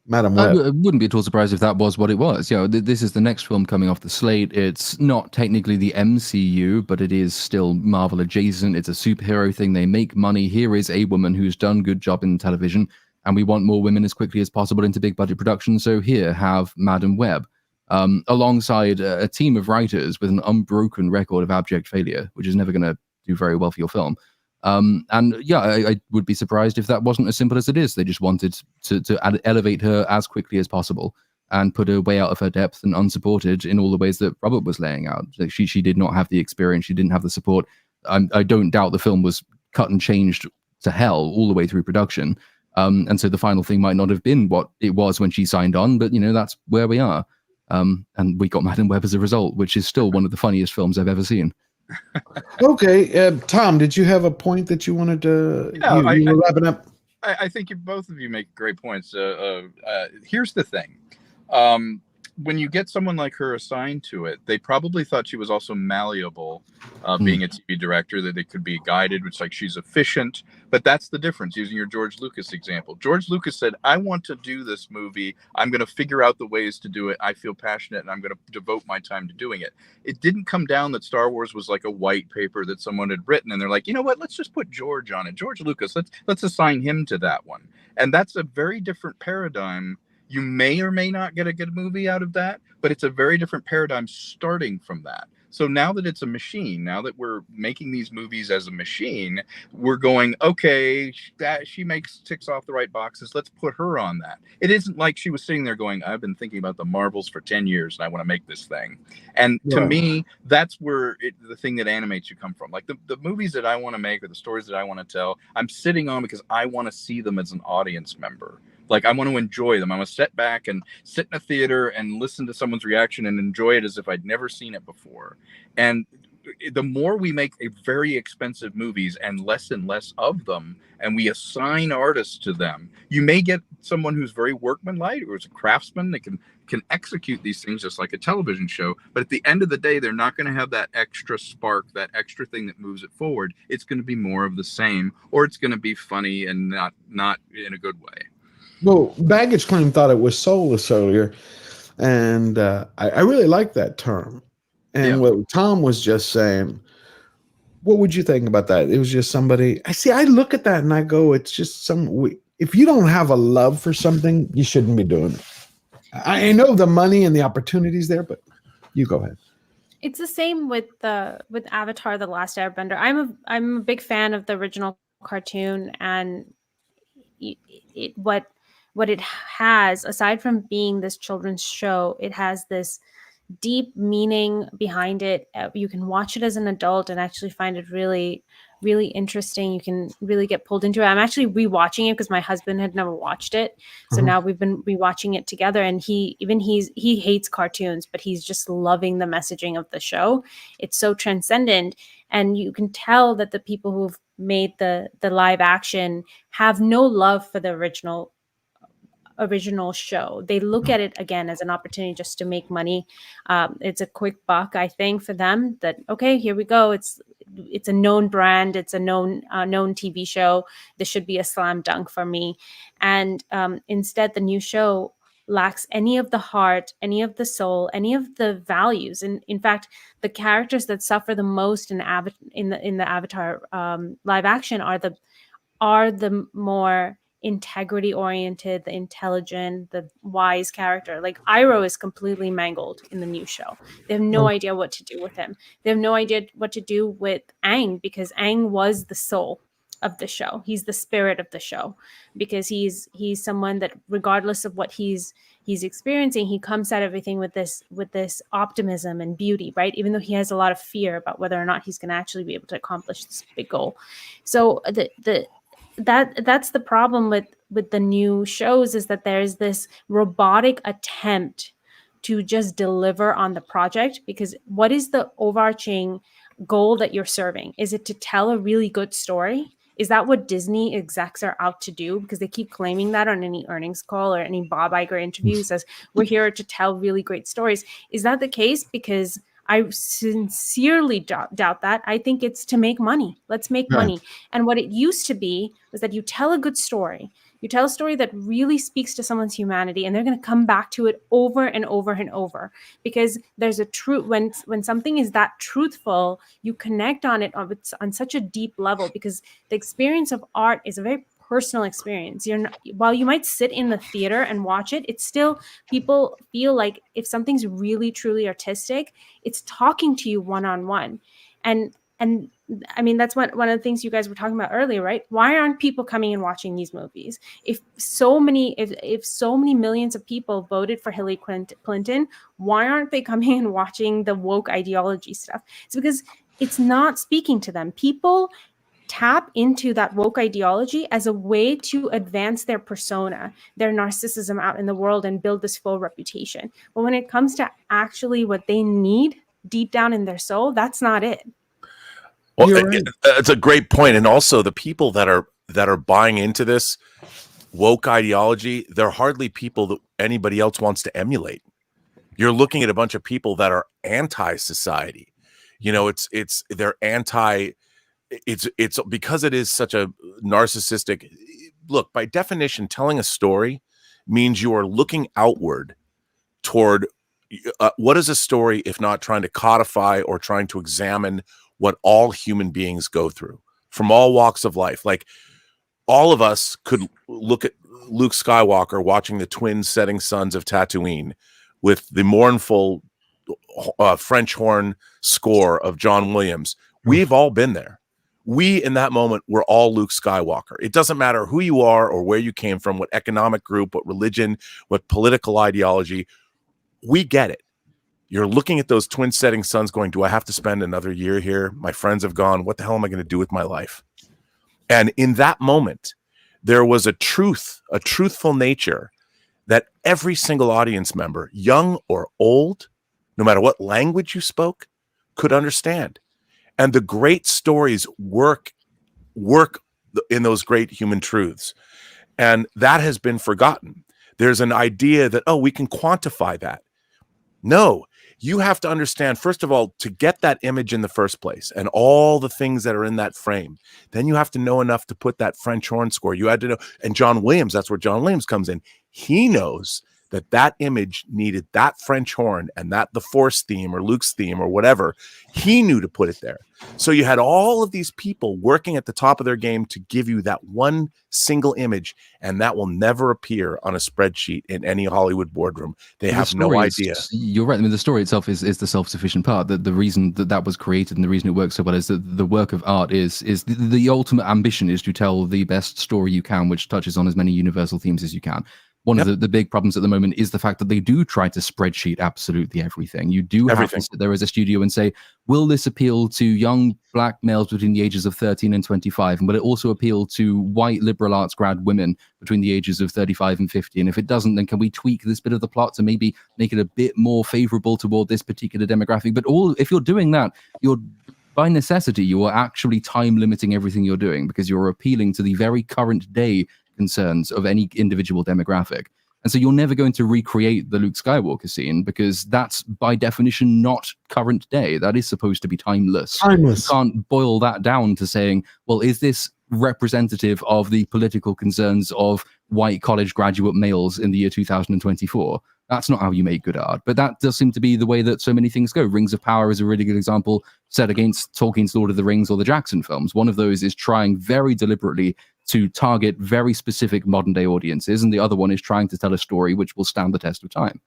Madam Web? I wouldn't be at all surprised if that was what it was. This is the next film coming off the slate. It's not technically the MCU, but it is still Marvel adjacent. It's a superhero thing. They make money. Here is a woman who's done a good job in television, and we want more women as quickly as possible into big budget production. So here, have Madam Web, alongside a team of writers with an unbroken record of abject failure, which is never going to do very well for your film. I would be surprised if that wasn't as simple as it is. They just wanted to elevate her as quickly as possible and put her way out of her depth and unsupported in all the ways that Robert was laying out. Like she did not have the experience. She didn't have the support. I don't doubt the film was cut and changed to hell all the way through production. And so the final thing might not have been what it was when she signed on, but that's where we are. And we got Madam Web as a result, which is still one of the funniest films I've ever seen. Okay, Tom, did you have a point that you wanted to? You were wrapping up. I think both of you make great points. Here's the thing. When you get someone like her assigned to it, they probably thought she was also malleable, being a TV director, that they could be guided, which like she's efficient. But that's the difference, using your George Lucas example. George Lucas said, I want to do this movie. I'm going to figure out the ways to do it. I feel passionate and I'm going to devote my time to doing it. It didn't come down that Star Wars was like a white paper that someone had written. And they're like, you know what, let's just put George on it. George Lucas, let's assign him to that one. And that's a very different paradigm. You may or may not get a good movie out of that, but it's a very different paradigm starting from that. So now that it's a machine, now that we're making these movies as a machine, we're going, okay, that she ticks off the right boxes. Let's put her on that. It isn't like she was sitting there going, I've been thinking about the Marvels for 10 years and I want to make this thing. And to me, that's where the thing that animates you come from. Like the movies that I want to make or the stories that I want to tell, I'm sitting on because I want to see them as an audience member. Like, I want to enjoy them. I want to sit back and sit in a theater and listen to someone's reaction and enjoy it as if I'd never seen it before. And the more we make very expensive movies and less of them, and we assign artists to them, you may get someone who's very workmanlike or is a craftsman that can execute these things just like a television show. But at the end of the day, they're not going to have that extra spark, that extra thing that moves it forward. It's going to be more of the same, or it's going to be funny and not in a good way. Well, Baggage Claim thought it was soulless earlier, and I really like that term. And what Tom was just saying, what would you think about that? It was just somebody. I look at that and I go, it's just if you don't have a love for something, you shouldn't be doing it. I know the money and the opportunities there, but you go ahead. It's the same with Avatar: The Last Airbender. I'm a big fan of the original cartoon, and what it has, aside from being this children's show, it has this deep meaning behind it. You can watch it as an adult and actually find it really really interesting. You can really get pulled into it. I'm actually rewatching it because my husband had never watched it. So now we've been rewatching it together, and he hates cartoons, but he's just loving the messaging of the show. It's so transcendent, and you can tell that the people who've made the live action have no love for the original show. They look at it again as an opportunity just to make money. It's a quick buck, I think, for them. That okay, here we go. It's a known brand. It's a known TV show. This should be a slam dunk for me. And instead, the new show lacks any of the heart, any of the soul, any of the values. And in fact, the characters that suffer the most in the Avatar live action are the more integrity oriented, the intelligent, the wise character. Like Iroh is completely mangled in the new show. They have no idea what to do with him. They have no idea what to do with Aang, because Aang was the soul of the show. He's the spirit of the show, because he's someone that regardless of what he's experiencing, he comes at everything with this optimism and beauty, right? Even though he has a lot of fear about whether or not he's going to actually be able to accomplish this big goal. So that's the problem with the new shows, is that there's this robotic attempt to just deliver on the project. Because what is the overarching goal that you're serving? Is it to tell a really good story? Is that what Disney execs are out to do? Because they keep claiming that on any earnings call or any Bob Iger interview, says we're here to tell really great stories. Is that the case? Because I sincerely doubt that. I think it's to make money. Let's make money. And what it used to be was that you tell a good story. You tell a story that really speaks to someone's humanity, and they're going to come back to it over and over and over, because there's a truth. When something is that truthful, you connect on it on such a deep level, because the experience of art is a very personal experience. While you might sit in the theater and watch it, it's still, people feel like if something's really truly artistic, it's talking to you one-on-one. And I mean, that's one of the things you guys were talking about earlier, right? Why aren't people coming and watching these movies? If so many millions of people voted for Hillary Clinton, why aren't they coming and watching the woke ideology stuff? It's because it's not speaking to them. People tap into that woke ideology as a way to advance their persona, their narcissism out in the world, and build this full reputation. But when it comes to actually what they need deep down in their soul, that's not it. Well, it's a great point. And also the people that are buying into this woke ideology, they're hardly people that anybody else wants to emulate. You're looking at a bunch of people that are anti-society. You know, they're anti. It's because it is such a narcissistic look. By definition, telling a story means you are looking outward toward what is a story if not trying to codify or trying to examine what all human beings go through from all walks of life. Like, all of us could look at Luke Skywalker watching the twin setting suns of Tatooine with the mournful French horn score of John Williams. We've all been there. We, in that moment, were all Luke Skywalker. It doesn't matter who you are or where you came from, what economic group, what religion, what political ideology. We get it. You're looking at those twin setting suns going, do I have to spend another year here? My friends have gone. What the hell am I going to do with my life? And in that moment, there was a truthful nature that every single audience member, young or old, no matter what language you spoke, could understand. And the great stories work in those great human truths. And that has been forgotten. There's an idea that, we can quantify that. No, you have to understand, first of all, to get that image in the first place and all the things that are in that frame, then you have to know enough to put that French horn score. You had to know, and John Williams, that's where John Williams comes in. He knows that image needed that French horn and that the Force theme or Luke's theme or whatever. He knew to put it there. So you had all of these people working at the top of their game to give you that one single image, and that will never appear on a spreadsheet in any Hollywood boardroom. They have no idea. You're right. I mean, the story itself is the self-sufficient part. The reason that was created and the reason it works so well is that the work of art is the ultimate ambition is to tell the best story you can, which touches on as many universal themes as you can. one of the big problems at the moment is the fact that they do try to spreadsheet absolutely everything. You do have to sit there as a studio and say, will this appeal to young black males between the ages of 13 and 25? And will it also appeal to white liberal arts grad women between the ages of 35 and 50? And if it doesn't, then can we tweak this bit of the plot to maybe make it a bit more favorable toward this particular demographic? But if you're doing that, you're by necessity, you are actually time limiting everything you're doing, because you're appealing to the very current day concerns of any individual demographic. And so you're never going to recreate the Luke Skywalker scene, because that's by definition not current day. That is supposed to be timeless. You can't boil that down to saying, well, is this representative of the political concerns of white college graduate males in the year 2024? That's not how you make good art. But that does seem to be the way that so many things go. Rings of Power is a really good example set against Tolkien's Lord of the Rings or the Jackson films. One of those is trying very deliberately to target very specific modern day audiences, and the other one is trying to tell a story which will stand the test of time.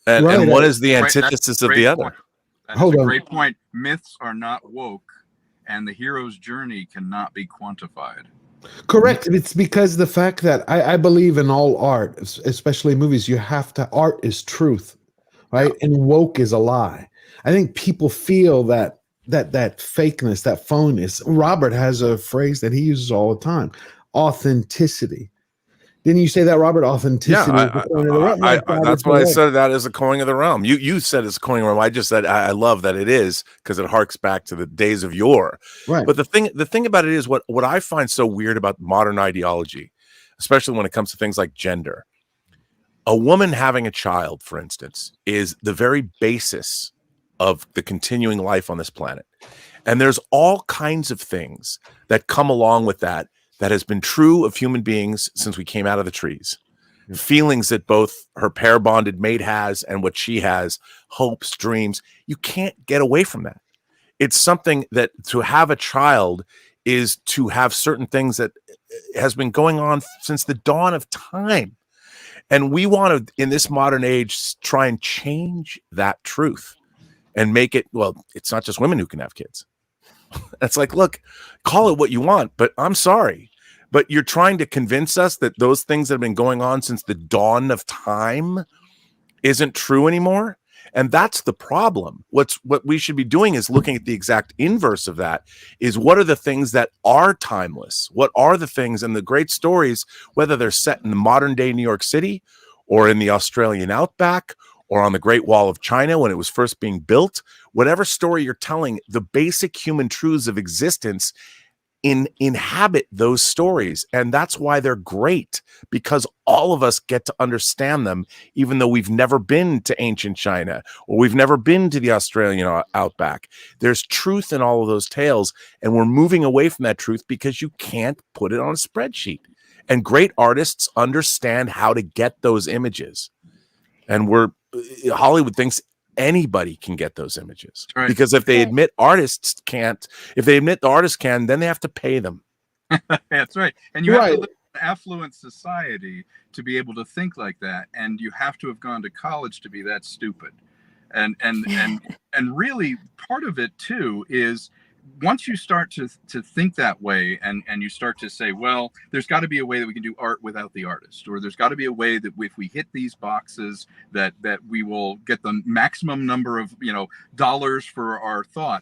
And one is the antithesis of the other. That's a great point. Myths are not woke, and the hero's journey cannot be quantified. Correct. It's because the fact that I believe in all art, especially movies, art is truth, right? And woke is a lie. I think people feel that fakeness, that phoniness. Robert has a phrase that he uses all the time: authenticity. Didn't you say that, Robert? Authenticity. Yeah, that's why I said that is a coin of the realm. You said it's a coin of the realm. I just said I love that it is, because it harks back to the days of yore. Right. But the thing about it is what I find so weird about modern ideology, especially when it comes to things like gender. A woman having a child, for instance, is the very basis of the continuing life on this planet. And there's all kinds of things that come along with that has been true of human beings since we came out of the trees. Feelings that both her pair bonded mate has and what she has, hopes, dreams. You can't get away from that. It's something that to have a child is to have certain things that has been going on since the dawn of time. And we want to, in this modern age, try and change that truth and make it, well, it's not just women who can have kids. It's like, look, call it what you want, but I'm sorry. But you're trying to convince us that those things that have been going on since the dawn of time isn't true anymore. And that's the problem. What we should be doing is looking at the exact inverse of that, is what are the things that are timeless? What are the things and the great stories, whether they're set in the modern day New York City or in the Australian outback or on the Great Wall of China when it was first being built, whatever story you're telling, the basic human truths of existence inhabit those stories. And that's why they're great, because all of us get to understand them, even though we've never been to ancient China or we've never been to the Australian outback. There's truth in all of those tales, and we're moving away from that truth because you can't put it on a spreadsheet. And great artists understand how to get those images. And Hollywood thinks anybody can get those images, right? Because if they admit artists can't, if they admit the artists can, then they have to pay them. That's right. And you have to live in an affluent society to be able to think like that, and you have to have gone to college to be that stupid. And really part of it too is once you start to think that way, and you start to say, well, there's got to be a way that we can do art without the artist, or there's got to be a way that if we hit these boxes that we will get the maximum number of dollars for our thought.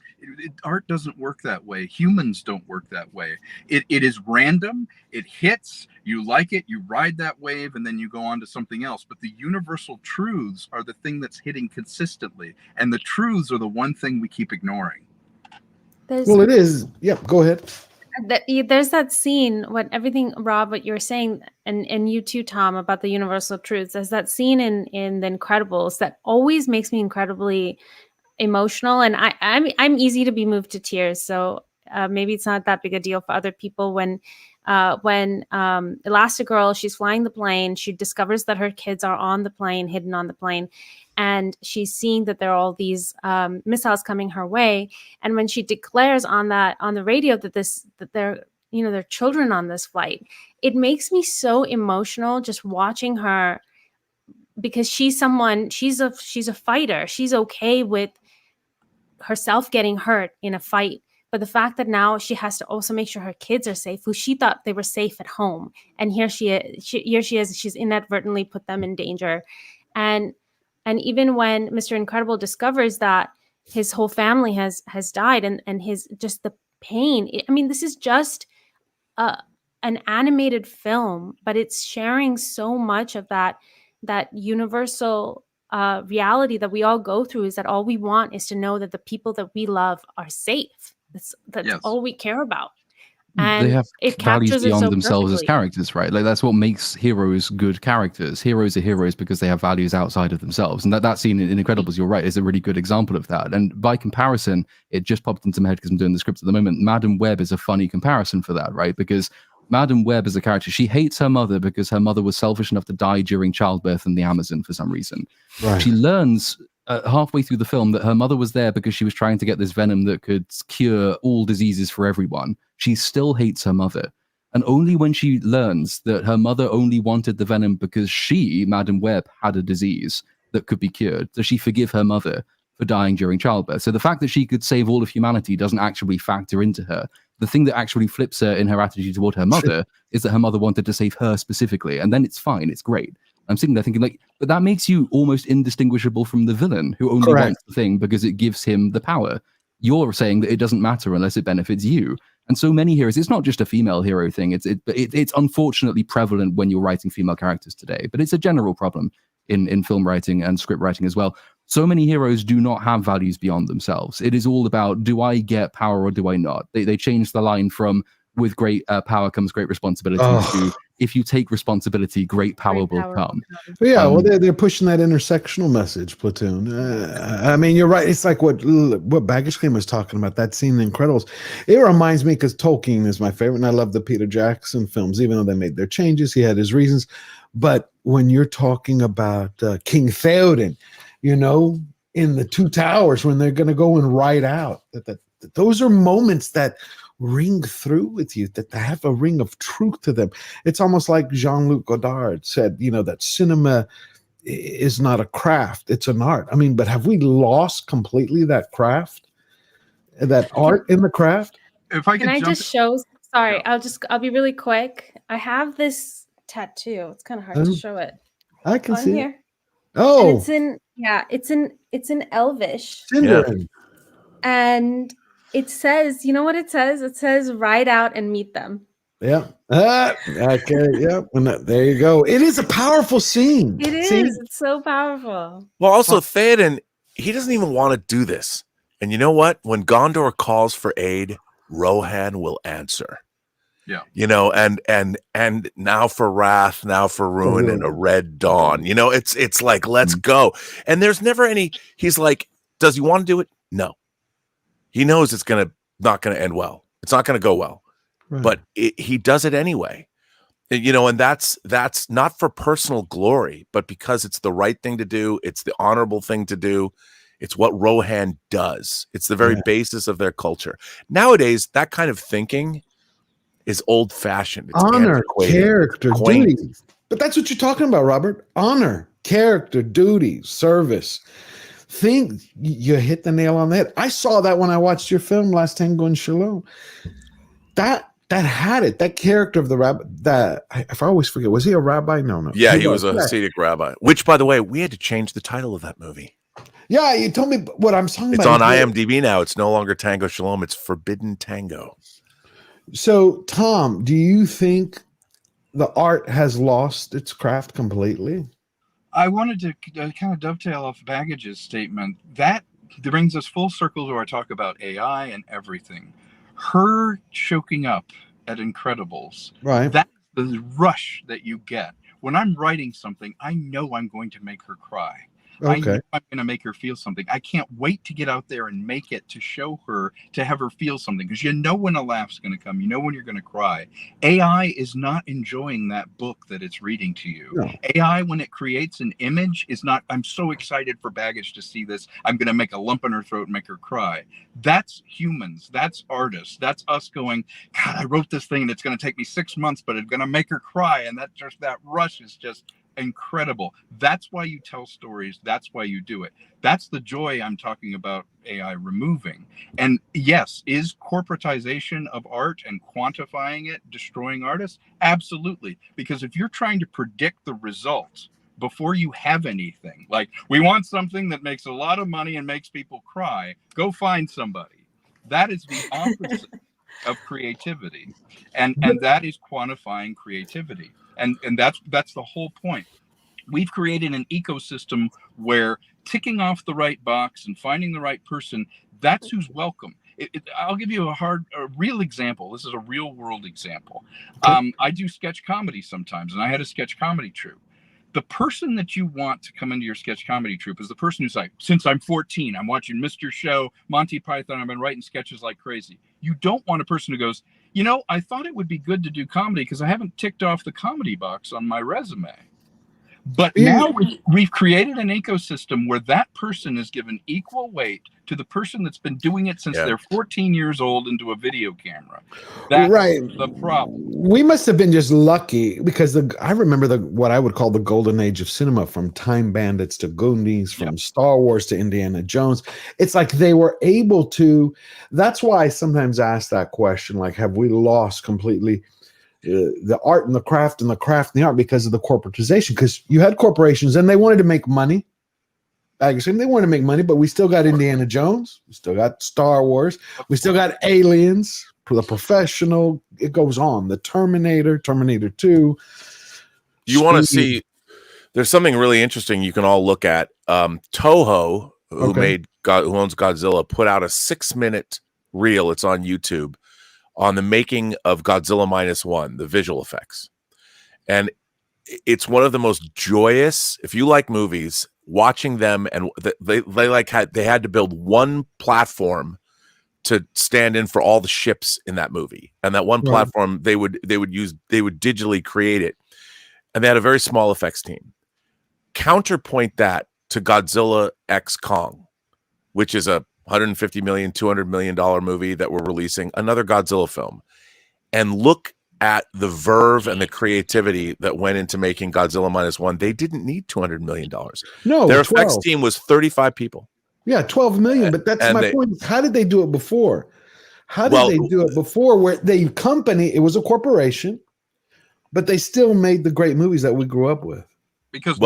Art doesn't work that way. Humans don't work that way. It is random. It hits. You like it. You ride that wave, and then you go on to something else. But the universal truths are the thing that's hitting consistently, and the truths are the one thing we keep ignoring. Well, it is. Yep. Go ahead. There's that scene, Rob, what you're saying, and you too, Tom, about the universal truths. There's that scene in The Incredibles that always makes me incredibly emotional, and I'm easy to be moved to tears. So maybe it's not that big a deal for other people. When Elastigirl, she's flying the plane, she discovers that her kids are on the plane, hidden on the plane. And she's seeing that there are all these missiles coming her way. And when she declares on the radio that they're children on this flight, it makes me so emotional just watching her, because she's a fighter. She's okay with herself getting hurt in a fight But the fact that now she has to also make sure her kids are safe, who she thought they were safe at home, and here she is, she's inadvertently put them in danger. And even when Mr. Incredible discovers that his whole family has died, and his just the pain. I mean, this is just an animated film, but it's sharing so much of that universal reality that we all go through, is that all we want is to know that the people that we love are safe. That's Yes. all we care about. They And have it values captures it beyond so themselves as perfectly. characters, right? Like that's what makes heroes good characters. Heroes are heroes because they have values outside of themselves, and that scene in Incredibles, you're right, is a really good example of that. And by comparison, it just popped into my head because I'm doing the script at the moment. Madam Web is a funny comparison for that, right? Because Madam Web as a character, she hates her mother because her mother was selfish enough to die during childbirth in the Amazon for some reason. Right. She learns halfway through the film that her mother was there because she was trying to get this venom that could cure all diseases for everyone. She still hates her mother. And only when she learns that her mother only wanted the venom because she, Madam Web, had a disease that could be cured, does she forgive her mother for dying during childbirth. So the fact that she could save all of humanity doesn't actually factor into her. The thing that actually flips her in her attitude toward her mother is that her mother wanted to save her specifically. And then it's fine. It's great. I'm sitting there thinking, like, but that makes you almost indistinguishable from the villain who only Correct. wants the thing because it gives him the power. You're saying that it doesn't matter unless it benefits you. And so many heroes, it's not just a female hero thing. It's unfortunately prevalent when you're writing female characters today, but it's a general problem in film writing and script writing as well. So many heroes do not have values beyond themselves. It is all about, do I get power or do I not? They changed the line from, with great power comes great responsibility, to, if you take responsibility, great power will come. Yeah, well, they're pushing that intersectional message, Platoon. I mean, you're right. It's like what Baggage Claim was talking about, that scene in Incredibles. It reminds me, because Tolkien is my favorite, and I love the Peter Jackson films, even though they made their changes. He had his reasons. But when you're talking about King Theoden, you know, in the Two Towers, when they're going to go and ride out, those are moments that ring through with you, that they have a ring of truth to them. It's almost like Jean-Luc Godard said, you know, that cinema is not a craft, it's an art. I mean, but have we lost completely that craft, that art in the craft? If I Can I just show? Sorry, I'll be really quick. I have this tattoo. It's kind of hard to show it. I can on see here. it. Oh, And it's in Elvish. Sindarin. And it says, you know what it says? It says, "Ride out and meet them." Yeah. Okay. Yeah. There you go. It is a powerful scene. It is. See? It's so powerful. Well, also Theoden, he doesn't even want to do this. And you know what? When Gondor calls for aid, Rohan will answer. Yeah. You know, and now for wrath, now for ruin, and a red dawn. You know, it's like, let's go. And there's never any. He's like, does he want to do it? No. He knows it's not gonna end well. It's not gonna go well. Right. But he does it anyway. You know, and that's not for personal glory, but because it's the right thing to do. It's the honorable thing to do. It's what Rohan does. It's the very basis of their culture. Nowadays, that kind of thinking is old-fashioned. It's honor, character, quaint. duty. But that's what you're talking about, Robert. Honor, character, duty, service. You hit the nail on the head. I saw that when I watched your film, Last Tango in Shalom. That had it. That character of the rabbi. If I always forget, was he a rabbi? No. Yeah, he was a Hasidic rabbi. Which, by the way, we had to change the title of that movie. Yeah, you told me what I'm talking about. It's on IMDb now. It's no longer Tango Shalom. It's Forbidden Tango. So, Tom, do you think the art has lost its craft completely? I wanted to kind of dovetail off Baggage's statement. That brings us full circle to our talk about AI and everything. Her choking up at Incredibles. Right. That's the rush that you get. When I'm writing something, I know I'm going to make her cry. I know I'm going to make her feel something. I can't wait to get out there and make it, to show her, to have her feel something, because you know when a laugh's going to come. You know when you're going to cry. AI is not enjoying that book that it's reading to you. No. AI, when it creates an image, is not, I'm so excited for Baggage to see this, I'm going to make a lump in her throat and make her cry. That's humans. That's artists. That's us going, God, I wrote this thing and it's going to take me 6 months, but it's going to make her cry. And that rush is just incredible. That's why you tell stories. That's why you do it. That's the joy I'm talking about AI removing. And yes, is corporatization of art and quantifying it destroying artists? Absolutely. Because if you're trying to predict the results before you have anything, like we want something that makes a lot of money and makes people cry, go find somebody. That is the opposite of creativity. And that is quantifying creativity. And that's the whole point. We've created an ecosystem where ticking off the right box and finding the right person, that's who's welcome. I'll give you a real example. This is a real world example. I do sketch comedy sometimes, and I had a sketch comedy troupe. The person that you want to come into your sketch comedy troupe is the person who's like, since I'm 14, I'm watching Mr. Show, Monty Python, I've been writing sketches like crazy. You don't want a person who goes, you know, I thought it would be good to do comedy because I haven't ticked off the comedy box on my resume. But now we've created an ecosystem where that person is given equal weight to the person that's been doing it since they're 14 years old into a video camera. That's the problem. We must have been just lucky because I remember what I would call the golden age of cinema, from Time Bandits to Goonies, from Star Wars to Indiana Jones. It's like they were able to. That's why I sometimes ask that question, like, have we lost completely the art and the craft and the craft and the art because of the corporatization? Because you had corporations and they wanted to make money. They wanted to make money, but we still got Indiana Jones. We still got Star Wars. We still got Aliens, The Professional. It goes on. The Terminator, Terminator 2. You want to see, there's something really interesting you can all look at. Toho, who owns Godzilla, put out a 6-minute reel. It's on YouTube, on the making of Godzilla -1, the visual effects. And it's one of the most joyous, if you like movies, watching them. And they had to build one platform to stand in for all the ships in that movie. And that one platform they would digitally create it. And they had a very small effects team. Counterpoint that to Godzilla X Kong, which is a $150 million, $200 million movie that we're releasing, another Godzilla film, and look at the verve and the creativity that went into making Godzilla -1. They didn't need $200 million. No, their effects team was 35 people. Yeah, 12 million. But that's my point. How did they do it before? How did they do it before? Where it was a corporation, but they still made the great movies that we grew up with. Because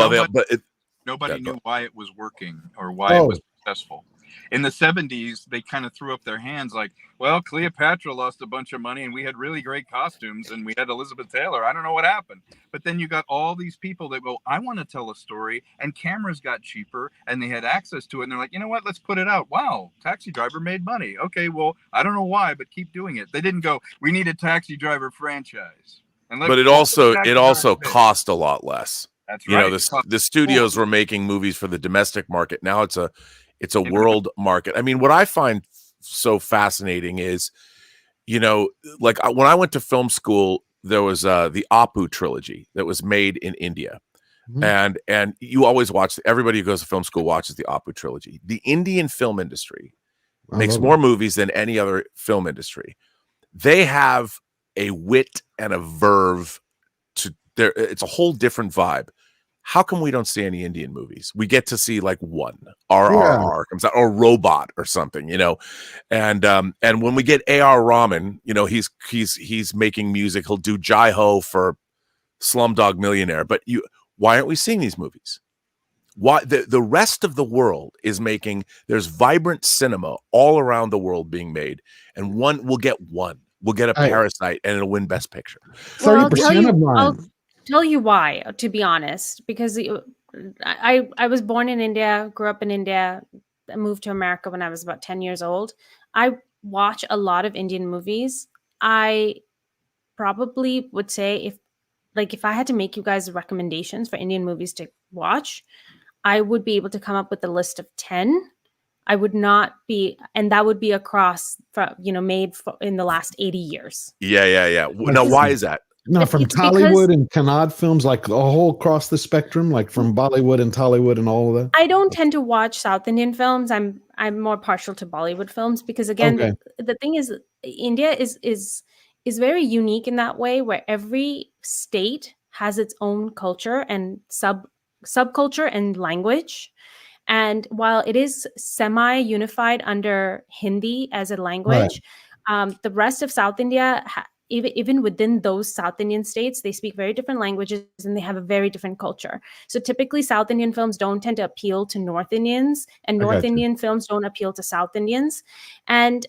nobody knew why it was working or why it was successful. In the 70s, they kind of threw up their hands like, well, Cleopatra lost a bunch of money and we had really great costumes and we had Elizabeth Taylor. I don't know what happened. But then you got all these people that go, I want to tell a story, and cameras got cheaper and they had access to it. And they're like, you know what? Let's put it out. Wow, Taxi Driver made money. Okay, well, I don't know why, but keep doing it. They didn't go, we need a Taxi Driver franchise. But it also cost a lot less. That's right. You know, the studios were making movies for the domestic market. Now it's a world market. I mean, what I find so fascinating is, you know, like when I went to film school, there was the Apu trilogy that was made in India. And you always watch, everybody who goes to film school watches the Apu trilogy. The Indian film industry makes more movies than any other film industry. They have a wit and a verve to there. It's a whole different vibe. How come we don't see any Indian movies? We get to see like one RRR comes out, or Robot or something, you know. And when we get A.R. Rahman, you know, he's making music. He'll do Jai Ho for Slumdog Millionaire. But why aren't we seeing these movies? Why the rest of the world is making? There's vibrant cinema all around the world being made, and we'll get a Parasite, and it'll win Best Picture. 30% of mine. Tell you why, to be honest, because I was born in India, grew up in India, moved to America when I was about 10 years old. I watch a lot of Indian movies. I probably would say if I had to make you guys recommendations for Indian movies to watch, I would be able to come up with a list of 10. I would not be, and that would be across, made in the last 80 years. Yeah. Now, why is that? No, from Tollywood and Kannada films, like a whole across the spectrum, like from Bollywood and Tollywood and all of that. I don't tend to watch South Indian films. I'm more partial to Bollywood films because, again, the thing is, India is very unique in that way, where every state has its own culture and subculture and language. And while it is semi-unified under Hindi as a language, the rest of South India, even within those South Indian states, they speak very different languages and they have a very different culture. So typically South Indian films don't tend to appeal to North Indians, and North Indian films don't appeal to South Indians. And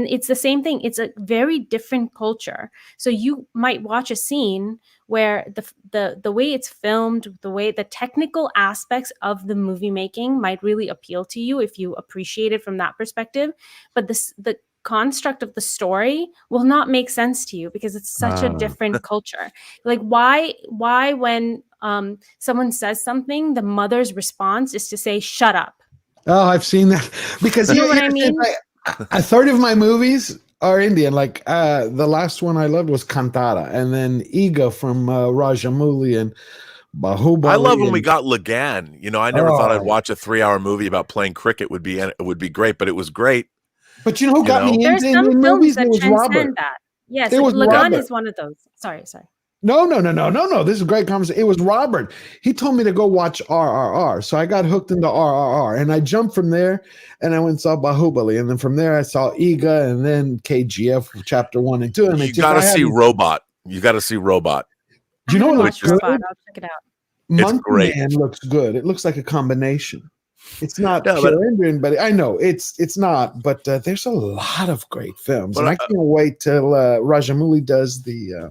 it's the same thing. It's a very different culture. So you might watch a scene where the way it's filmed, the way the technical aspects of the movie making might really appeal to you if you appreciate it from that perspective. But the construct of the story will not make sense to you because it's such a different culture. Like why when someone says something, the mother's response is to say, "Shut up." Oh, I've seen that because you know what I mean? A third of my movies are Indian. Like the last one I loved was Kantara, and then Ega from Rajamouli and Bahubali. I love when we got Lagan. You know, I never thought I'd watch a 3-hour movie about playing cricket would be great, but it was great. But you know who got me into There's some Indian films movies? that It was transcend Robert. that. Yes, It was Lagan Robert. is one of those. Sorry. No. This is a great conversation. It was Robert. He told me to go watch RRR. So I got hooked into RRR and I jumped from there and I went and saw Bahubali. And then from there I saw Ega and then KGF chapter 1 and 2. And You got to see Robot. You got to see Robot. Do you know what looks good? I'll check it out. Monkey great. Man looks good. It looks like a combination. It's not No, pure Indian, but I know it's not. But there's a lot of great films, But and I can't wait till Rajamouli does the.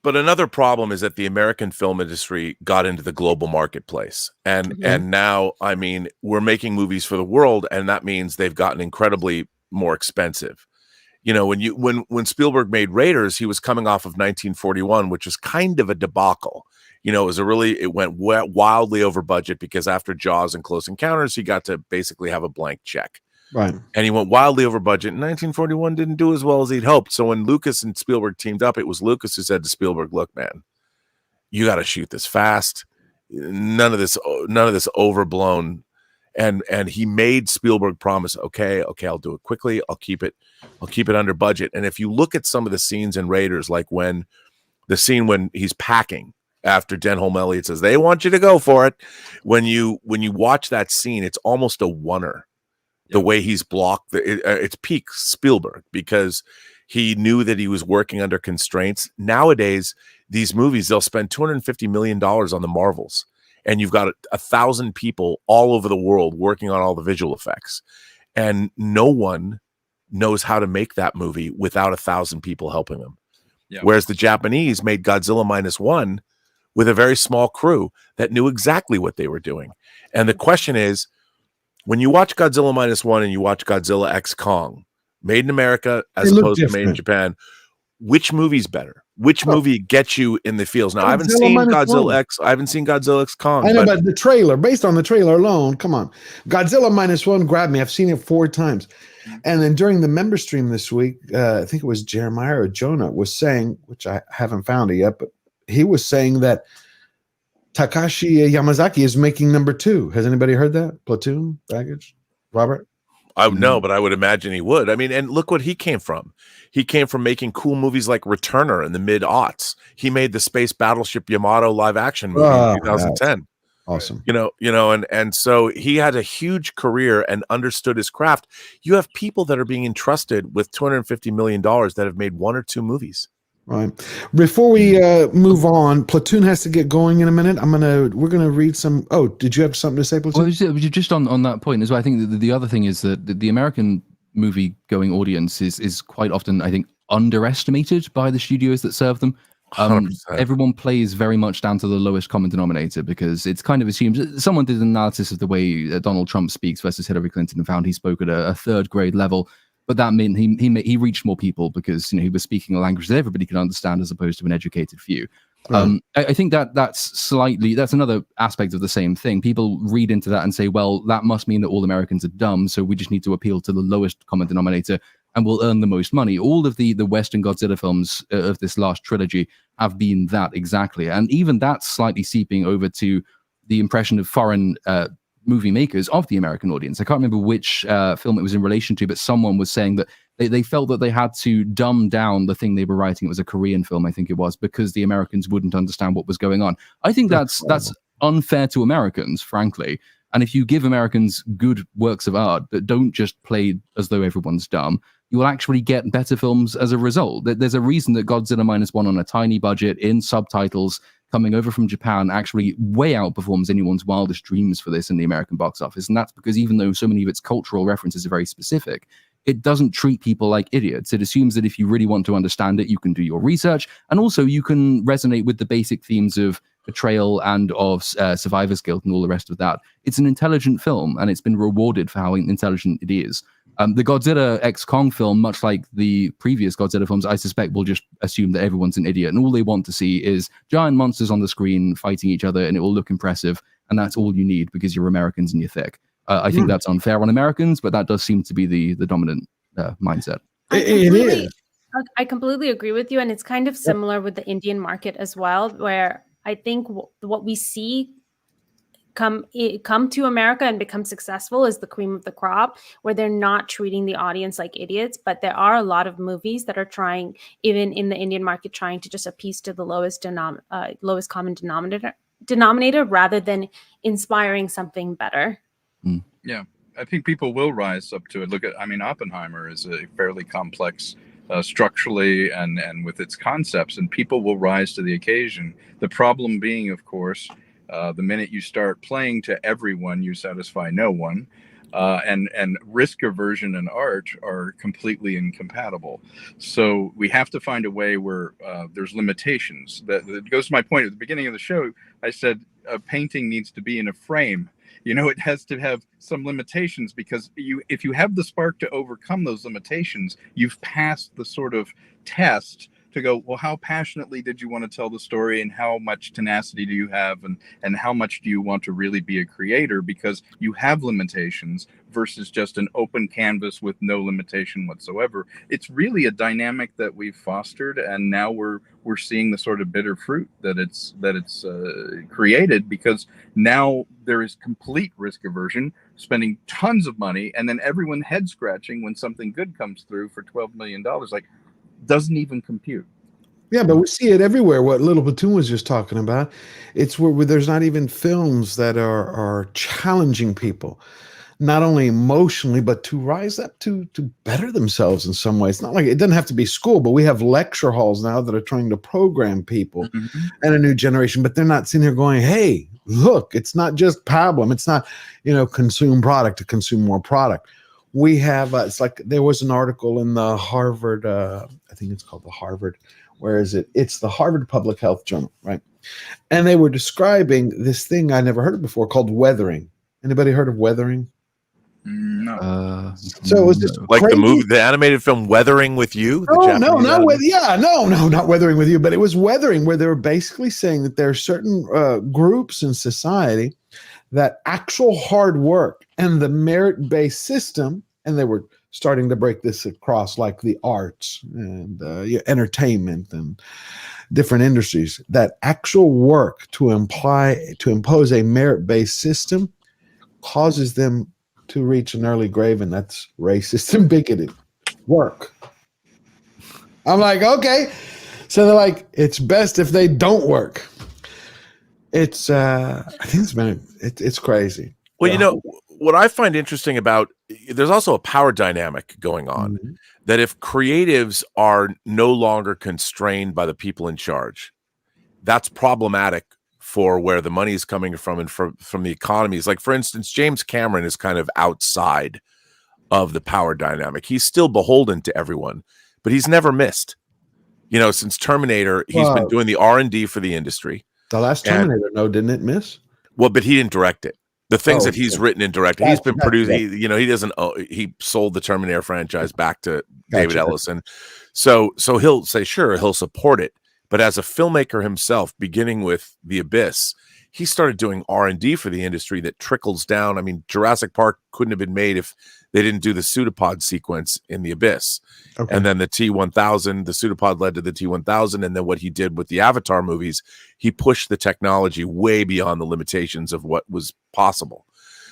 But another problem is that the American film industry got into the global marketplace, and now, I mean, we're making movies for the world, and that means they've gotten incredibly more expensive. You know, when Spielberg made Raiders, he was coming off of 1941, which was kind of a debacle. You know, it went wildly over budget because after Jaws and Close Encounters, he got to basically have a blank check. Right. And he went wildly over budget. 1941 didn't do as well as he'd hoped. So when Lucas and Spielberg teamed up, it was Lucas who said to Spielberg, "Look, man, you got to shoot this fast. None of this overblown." And he made Spielberg promise, okay, I'll do it quickly. I'll keep it under budget. And if you look at some of the scenes in Raiders, like when he's packing after Denholm Elliott says, "They want you to go for it." When you watch that scene, it's almost a oneer. The way he's blocked, it's peak Spielberg because he knew that he was working under constraints. Nowadays, these movies, they'll spend $250 million on the Marvels, and you've got 1,000 people all over the world working on all the visual effects, and no one knows how to make that movie without 1,000 people helping them. Yeah. Whereas the Japanese made Godzilla -1 with a very small crew that knew exactly what they were doing. And the question is, when you watch Godzilla -1 and you watch Godzilla X Kong, made in America as opposed to made in Japan, which movie's better? Which movie gets you in the feels? Now, I haven't seen Godzilla X Kong. I know, but the trailer, based on the trailer alone, come on. Godzilla -1 grabbed me. I've seen it 4 times. And then during the member stream this week, I think it was Jeremiah or Jonah was saying, which I haven't found it yet, but he was saying that Takashi Yamazaki is making number 2. Has anybody heard that? Platoon, Baggage, Robert? I would know, but I would imagine he would. I mean, and look what he came from. He came from making cool movies like Returner in the mid-aughts. He made the space battleship Yamato live-action movie in 2010. Awesome. You know, and so he had a huge career and understood his craft. You have people that are being entrusted with $250 million that have made 1 or 2 movies. Right. Before we move on, Platoon has to get going in a minute. We're gonna read some. Oh, did you have something to say, Platoon? Well, just on that point as well. I think the other thing is that the American movie going audience is quite often, I think, underestimated by the studios that serve them. Everyone plays very much down to the lowest common denominator because it's kind of assumed. Someone did an analysis of the way Donald Trump speaks versus Hillary Clinton and found he spoke at a 3rd grade level. But that meant he reached more people because he was speaking a language that everybody could understand as opposed to an educated few. I think that's another aspect of the same thing. People read into that and say, well, that must mean that all Americans are dumb, so we just need to appeal to the lowest common denominator and we'll earn the most money. All of the Western Godzilla films of this last trilogy have been that exactly. And even that's slightly seeping over to the impression of foreign movie makers of the American audience. I can't remember which film it was in relation to, but someone was saying that They felt that they had to dumb down the thing they were writing. It was a Korean film, I think it was, because the Americans wouldn't understand what was going on. I think that's unfair to Americans, frankly. And if you give Americans good works of art that don't just play as though everyone's dumb, you will actually get better films as a result. There's a reason that Godzilla -1 on a tiny budget in subtitles coming over from Japan actually way outperforms anyone's wildest dreams for this in the American box office. And that's because even though so many of its cultural references are very specific, it doesn't treat people like idiots. It assumes that if you really want to understand it, you can do your research. And also you can resonate with the basic themes of betrayal and of survivor's guilt and all the rest of that. It's an intelligent film, and it's been rewarded for how intelligent it is. The Godzilla x Kong film, much like the previous Godzilla films, I suspect will just assume that everyone's an idiot, and all they want to see is giant monsters on the screen fighting each other, and it will look impressive, and that's all you need because you're Americans and you're thick. I think that's unfair on Americans, but that does seem to be the dominant mindset. It is. I completely agree with you, and it's kind of similar with the Indian market as well, where I think what we see come to America and become successful is the cream of the crop, where they're not treating the audience like idiots. But there are a lot of movies that are trying, even in the Indian market, trying to just appease to the lowest common denominator rather than inspiring something better. Yeah, I think people will rise up to it. Look at, I mean, Oppenheimer is a fairly complex structurally and with its concepts, and people will rise to the occasion. The problem being, of course, the minute you start playing to everyone, you satisfy no one. And risk aversion and art are completely incompatible. So we have to find a way where there's limitations. That goes to my point at the beginning of the show. I said a painting needs to be in a frame. You know, it has to have some limitations, because if you have the spark to overcome those limitations, you've passed the sort of test to go, well, how passionately did you want to tell the story, and how much tenacity do you have, and how much do you want to really be a creator, because you have limitations versus just an open canvas with no limitation whatsoever. It's really a dynamic that we've fostered, and now we're seeing the sort of bitter fruit that it's created, because now there is complete risk aversion, spending tons of money, and then everyone head scratching when something good comes through for $12 million. Like, doesn't even compute. Yeah, but we see it everywhere. What Little Platoon was just talking about, it's where there's not even films that are challenging people, not only emotionally, but to rise up to better themselves in some way. It's not like it doesn't have to be school, but we have lecture halls now that are trying to program people and a new generation, but they're not sitting here going, hey, look, it's not just pablum. It's not, consume product to consume more product. We have, it's like there was an article in the Harvard, I think it's called the Harvard, where is it? It's the Harvard Public Health Journal, right? And they were describing this thing I never heard of before called weathering. Anybody heard of weathering? No. So it was just like crazy. the movie, the animated film Weathering with You? Not Weathering with You, but it was weathering, where they were basically saying that there are certain groups in society that actual hard work and the merit-based system, and they were starting to break this across like the arts and entertainment and different industries, that actual work to impose a merit-based system causes them to reach an early grave, and that's racist and bigoted work. I'm like, okay. So they're like, it's best if they don't work. It's I think it's crazy. Well, what I find interesting about, there's also a power dynamic going on, that if creatives are no longer constrained by the people in charge, that's problematic for where the money is coming from and from the economies. Like, for instance, James Cameron is kind of outside of the power dynamic. He's still beholden to everyone, but he's never missed. Since Terminator, he's been doing the R&D for the industry. The last Terminator, didn't it miss? Well, but he didn't direct it. The things that he's written and directed, he's been producing. He doesn't. He sold the Terminator franchise back to David Ellison, so he'll say sure, he'll support it. But as a filmmaker himself, beginning with The Abyss, he started doing R&D for the industry that trickles down. I mean, Jurassic Park couldn't have been made if they didn't do the pseudopod sequence in The Abyss. Okay. And then the T-1000, the pseudopod led to the T-1000. And then what he did with the Avatar movies, he pushed the technology way beyond the limitations of what was possible.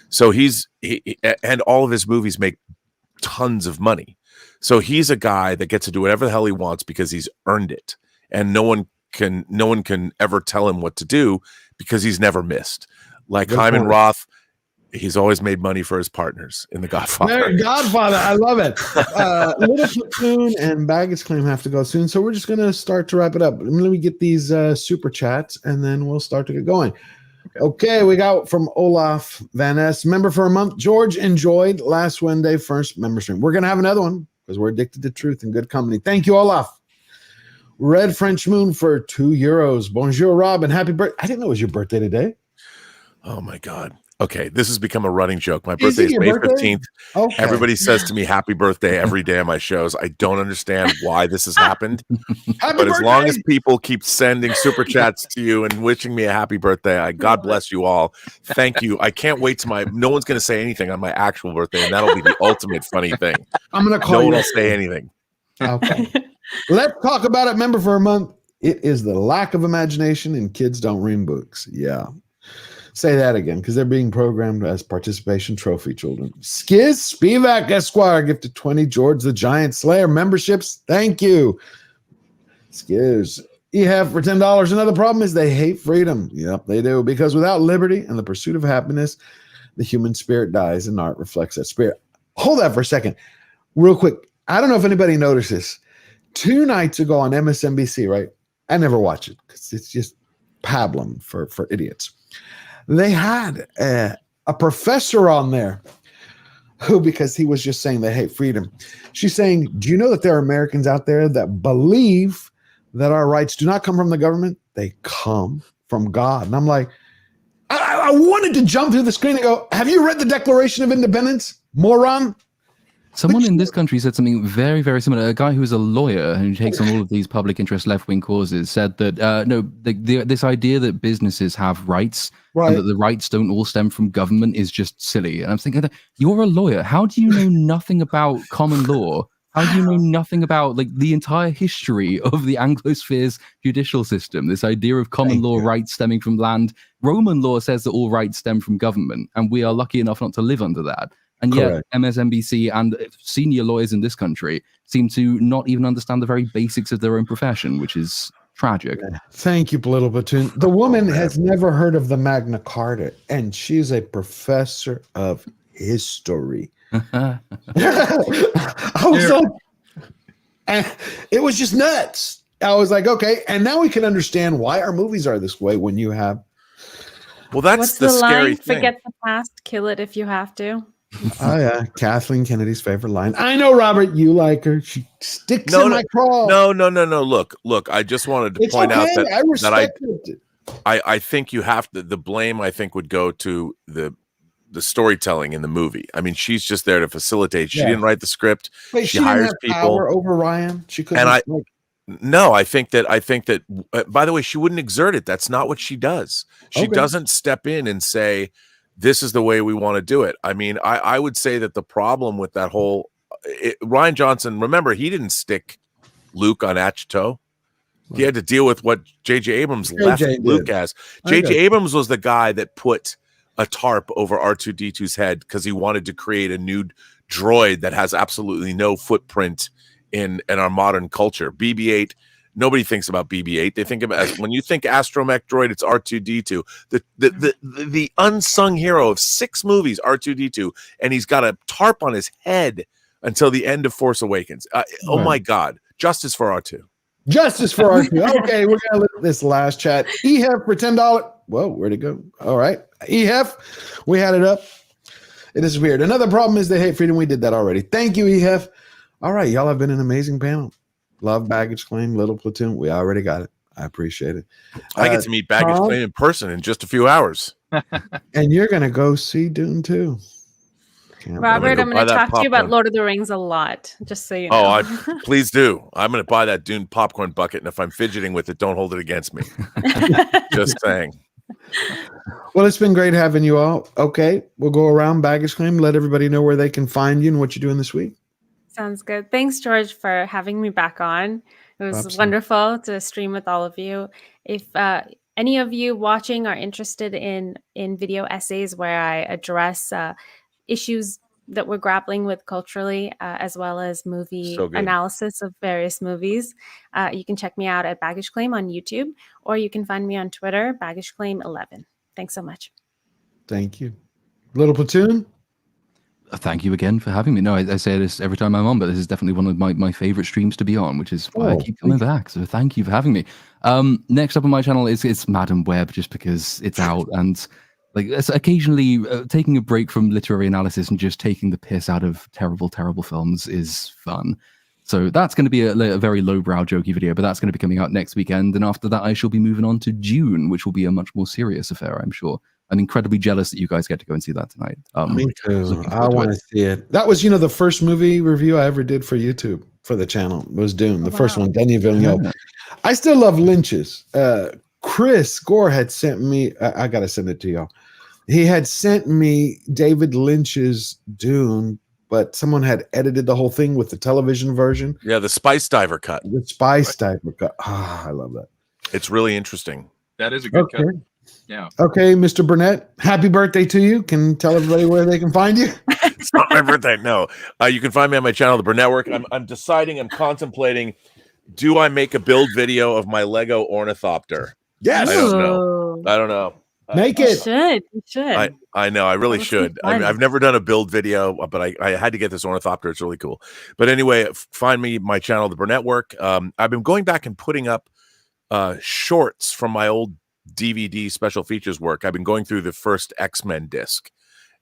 So and all of his movies make tons of money. So he's a guy that gets to do whatever the hell he wants because he's earned it, and no one can ever tell him what to do because he's never missed. Like Good Hyman point. Roth, he's always made money for his partners in The Godfather. There, Godfather, I love it. Little Platoon and Baggage Claim have to go soon, so we're just going to start to wrap it up. Let me get these super chats, and then we'll start to get going. Okay, we got from Olaf Van Ness, member for a month. George enjoyed last Wednesday first member stream. We're going to have another one because we're addicted to truth and good company. Thank you, Olaf. Red French Moon for €2. Bonjour, Rob, and happy birthday. I didn't know it was your birthday today. Oh my God. Okay, this has become a running joke. My birthday is your May birthday? 15th. Okay. Everybody says to me happy birthday every day on my shows. I don't understand why this has happened. But as long as people keep sending super chats to you and wishing me a happy birthday, God bless you all. Thank you. I can't wait to no one's going to say anything on my actual birthday, and that'll be the ultimate funny thing. I'm going to call no you. one will say anything. Okay. Let's talk about it. Member for a month. It is the lack of imagination and kids don't read books. Yeah. Say that again, because they're being programmed as participation trophy children. Skiz Spivak Esquire gifted 20 George the Giant Slayer memberships. Thank you. Skiz. EHF for $10. Another problem is they hate freedom. Yep, they do. Because without liberty and the pursuit of happiness, the human spirit dies, and art reflects that spirit. Hold that for a second. Real quick. I don't know if anybody noticed this. 2 nights ago on MSNBC, right? I never watch it because it's just pablum for idiots. They had a professor on there who, because he was just saying they hate freedom, she's saying, do you know that there are Americans out there that believe that our rights do not come from the government? They come from God. And I'm like, I wanted to jump through the screen and go, have you read the Declaration of Independence, moron? Someone in this country said something very, very similar. A guy who is a lawyer who takes on all of these public interest left-wing causes said that, this idea that businesses have rights and that the rights don't all stem from government is just silly. And I'm thinking, you're a lawyer. How do you know nothing about common law? How do you know nothing about the entire history of the Anglosphere's judicial system? This idea of common law rights stemming from land. Roman law says that all rights stem from government, and we are lucky enough not to live under that. And yet MSNBC and senior lawyers in this country seem to not even understand the very basics of their own profession, which is tragic. Thank you, Little Platoon. The woman has never heard of the Magna Carta, and she's a professor of history. I was like, and it was just nuts. I was like, okay, and now we can understand why our movies are this way when you have. Well, that's What's the scary line? thing. Forget the past, kill it if you have to. Oh yeah, Kathleen Kennedy's favorite line. I know, Robert, you like her. She sticks in my craw. No. Look. I just wanted to point out that I think you have to. The blame, I think, would go to the storytelling in the movie. I mean, she's just there to facilitate. She didn't write the script. Wait, she didn't hires have people power over Ryan. She couldn't. I think that. By the way, she wouldn't exert it. That's not what she does. She doesn't step in and say, this is the way we want to do it. I mean, I would say that the problem with that whole Ryan Johnson, remember, he didn't stick Luke on Achito. He had to deal with what J.J. Abrams left Luke as. J.J. Abrams was the guy that put a tarp over R2-D2's head because he wanted to create a new droid that has absolutely no footprint in our modern culture. BB-8. Nobody thinks about BB-8. They think about, when you think astromech droid, it's R2-D2, the unsung hero of 6 movies, R2-D2, and he's got a tarp on his head until the end of Force Awakens. Oh my God, justice for R2. Justice for R2. Okay, we're gonna look at this last chat. EHF for $10. Whoa, where'd it go? All right, EHF, we had it up. It is weird. Another problem is they hate freedom. We did that already. Thank you, EHF. All right, y'all have been an amazing panel. Love Baggage Claim, Little Platoon. We already got it. I appreciate it. I get to meet Baggage Claim in person in just a few hours. And you're going to go see Dune too. Robert, I'm going to talk to you about Lord of the Rings a lot, just so you know. Please do. I'm going to buy that Dune popcorn bucket, and if I'm fidgeting with it, don't hold it against me. Just saying. Well, it's been great having you all. Okay, we'll go around Baggage Claim, let everybody know where they can find you and what you're doing this week. Sounds good. Thanks, George, for having me back on. It was wonderful to stream with all of you. If any of you watching are interested in video essays where I address issues that we're grappling with culturally, as well as movie So good. analysis of various movies. You can check me out at Baggage Claim on YouTube, or you can find me on Twitter, Baggage Claim 11. Thanks so much. Thank you. Little Platoon? Thank you again for having me. No, I say this every time I'm on, but this is definitely one of my favorite streams to be on, which is why I keep coming back. So thank you for having me. Next up on my channel is Madam Web, just because it's out, and like occasionally taking a break from literary analysis and just taking the piss out of terrible films is fun. So that's going to be a very lowbrow jokey video, but that's going to be coming out next weekend. And after that, I shall be moving on to June, which will be a much more serious affair, I'm sure. I'm incredibly jealous that you guys get to go and see that tonight. Me too. I want to see it. That was, the first movie review I ever did for YouTube for the channel was Dune, the first one, Denis Villeneuve. Yeah. I still love Lynch's. Chris Gore had sent me, I got to send it to y'all. He had sent me David Lynch's Dune, but someone had edited the whole thing with the television version. Yeah, the Spice Diver cut. The Spice Diver cut. I love that. It's really interesting. That is a good cut. Yeah. Okay, Mr. Burnett, happy birthday to you. Can tell everybody where they can find you? It's not my birthday. No. You can find me on my channel, The Burnett Work. I'm contemplating, do I make a build video of my Lego ornithopter? Yes. I don't know. Make it. You should. I know. I really should. I've never done a build video, but I had to get this ornithopter. It's really cool. But anyway, find me my channel, The Burnett Work. I've been going back and putting up shorts from my old DVD special features work. I've been going through the first X-Men disc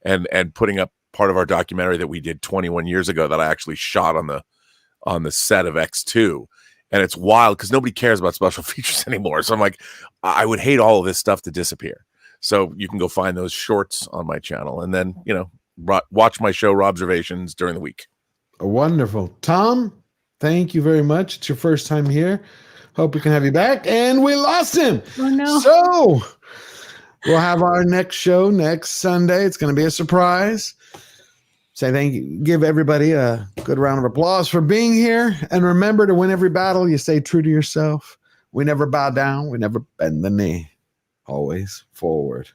and putting up part of our documentary that we did 21 years ago that I actually shot on the set of X2. And it's wild because nobody cares about special features anymore. So I'm like, I would hate all of this stuff to disappear. So you can go find those shorts on my channel and then, watch my show Robservations during the week. Wonderful. Tom, thank you very much. It's your first time here. Hope we can have you back. And we lost him. Oh, no. So we'll have our next show next Sunday. It's going to be a surprise. Say thank you. Give everybody a good round of applause for being here. And remember, to win every battle, you stay true to yourself. We never bow down. We never bend the knee. Always forward.